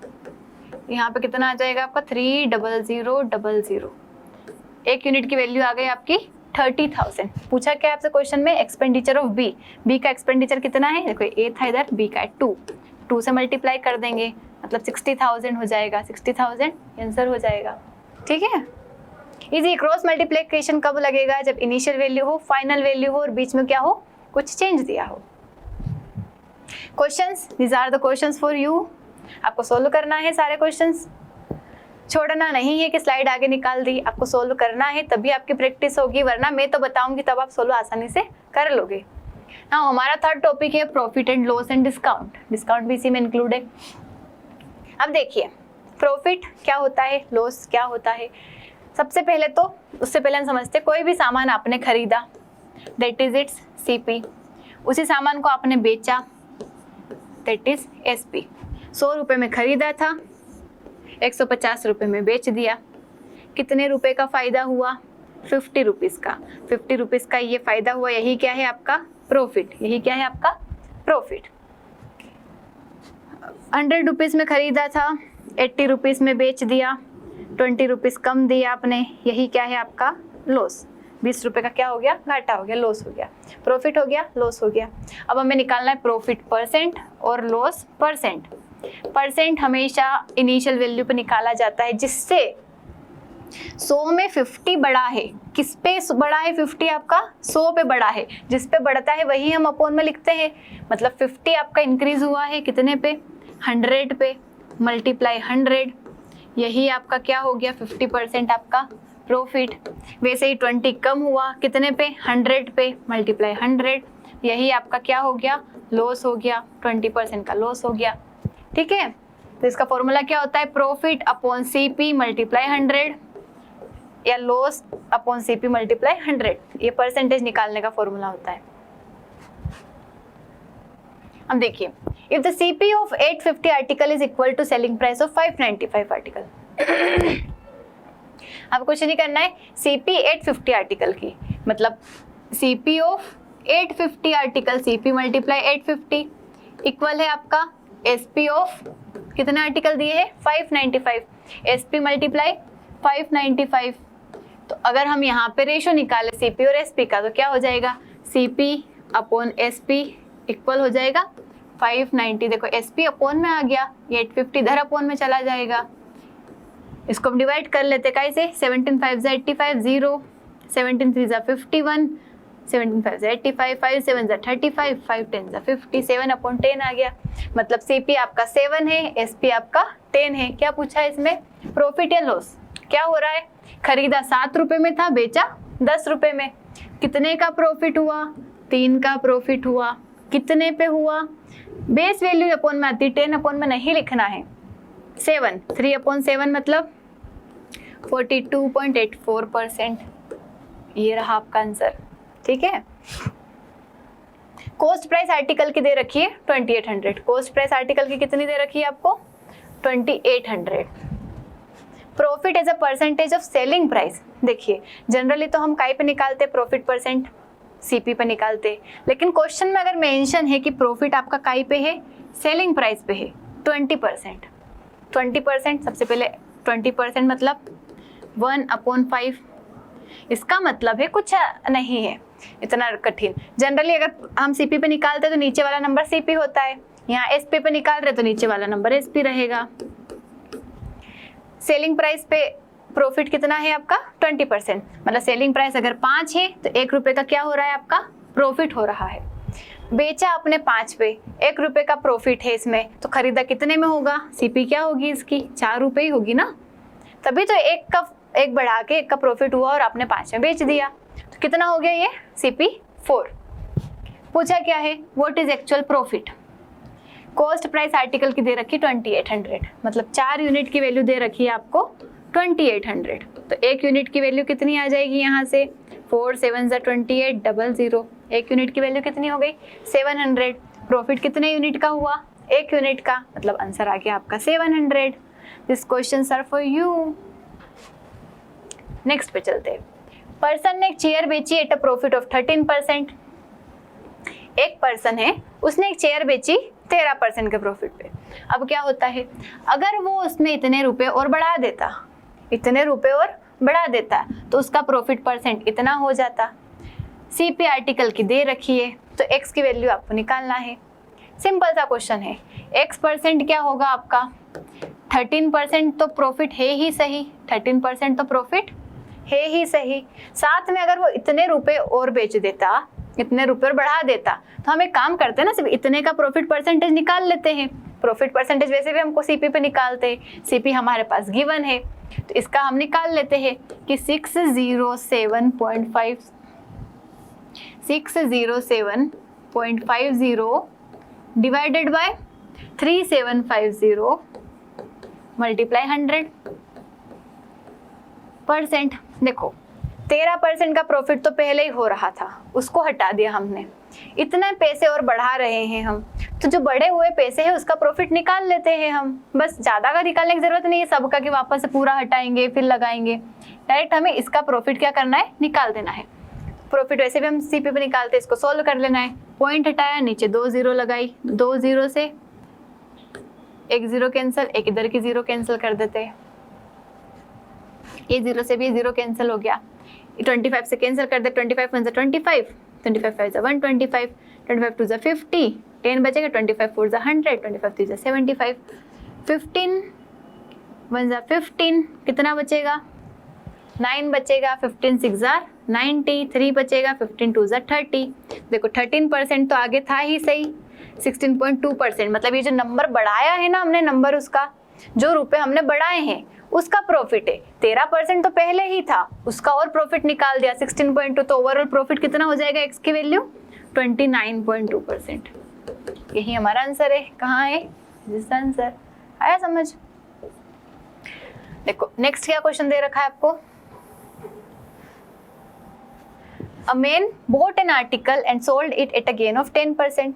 यहाँ पे कितना आ जाएगा आपका? 30000। 1 यूनिट की वैल्यू आ गई आपकी 30,000। पूछा क्या आपसे क्वेश्चन में? Expenditure of B. बी का एक्सपेंडिचर कितना है? देखो ए था इधर, बी का है 2 से मल्टीप्लाई कर देंगे, मतलब 60,000 हो जाएगा। 60,000 आंसर हो जाएगा। ठीक है, इजी। क्रॉस मल्टीप्लिकेशन कब लगेगा? जब इनिशियल वैल्यू हो, फाइनल वैल्यू हो और बीच में क्या हो? कुछ चेंज दिया हो। Questions, these are the questions for you. आपको सोल्व करना है सारे क्वेश्चंस, छोड़ना नहीं है कि स्लाइड आगे निकाल दी। आपको सोल्व करना है तभी आपकी प्रैक्टिस होगी, वरना मैं तो बताऊंगी तब आप सोल्व आसानी से कर लोगे। ना हमारा थर्ड टॉपिक है profit and loss and discount. Discount भी इसी में इंक्लूड है। अब देखिए प्रॉफिट क्या होता है, लॉस क्या होता है। सबसे पहले तो उससे पहले हम समझते, कोई भी सामान आपने खरीदा, दैट इज इट्स सीपी। उसी सामान को आपने बेचा, दैट इज एसपी। 100 रुपये में खरीदा था, 150 रुपये में बेच दिया। कितने रुपए का फायदा हुआ? 50 रुपीज़ का। 50 रुपीज़ का ये फायदा हुआ, यही क्या है आपका? प्रॉफिट। यही क्या है आपका? प्रॉफिट। 100 रुपीज़ में खरीदा था, 80 रुपीज़ में बेच दिया, 20 रुपीज़ कम दिया आपने, यही क्या है आपका? लॉस। 20 रुपये का क्या हो गया? घाटा हो गया, लॉस हो गया। प्रॉफिट हो गया, लॉस हो गया। अब हमें निकालना है प्रॉफिट परसेंट और लॉस परसेंट। परसेंट हमेशा इनिशियल वैल्यू पे निकाला जाता है, जिससे 100 में 50 बड़ा है। किस पे बड़ा है? 50 आपका 100 पे बड़ा है। जिस पे बढ़ता है वही हम अपॉन में लिखते हैं। मतलब 50 आपका इंक्रीज हुआ है कितने पे? 100 पे, मल्टीप्लाई 100, यही आपका क्या हो गया? 50% आपका प्रॉफिट। वैसे ही 20 कम हुआ कितने पे? 100 पे, मल्टीप्लाई 100, यही आपका क्या हो गया? लॉस हो गया। 20% का लॉस हो गया। ठीक है, तो इसका फॉर्मूला क्या होता है? प्रॉफिट अपॉन सीपी मल्टीप्लाई 100 या लॉस अपॉन सीपी मल्टीप्लाई 100। ये परसेंटेज निकालने का फॉर्मूला होता है। अब देखिए, if the CP of 850 article is equal to selling price of 595 article. अब कुछ नहीं करना है, सीपी 850 आर्टिकल की, मतलब CP of 850 article, CP multiply 850 equal है आपका एसपी ऑफ कितने आर्टिकल दिए हैं? 595, एसपी मल्टीप्लाई 595। तो अगर हम यहाँ पे रेशो निकाले सीपी और एसपी का, तो क्या हो जाएगा? सीपी अपॉन एसपी इक्वल हो जाएगा 590। देखो एसपी अपॉन में आ गया, ये 850 इधर अपॉन में चला जाएगा, इसको हम डिवाइड कर लेते कैसे, 17 5 ज़ा 85, 0, 17 3 ज़ा 51, 17 5 ज़ा 85, 5 7 ज़ा 35, 5 10 ज़ा 50, 7/10 आ गया। मतलब CP आपका 7 है, SP आपका 10 है। क्या पूछा है इसमें, प्रॉफिट या लॉस। क्या हो रहा है, खरीदा 7 रुपए में था, बेचा 10 रुपए में। कितने का प्रॉफिट हुआ, 3 का प्रॉफिट हुआ। कितने पे हुआ, बेस वैल्यू अपॉन में आती, 10 अपॉन में नहीं लिखना है, 7, 3/7 मतलब 42.84%। ये रहा आपका आंसर, ठीक है। कॉस्ट प्राइस आर्टिकल की दे रखी है 2800। कॉस्ट प्राइस आर्टिकल की कितनी दे रखी है आपको, 2800। Profit as a percentage of selling price. देखिए जनरली तो हम काय पे निकालते, प्रॉफिट परसेंट CP पे निकालते, लेकिन क्वेश्चन में अगर मेंशन है कि प्रॉफिट आपका काय पे है, सेलिंग प्राइस पे है, 20%। 20% सबसे पहले 20% मतलब 1/5। इसका मतलब है कुछ नहीं है इतना कठिन। जनरली अगर हम CP पे निकालते तो नीचे वाला नंबर CP होता है, यहाँ SP पे निकाल रहे तो नीचे वाला नंबर SP रहेगा। सेलिंग प्राइस पे प्रॉफिट कितना है आपका, 20%। मतलब सेलिंग प्राइस अगर 5 है तो 1 रुपए का क्या हो रहा है आपका, प्रॉफिट हो रहा है। बेचा आपने 5 पे, 1 रुपए का प्रॉफिट है इसमें, तो खरीदा कितने में होगा, CP क्या होगी इसकी, 4 रुपए ही होगी ना। तभी तो एक बढ़ा के 1 का प्रॉफिट हुआ और आपने 5 में बेच दिया, तो कितना हो गया ये, CP 4। पूछा क्या है, what is actual profit. Cost price article की दे रखी 2800, मतलब 4 यूनिट की वैल्यू दे रखी है आपको 2800। तो 1 यूनिट की वैल्यू कितनी आ जाएगी यहाँ से, 4 7 ज़ा 28, 00। 1 यूनिट की वैल्यू कितनी हो गई, 700। प्रॉफिट कितने यूनिट का हुआ, 1 यूनिट का, मतलब आंसर आ गया आपका 700। This questions are for you. Next पे चलते हैं। पर्सन ने एक चेयर बेची एट अ प्रॉफिट ऑफ 13%। एक पर्सन है, उसने एक चेयर बेची 13% के प्रॉफिट पे। अब क्या होता है, अगर वो उसमें इतने रुपए और बढ़ा देता, इतने रुपए और बढ़ा देता, तो उसका प्रॉफिट परसेंट इतना हो जाता। CP आर्टिकल की दे रखी है, तो X की वैल्यू आपको निकालना है। सिंपल सा क्वेश्चन है। X परसेंट क्या होगा आपका, 13% तो प्रॉफिट है ही सही, 13% तो प्रॉफिट है ही सही। साथ में अगर वो इतने रुपए और बेच देता, इतने रुपए और बढ़ा देता, तो हम एक काम करते हैं ना, सिर्फ इतने का प्रॉफिट परसेंटेज निकाल लेते हैं। प्रॉफिट परसेंटेज वैसे भी हमको CP पे निकालते हैं, CP हमारे पास गिवन है, तो इसका हम निकाल लेते हैं कि 607.50 डिवाइडेड बाय 3750 मल्टीप्लाई 100%। देखो 13% का प्रॉफिट तो पहले ही हो रहा था, उसको हटा दिया हमने। इतने पैसे और बढ़ा रहे हैं हम, तो जो बढ़े हुए पैसे हैं उसका प्रॉफिट निकाल लेते हैं हम। बस ज़्यादा का निकालने की जरूरत नहीं है सबका कि वापस से पूरा हटाएंगे फिर लगाएंगे। डायरेक्ट हमें इसका प्रॉफिट क्या करना है, निकाल देना है। प्रॉफिट वैसे भी हम CP पे निकालते हैं, इसको सॉल्व कर लेना है। पॉइंट हटाया, नीचे 2 0 लगाई, 2 0 से 1 0 कैंसिल, एक इधर की 0 कैंसिल कर देते हैं। ये 0 से भी 0 कैंसिल हो गया, 25 से कैंसिल कर दे, 25 1 25, 25 5 125, 25 2 50, 10 बचेगा, 25 4 100, 25 3 75, 15 1 15, कितना बचेगा, 9 बचेगा, 15 6 90, 3 बचेगा, 15 2 30। देखो 13% तो आगे था ही सही, 16.2%। मतलब ये जो नंबर बढ़ाया है ना हमने, नंबर उसका जो रुपए हमने बढ़ाए हैं उसका प्रॉफिट है। 13% तो पहले ही था, उसका और प्रॉफिट निकाल दिया 16.2, तो ओवरऑल प्रॉफिट कितना हो जाएगा, X की वैल्यू 29.2%। यही हमारा आंसर है। कहाँ है जिसका आंसर आया समझ। देखो नेक्स्ट क्या क्वेश्चन दे रखा है आपको। A man bought an article and sold it at a gain of 10%.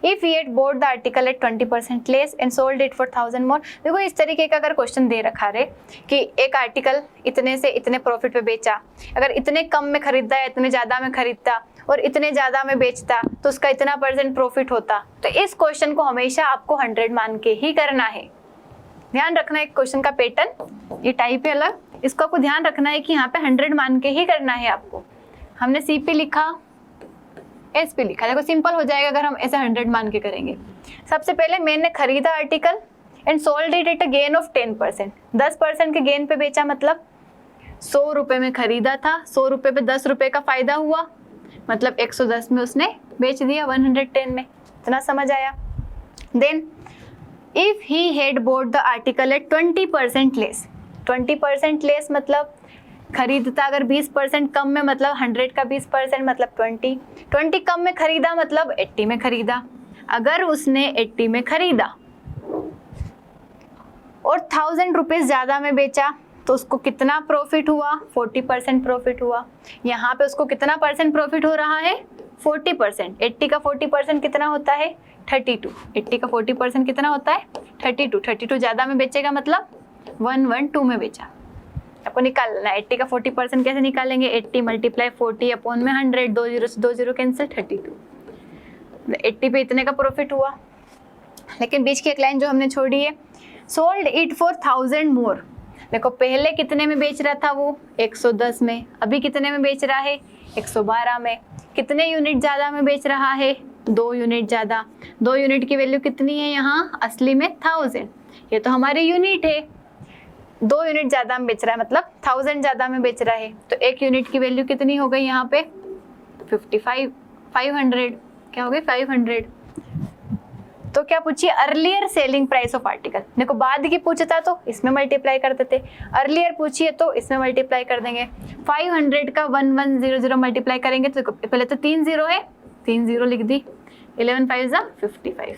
If he had bought the article at 20% less and sold it for 1000 more। देखो इस तरीके का अगर क्वेश्चन दे रखा है कि एक आर्टिकल इतने से इतने प्रॉफिट पे बेचा, अगर इतने कम में खरीदता है, इतने ज़्यादा में खरीदता और इतने ज़्यादा में बेचता तो उसका इतना % प्रॉफिट होता। तो इस क्वेश्चन को हमेशा आपको 100 मान के ही करना है। ध्यान रखना है क्वेश्चन का पैटर्न, ये टाइप है अलग, इसको आपको ध्यान रखना है कि यहाँ पे 100 मान के ही करना है आपको। हमने CP लिखा, SP लिखा, देखो सिंपल हो जाएगा अगर हम ऐसे 100 मान के करेंगे। सबसे पहले मैंने खरीदा article and sold it at a gain of 10%, 10% के गेन पे बेचा, मतलब 100 रुपए में खरीदा था, 100 रुपए पे 10 रुपए का फायदा हुआ, मतलब 110 में उसने बेच दिया 110 में। इतना समझ आया? Then if he had bought the article at 20% less, 20% less मतलब खरीदता अगर 20% कम में, मतलब 100 का 20% मतलब 20 कम में खरीदा मतलब 80 में खरीदा। अगर उसने 80 में खरीदा और 1000 रुपीज ज्यादा में बेचा तो उसको कितना प्रॉफिट हुआ? 40% प्रॉफिट हुआ। यहाँ पे उसको कितना परसेंट प्रॉफिट हो रहा है? 40%। 80 का 40% कितना होता है? 32। 80 का 40% कितना होता है? 32। 32 ज्यादा में बेचेगा मतलब 112 में बेचा। आपको निकालना है 80 का 40% कैसे निकालेंगे? 80 मल्टीप्लाई 40 अपॉन में 100, 2 जीरो से 2 जीरो कैंसिल, 32। 80 पे इतने का प्रॉफिट हुआ। लेकिन बीच की एक लाइन जो हमने छोड़ी है, सोल्ड इट फॉर 1000 मोर। देखो पहले कितने में बेच रहा था वो? 110 में। अभी कितने में बेच रहा है? 112 में। कितने यूनिट ज्यादा में बेच रहा है? 2 यूनिट ज्यादा। 2 यूनिट की वैल्यू कितनी है यहाँ? असली में 1000। ये तो हमारे यूनिट है। 2 यूनिट ज्यादा में बेच रहा है मतलब 1000 ज्यादा में बेच रहा है, तो 1 यूनिट की वैल्यू कितनी हो गई यहाँ पे? 500। क्या हो गई? 500। तो क्या पूछिए? Earlier selling price of article. देखो बाद की पूछता तो इसमें मल्टीप्लाई कर देते, अर्लियर पूछिए तो इसमें मल्टीप्लाई कर देंगे। 500 का 1100 मल्टीप्लाई करेंगे तो पहले तो 3 जीरो है, 3 जीरो लिख दी, 11 5 जा 55,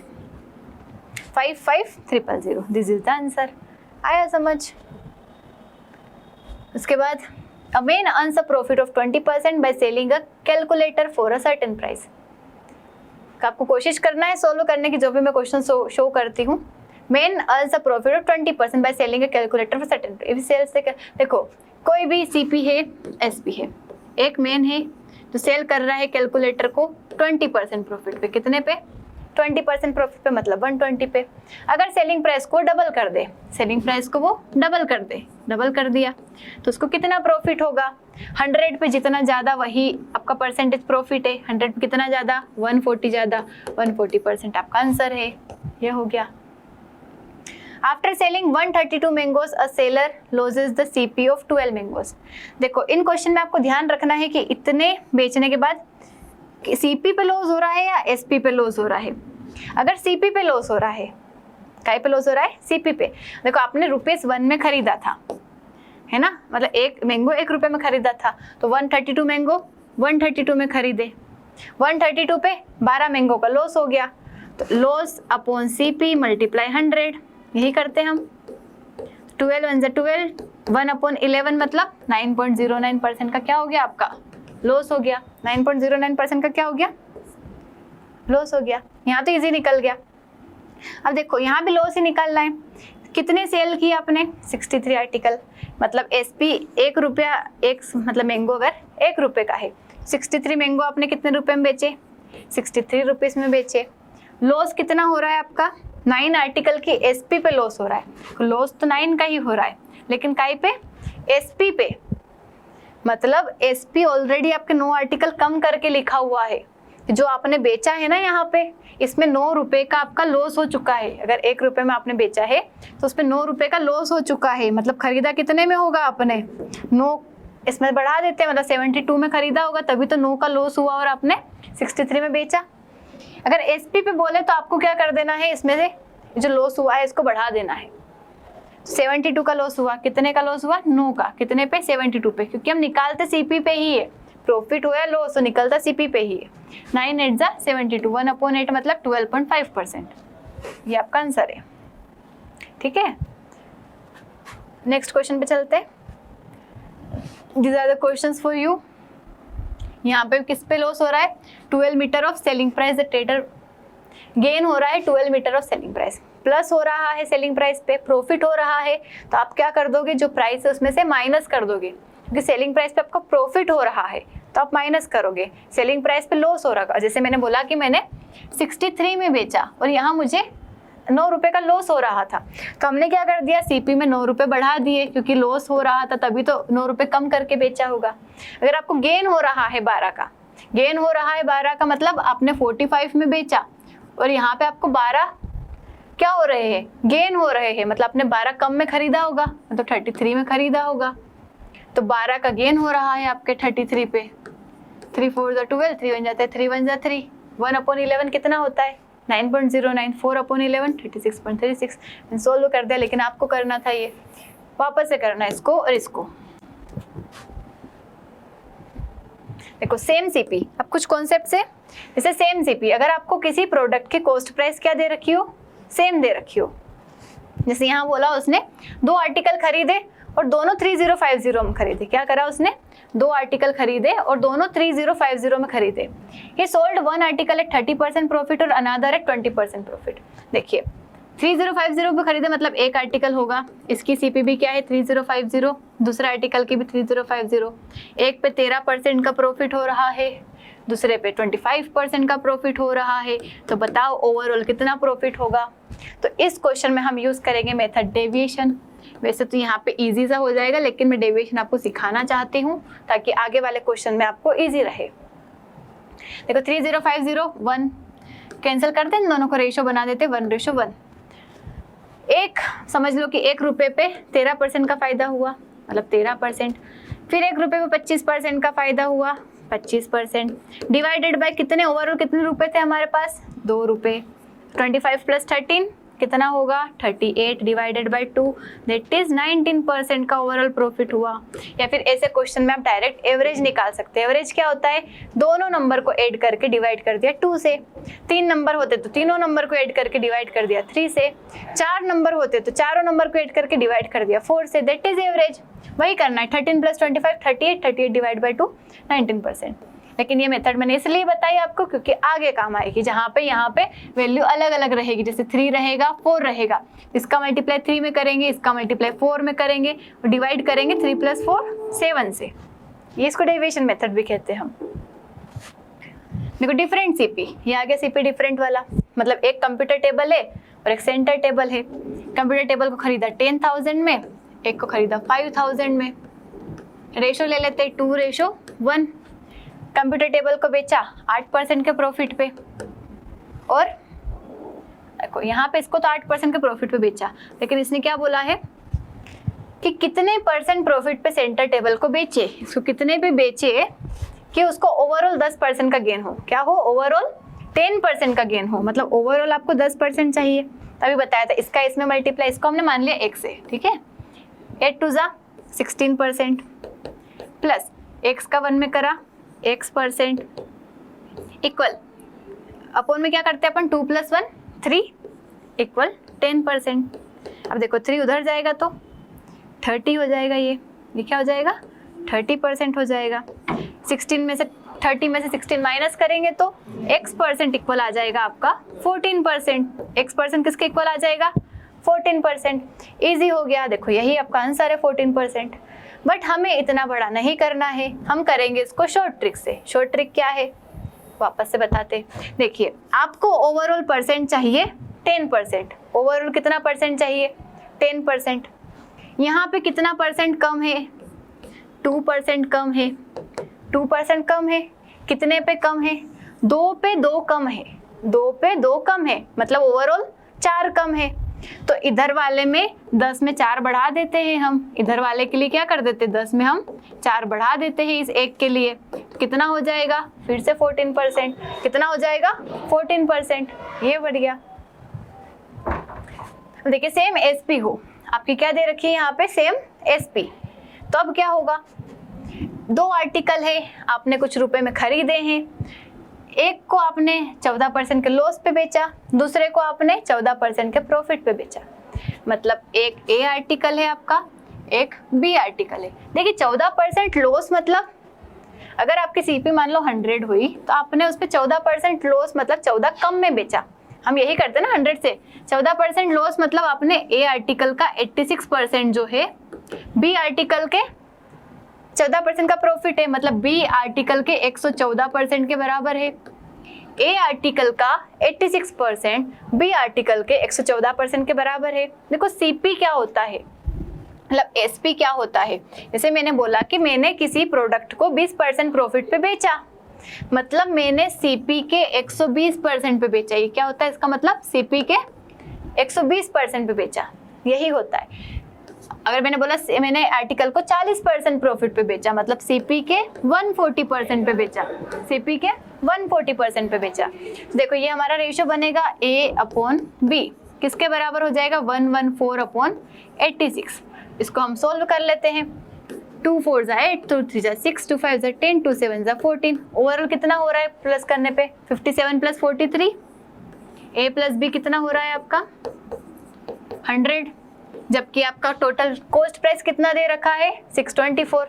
55000। This is the answer. आया समझ? उसके बाद a man earns a profit of 20% by selling a calculator for a certain price। आपको कोशिश करना है सोल्व करने की, जो भी मैं क्वेश्चन शो करती हूँ। Man earns a profit of 20% by selling a calculator for certain price. Sales से देखो कोई भी सीपी है, एसपी है, एक मैन है जो सेल कर रहा है कैलकुलेटर को 20% प्रॉफिट पे। कितने पे? 20% प्रॉफिट पे, मतलब 120 पे। अगर सेलिंग प्राइस को डबल कर दे, सेलिंग प्राइस को वो डबल कर दे, डबल कर दिया तो उसको कितना प्रॉफिट होगा? 100 पे जितना ज्यादा वही आपका परसेंटेज प्रॉफिट है। 100 पे कितना ज्यादा? 140 ज्यादा, 140% आपका आंसर है। ये हो गया। After selling 132 mangoes a seller losses the CP of 12 mangoes. देखो इन क्वेश्चन में आपको ध्यान रखना है कि इतने बेचने के बाद सीपी पे लॉस हो रहा है या एसपी पे लॉस हो रहा है। अगर सीपी पे लॉस हो रहा है, काय पे लॉस हो रहा है? सीपी पे। देखो आपने ₹1 में खरीदा था, है ना, मतलब एक मैंगो 1 रुपए में खरीदा था, तो 132 मैंगो 132 में खरीदे, 132 पे 12 मैंगो का लॉस हो गया, तो लॉस अपॉन सीपी मल्टीप्लाई 100, यही करते हैं हम। 12 1 12, 1 अपॉन 11 मतलब 9.09% का क्या हो गया? आपका लॉस हो गया। 9.09% का क्या हो गया? लॉस हो गया। यहाँ तो इजी निकल गया। अब देखो यहाँ भी लॉस ही निकालना है। कितने सेल किए आपने? 63 आर्टिकल, मतलब एसपी 1 रुपया, एक मतलब मैंगो अगर 1 रुपए का है, 63 मैंगो आपने कितने रुपए में बेचे? 63 रुपीज में बेचे। लॉस कितना हो रहा है आपका? 9 आर्टिकल की एसपी पे लॉस हो रहा है। लॉस तो 9 का ही हो रहा है, लेकिन काय पे? एसपी पे। मतलब एसपी ऑलरेडी आपके 9 आर्टिकल कम करके लिखा हुआ है। जो आपने बेचा है ना यहाँ पे, इसमें 9 रुपए का आपका लॉस हो चुका है। अगर 1 रुपए में आपने बेचा है तो उसमें 9 रुपए का लॉस हो चुका है। मतलब खरीदा कितने में होगा आपने? 9, इसमें बढ़ा देते हैं, मतलब 72 में खरीदा होगा, तभी तो 9 का लॉस हुआ और आपने 63 में बेचा। अगर एसपी पे बोले तो आपको क्या कर देना है? इसमें से जो लॉस हुआ है इसको बढ़ा देना है। 72 का लॉस हुआ, कितने का लॉस हुआ? 9 का। कितने पे? 72 पे, क्योंकि हम निकालते सीपी पे ही है। प्रॉफिट हुआ लॉस तो निकलता सीपी पे ही है। 9 8 जा 72, 1 अपॉन 8 मतलब 12.5%। ये आपका आंसर है। ठीक है, नेक्स्ट क्वेश्चन पे चलते हैं। These are the questions for you. यहाँ पे किस पे लॉस हो रहा है? 12 metre of selling price the trader. Gain हो रहा है 12 metre of selling price, plus हो रहा है सेलिंग प्राइस पे, प्रॉफिट हो रहा है, तो आप क्या कर दोगे? जो प्राइस है उसमें से माइनस कर दोगे, क्योंकि सेलिंग प्राइस पे आपका प्रॉफिट हो रहा है तो आप माइनस करोगे। सेलिंग प्राइस पे लॉस हो रहा है, जैसे मैंने बोला कि मैंने 63 में बेचा और यहाँ मुझे 9 रुपए का लॉस हो रहा था, तो हमने क्या कर दिया? सीपी में 9 रुपए बढ़ा दिए, क्योंकि लॉस हो रहा था तभी तो 9 रुपए कम करके बेचा होगा। अगर आपको गेन हो रहा है 12 का, गेन हो रहा है 12 का मतलब आपने 45 में बेचा और यहाँ पे आपको 12 क्या हो रहे हैं, गेन हो रहे हैं, मतलब आपने 12 कम में खरीदा होगा, मतलब 33 में खरीदा होगा, तो 12 का गेन हो रहा है आपके 33 पे। 3 4 12, 3 बन जाता है, 3 1 3, 1/11 कितना होता है 9.09, 4/11 36.36। मैंने सोल्व कर दिया, लेकिन आपको करना था ये, वापस से करना है इसको और इसको। देखो सेम सीपी, अब कुछ कॉन्सेप्ट से, जैसे सेम सीपी, अगर आपको किसी प्रोडक्ट की कॉस्ट प्राइस क्या दे रखी हो, सेम दे रखी हो, जैसे यहाँ बोला उसने 2 आर्टिकल खरीदे और दोनों 3050 में खरीदे, क्या करा उसने, 2 आर्टिकल खरीदे और दोनों 3050 में खरीदे। ये सोल्ड 1 आर्टिकल एट 30% प्रॉफिट और अनदर एट 20% प्रॉफिट। देखिए 3050 पे खरीदे मतलब एक आर्टिकल होगा, इसकी सीपी भी क्या है 3050, दूसरा आर्टिकल की भी 3050, एक पे 13% का प्रॉफिट हो रहा है, दूसरे पे 25% का प्रॉफिट हो रहा है, तो बताओ ओवरऑल कितना प्रॉफिट होगा। तो इस क्वेश्चन में हम यूज करेंगे मेथड डेविएशन। वैसे तो यहाँ पे इजी सा हो जाएगा, लेकिन मैं डेविएशन आपको सिखाना चाहती हूँ ताकि आगे वाले क्वेश्चन में आपको इजी रहे। देखो 3050 1 कैंसिल कर दें, दोनों को रेशो बना देते 1:1। एक समझ लो कि 1 रुपये पे 13% का फायदा हुआ, मतलब 13%, फिर 1 रुपये पे 25% का फायदा हुआ, 25%, डिवाइडेड बाय कितने, ओवरऑल कितने रुपए थे हमारे पास, 2 रुपये। 25 + 13 कितना होगा 38 डिवाइडेड बाय 2, दैट इज 19% का ओवरऑल प्रॉफिट हुआ। या फिर ऐसे क्वेश्चन में आप डायरेक्ट एवरेज निकाल सकते हैं। एवरेज क्या होता है, दोनों नंबर को ऐड करके डिवाइड कर दिया 2 से, 3 नंबर होते तो तीनों नंबर को ऐड करके डिवाइड कर दिया 3 से, 4 नंबर होते तो चारों नंबर को ऐड करके डिवाइड कर दिया 4 से, दैट इज एवरेज। वही करना है, 13 + 25 38, 38 डिवाइड बाय 2 19%। लेकिन ये मेथड मैंने इसलिए बताई आपको क्योंकि आगे काम आएगी, जहाँ पे यहाँ पे वैल्यू अलग अलग रहेगी, जैसे 3 रहेगा 4 रहेगा, इसका मल्टीप्लाई 3 में करेंगे, इसका मल्टीप्लाई 4 में करेंगे और डिवाइड करेंगे 3 + 4 7 से। ये इसको डेविएशन मेथड भी कहते हैं हम। देखो डिफरेंट सीपी, ये आ गया सीपी डिफरेंट वाला, मतलब एक कंप्यूटर टेबल है और एक सेंटर टेबल है। कंप्यूटर टेबल को खरीदा 10,000 में, एक को खरीदा 5,000 में, रेशो ले लेते हैं 2:1। कंप्यूटर टेबल को बेचा 8% के प्रॉफिट पे, और देखो यहाँ पे इसको तो 8% के प्रॉफिट पे बेचा, लेकिन इसने क्या बोला है कि कितने % प्रॉफिट पे सेंटर टेबल को बेचे, इसको कितने पे बेचे कि उसको ओवरऑल 10% का गेन हो। क्या हो, ओवरऑल 10% का गेन हो, मतलब ओवरऑल आपको 10% चाहिए। तभी बताया था, इसका इसमें मल्टीप्लाई, इसको हमने मान लिया 1 से, ठीक है, 8 2 16% प्लस x का 1 में करा x% इक्वल अपोन में क्या करते हैं अपन 2 + 1 3 इक्वल 10%। अब देखो 3 उधर जाएगा तो 30 हो जाएगा, ये क्या हो जाएगा 30% हो जाएगा। 16 में से 30 में से 16 माइनस करेंगे तो x% इक्वल आ जाएगा आपका 14%। x% किसके इक्वल आ जाएगा 14%। इजी हो गया, देखो यही आपका आंसर है 14%। बट हमें इतना बड़ा नहीं करना है, हम करेंगे इसको शॉर्ट ट्रिक से। शॉर्ट ट्रिक क्या है वापस से बताते, देखिए आपको ओवरऑल परसेंट चाहिए 10%, ओवरऑल कितना परसेंट चाहिए 10%। यहाँ पे कितना परसेंट कम है 2% कम है, 2% कम है, कितने पे कम है 2 पे 2 कम है, 2 पे 2 कम है, मतलब ओवरऑल 4 कम है। तो इधर वाले में 10 में 4 बढ़ा देते हैं हम, इधर वाले के लिए क्या कर देते हैं 10 में हम 4 बढ़ा देते हैं इस एक के लिए, कितना हो जाएगा फिर से 14%, कितना हो जाएगा 14%। ये बढ़ गया। देखिए सेम एसपी हो, आपकी क्या दे रखी है यहाँ पे सेम एसपी, तो अब क्या होगा 2 आर्टिकल है, आपने कुछ रुपए में खरीदे हैं, एक को आपने 14% के लॉस पे बेचा, दूसरे को आपने 14% के प्रॉफिट पे बेचा। मतलब एक ए आर्टिकल है आपका, एक बी आर्टिकल है। देखिए 14% लॉस मतलब अगर आपकी सीपी मान लो 100 हुई तो आपने उस पर 14% लॉस मतलब 14 कम में बेचा। हम यही करते हैं ना 100 से 14% लॉस मतलब आपने ए आर्टिकल का 86% जो है बी आर्टिकल के 14% का प्रॉफिट है, मतलब बी आर्टिकल के 114% के बराबर है। ए आर्टिकल का 86% बी आर्टिकल के 114% के बराबर है। देखो सीपी क्या होता है, मतलब एसपी क्या होता है। जैसे मैंने बोला कि मैंने किसी प्रोडक्ट को 20% प्रॉफिट पे बेचा, मतलब मैंने सीपी के 120% पे बेचा। ये क्या होता है इसका मतलब सीपी के 120% पे बेचा, यही होता है। अगर मैंने बोला मैंने आर्टिकल को 40% प्रॉफिट पे बेचा, मतलब सीपी के 140% पे बेचा, सीपी के 140% पे बेचा। देखो ये हमारा रेशियो बनेगा A/B, किसके बराबर हो जाएगा 114/86। इसको हम सोल्व कर लेते हैं। 2 4 = 8, 2 3 = 6, 2 5 = 10, 2 7 = 14। ओवरऑल कितना हो रहा है प्लस करने पे 57 + 43। A + B कितना हो रहा है आपका 100, जबकि आपका टोटल कॉस्ट प्राइस कितना दे रखा है 624।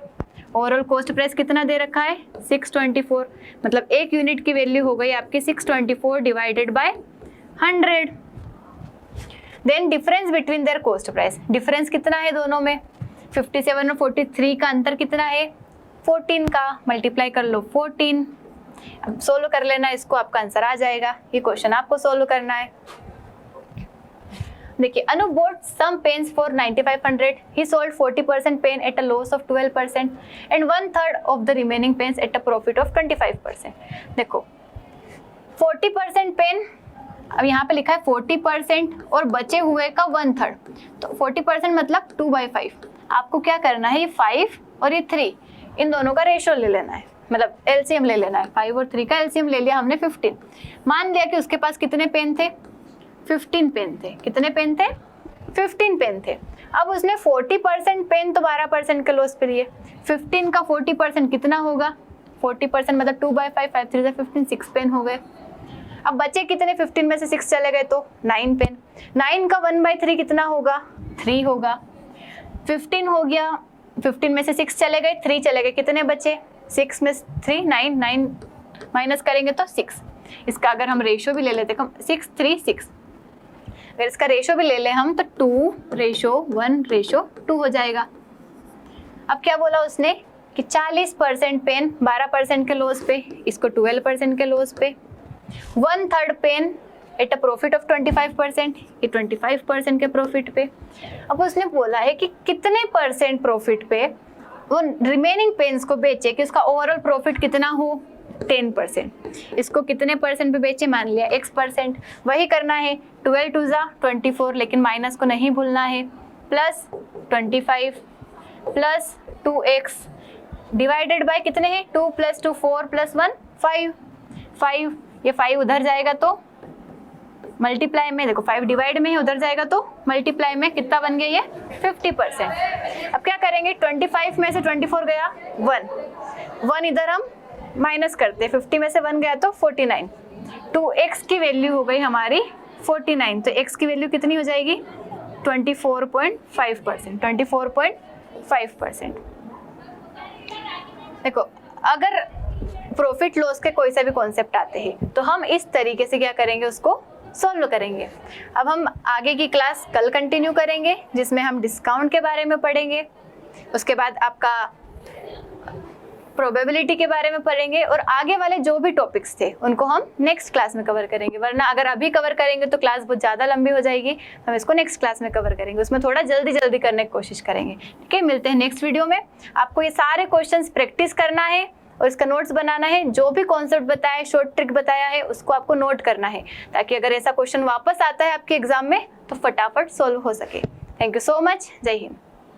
ओवरऑल कॉस्ट प्राइस कितना दे रखा है 624, मतलब एक यूनिट की वैल्यू हो गई आपकी 624 divided by 100। Then difference between their cost price, difference कितना है दोनों में 57 और 43 का अंतर कितना है 14 का, मल्टीप्लाई कर लो 14। अब सोल्व कर लेना इसको, आपका आंसर आ जाएगा। ये क्वेश्चन आपको सोल्व करना है। देखिए, अनु bought some pens for 9500. He sold 40% pen at a loss of 12% and 1/3 of the remaining pens at a profit of 25%. देखो 40% पेन, अब यहाँ पे लिखा है 40% और बचे हुए का 1/3, तो 40% मतलब 2/5। आपको क्या करना है, ये 5 और ये 3 इन दोनों का रेशियो ले लेना है, मतलब एलसीएम ले लेना है। 5 और 3 का एलसीएम ले लिया हमने 15। मान लिया कि उसके पास कितने पेन थे 15 पेन थे। कितने पेन थे 15 पेन थे। अब उसने 40% पेन तो 12% के लॉस पे लिए। 15 का 40% कितना होगा 40% मतलब 2/5, 5 3 15, 6 पेन हो गए। अब बचे कितने 15 में से 6 चले गए तो 9 पेन। 9 का 1/3 कितना होगा 3 होगा। 15 हो गया, 15 में से 6 चले गए, 3 चले गए, कितने बचे 6 में 3 9 माइनस करेंगे तो 6। इसका अगर हम रेशियो भी ले लेते हैं 6 3 6, अगर इसका रेशियो भी ले लें हम तो 2:1:2 हो जाएगा। अब क्या बोला उसने कि 40% पेन 12% के लॉस पे, इसको 12% के लॉस पे, 1/3 pen at a profit of 25%, ये 25% के प्रॉफिट पे। अब उसने बोला है कि कितने परसेंट प्रॉफिट पे वो रिमेनिंग पेन्स को बेचे कि उसका ओवरऑल प्रॉफिट कितना हो 10%। इसको कितने परसेंट पे बेचे, मान लिया x%। वही करना है 12 2 = 24, लेकिन माइनस को नहीं भूलना है, plus 25 plus 2x divided by कितने हैं 2 + 2 4 + 1 5। 5 ये 5 उधर जाएगा तो मल्टीप्लाई में, देखो 5 डिवाइड में है, उधर जाएगा तो मल्टीप्लाई में, कितना बन गया ये 50%। अब क्या करेंगे 25 में से 24 गया 1 इधर हम माइनस करते, 50 में से 1 गया तो 49। 2x की वैल्यू हो गई हमारी 49, तो x की वैल्यू कितनी हो जाएगी 24.5%। 24.5%। देखो अगर प्रॉफिट लॉस के कोई सा भी कॉन्सेप्ट आते हैं तो हम इस तरीके से क्या करेंगे, उसको सॉल्व करेंगे। अब हम आगे की क्लास कल कंटिन्यू करेंगे जिसमें हम डिस्काउंट के बारे में पढ़ेंगे, उसके बाद आपका प्रोबेबिलिटी के बारे में पढ़ेंगे, और आगे वाले जो भी टॉपिक्स थे उनको हम नेक्स्ट क्लास में कवर करेंगे। वरना अगर अभी कवर करेंगे तो क्लास बहुत ज़्यादा लंबी हो जाएगी, हम इसको नेक्स्ट क्लास में कवर करेंगे, उसमें थोड़ा जल्दी करने की कोशिश करेंगे। ठीक है, मिलते हैं नेक्स्ट वीडियो में। आपको ये सारे क्वेश्चंस प्रैक्टिस करना है और इसका नोट्स बनाना है। जो भी कॉन्सेप्ट बताया है, शॉर्ट ट्रिक बताया है, उसको आपको नोट करना है, ताकि अगर ऐसा क्वेश्चन वापस आता है आपके एग्जाम में तो फटाफट सॉल्व हो सके। Thank you so much. जय हिंद।